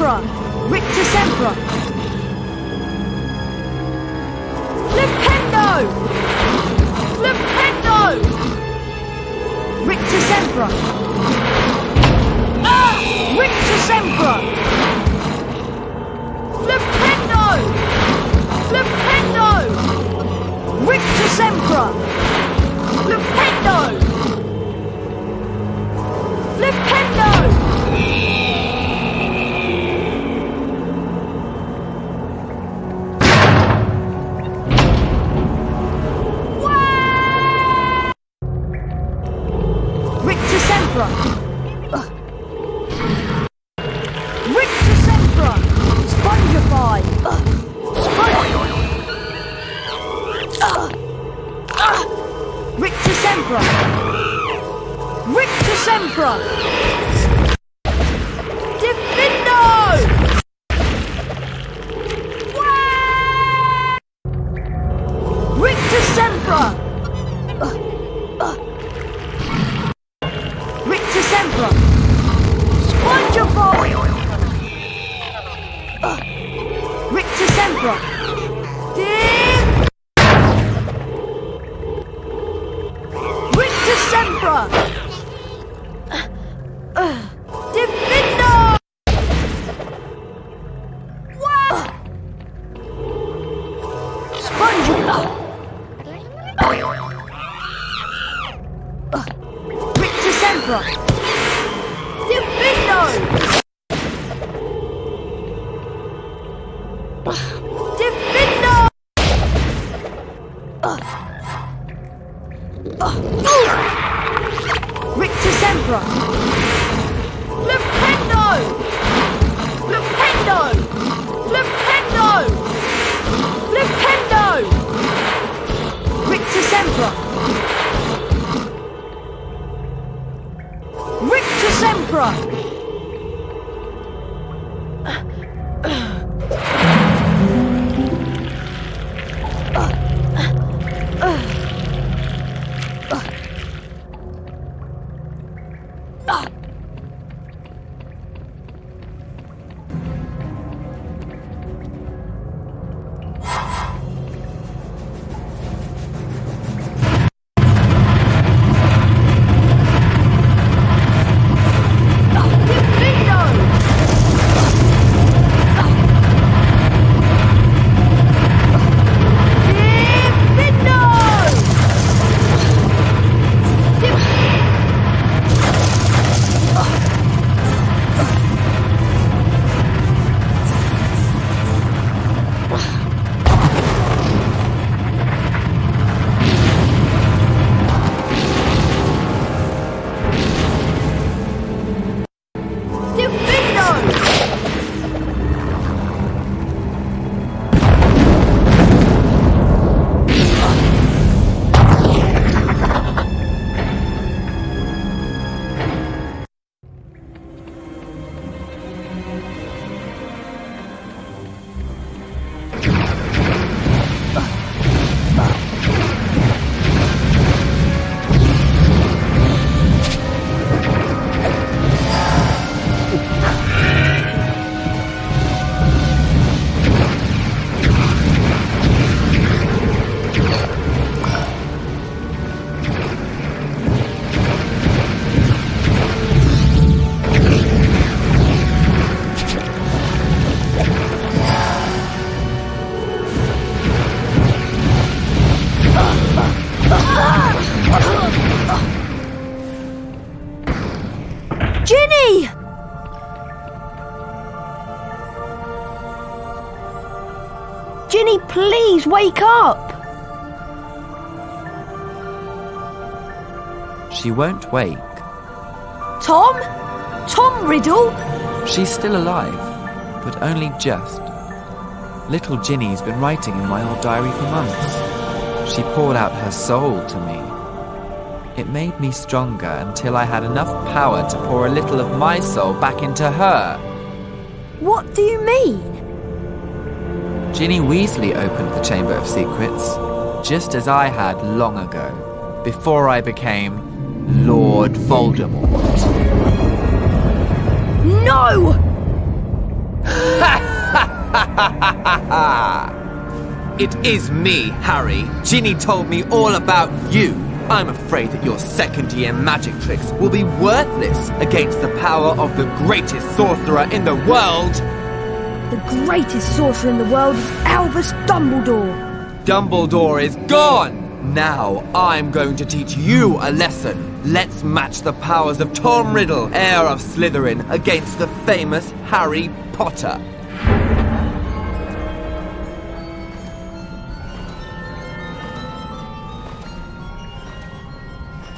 Sempra! Rictus Sempra! Flipendo! Flipendo! Rictus Sempra! Ah! Rictus Sempra! Flipendo! Flipendo! Rictus Sempra! Flipendo! Flipendo! Rictus Sempra! Rictus Sempra! Spongify! Rictus Sempra! Rictus Sempra! Defindo! Rictus Sempra! Rictus Sempra! Spongify! Rictus Sempra! Rictus Sempra! Defindo! Spongify! Rictus Sempra! Defindo! Defindo! Rictus Sempra! Flipendo! Flipendo! Flipendo! Flipendo! Rictus Sempra! Rictus Sempra! Ginny! Ginny, please wake up! She won't wake. Tom? Tom Riddle? She's still alive, but only just. Little Ginny's been writing in my old diary for months. She poured out her soul to me. It made me stronger until I had enough power to pour a little of my soul back into her. What do you mean? Ginny Weasley opened the Chamber of Secrets, just as I had long ago, before I became Lord Voldemort. No! It is me, Harry. Ginny told me all about you. I'm afraid that your second-year magic tricks will be worthless against the power of the greatest sorcerer in the world. The greatest sorcerer in the world is Albus Dumbledore. Dumbledore is gone! Now I'm going to teach you a lesson. Let's match the powers of Tom Riddle, heir of Slytherin, against the famous Harry Potter.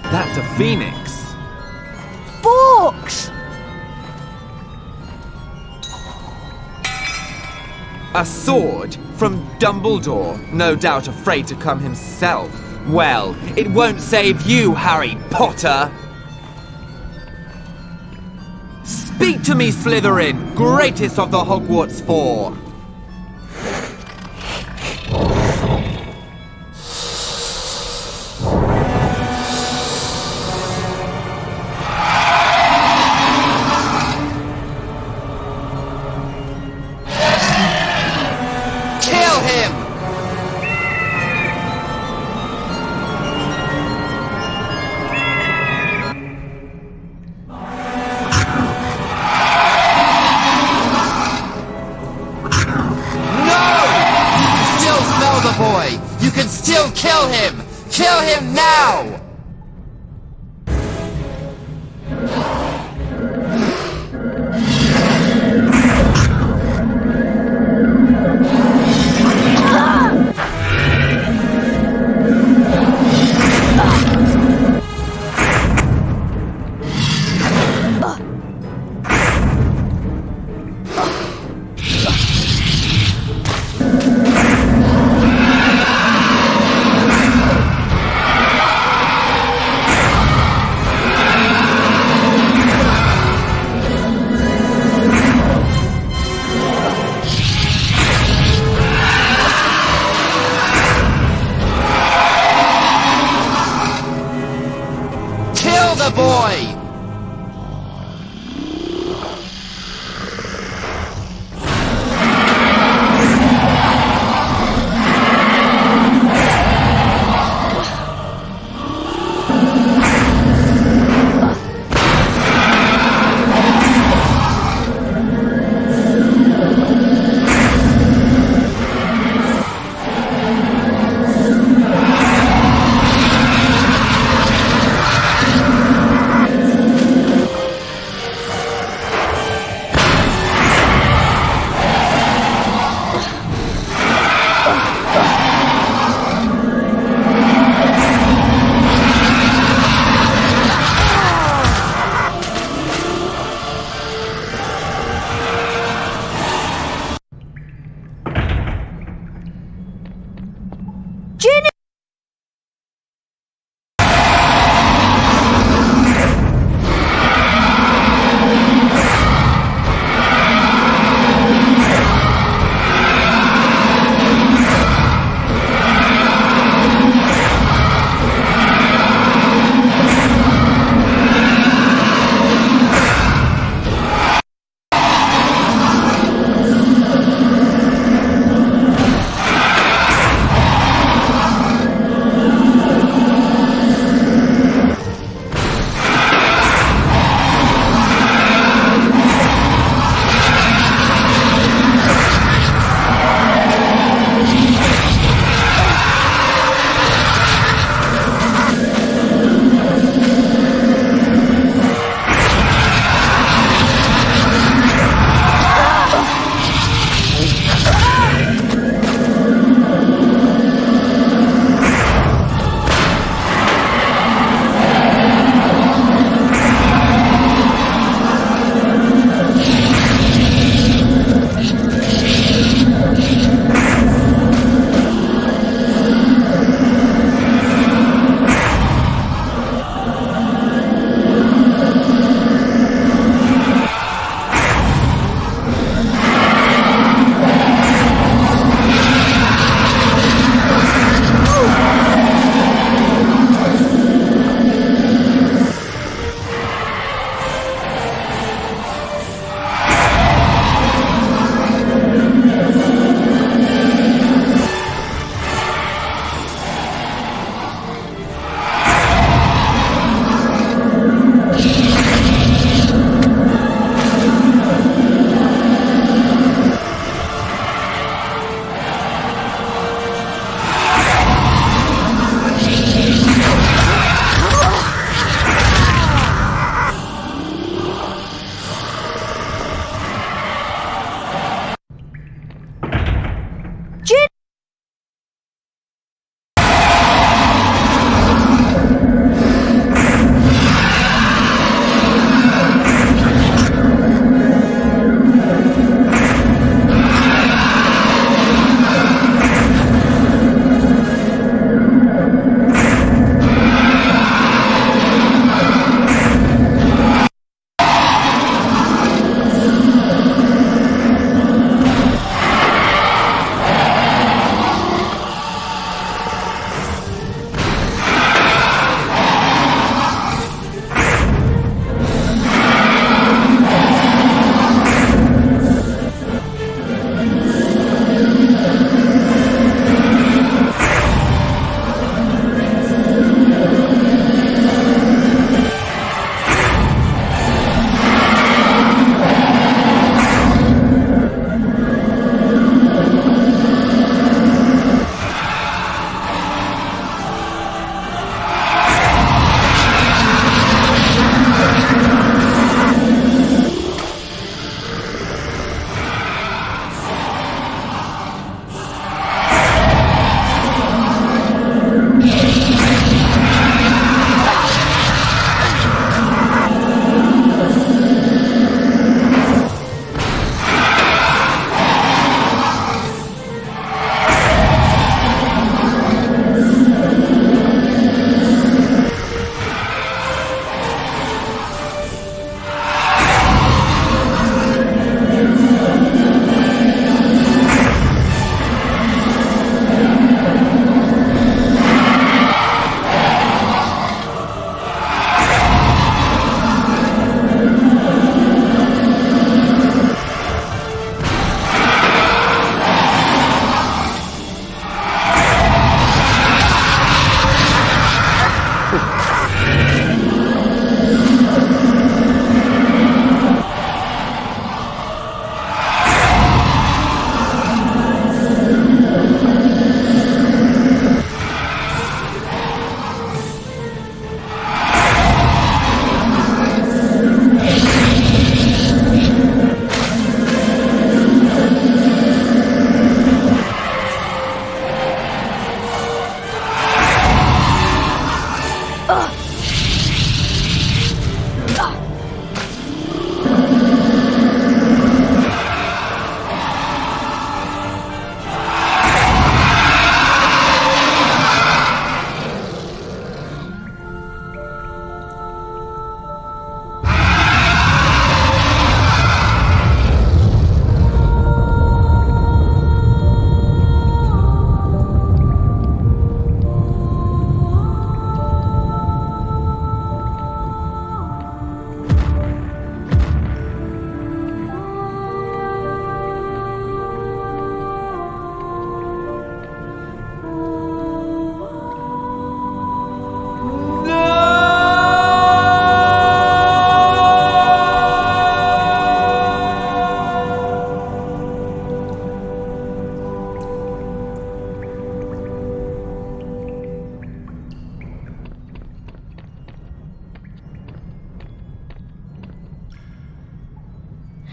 That's a phoenix. Forks! A sword from Dumbledore, no doubt afraid to come himself. Well, it won't save you, Harry Potter! Speak to me, Slytherin, greatest of the Hogwarts Four! Kill him! Kill him now!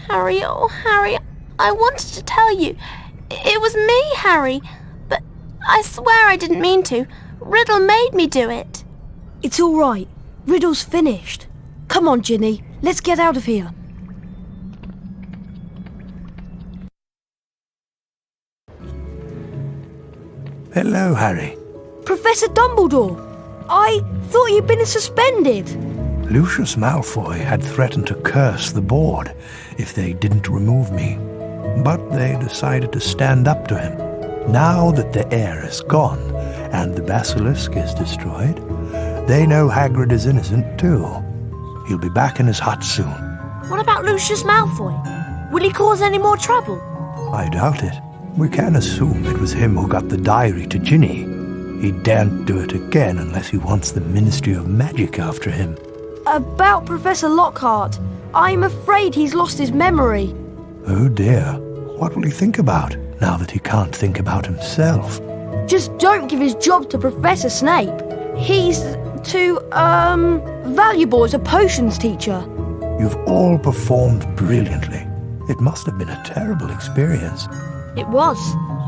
Harry, oh Harry, I wanted to tell you. It was me, Harry, but I swear I didn't mean to. Riddle made me do it. It's all right. Riddle's finished. Come on, Ginny, let's get out of here. Hello, Harry. Professor Dumbledore, I thought you'd been suspended. Lucius Malfoy had threatened to curse the board if they didn't remove me, but they decided to stand up to him. Now that the heir is gone and the basilisk is destroyed, they know Hagrid is innocent too. He'll be back in his hut soon. What about Lucius Malfoy? Will he cause any more trouble? I doubt it. We can assume it was him who got the diary to Ginny. He daren't do it again unless he wants the Ministry of Magic after him. About Professor Lockhart, I'm afraid he's lost his memory. Oh dear. What will he think about now that he can't think about himself? Just don't give his job to Professor Snape. He's too, valuable as a potions teacher. You've all performed brilliantly. It must have been a terrible experience. It was.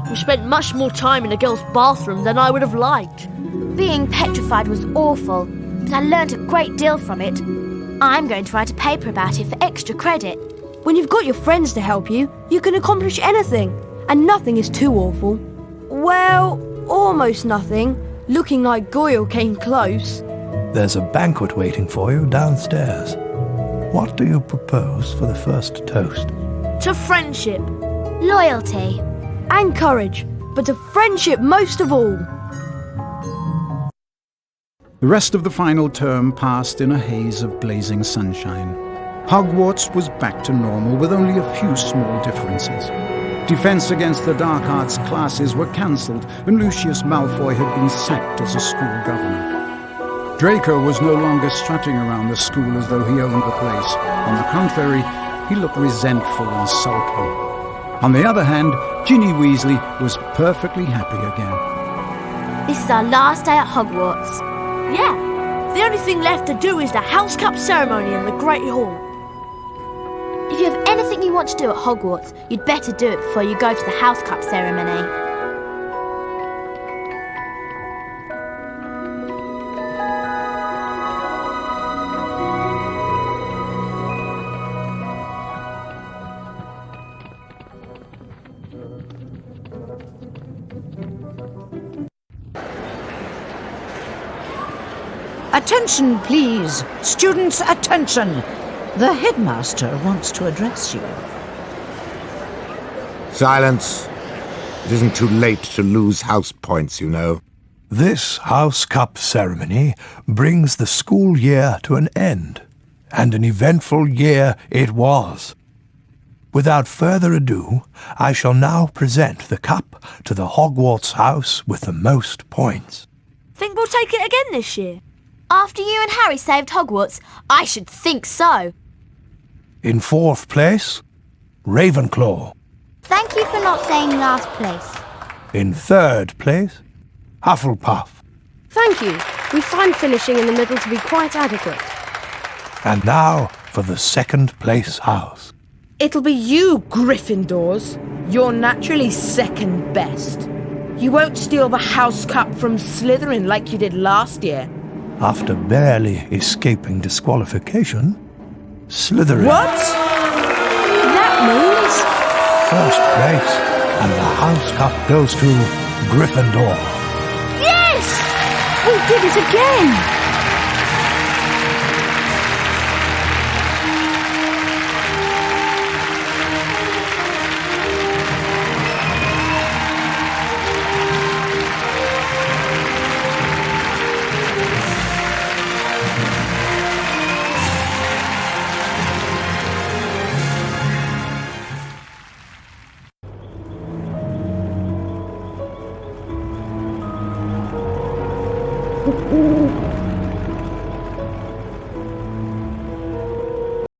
We spent much more time in a girl's bathroom than I would have liked. Being petrified was awful, but I learned a great deal from it. I'm going to write a paper about it for extra credit. When you've got your friends to help you, you can accomplish anything. And nothing is too awful. Well, almost nothing. Looking like Goyle came close. There's a banquet waiting for you downstairs. What do you propose for the first toast? To friendship. Loyalty. And courage. But to friendship most of all. The rest of the final term passed in a haze of blazing sunshine. Hogwarts was back to normal with only a few small differences. Defense against the dark arts classes were cancelled and Lucius Malfoy had been sacked as a school governor. Draco was no longer strutting around the school as though he owned the place. On the contrary, he looked resentful and sulky. On the other hand, Ginny Weasley was perfectly happy again. This is our last day at Hogwarts. Yeah, the only thing left to do is the Housepoint Ceremony in the Great Hall. If you have anything you want to do at Hogwarts, you'd better do it before you go to the Housepoint Ceremony. Attention, please. Students, attention. The headmaster wants to address you. Silence. It isn't too late to lose house points, you know. This House Cup ceremony brings the school year to an end, and an eventful year it was. Without further ado, I shall now present the cup to the Hogwarts house with the most points. Think we'll take it again this year? After you and Harry saved Hogwarts, I should think so. In fourth place, Ravenclaw. Thank you for not saying last place. In third place, Hufflepuff. Thank you. We find finishing in the middle to be quite adequate. And now for the second place house. It'll be you, Gryffindors. You're naturally second best. You won't steal the house cup from Slytherin like you did last year. after barely escaping disqualification, Slytherin. What? That means... First place, and the House Cup goes to Gryffindor. Yes! We did it again!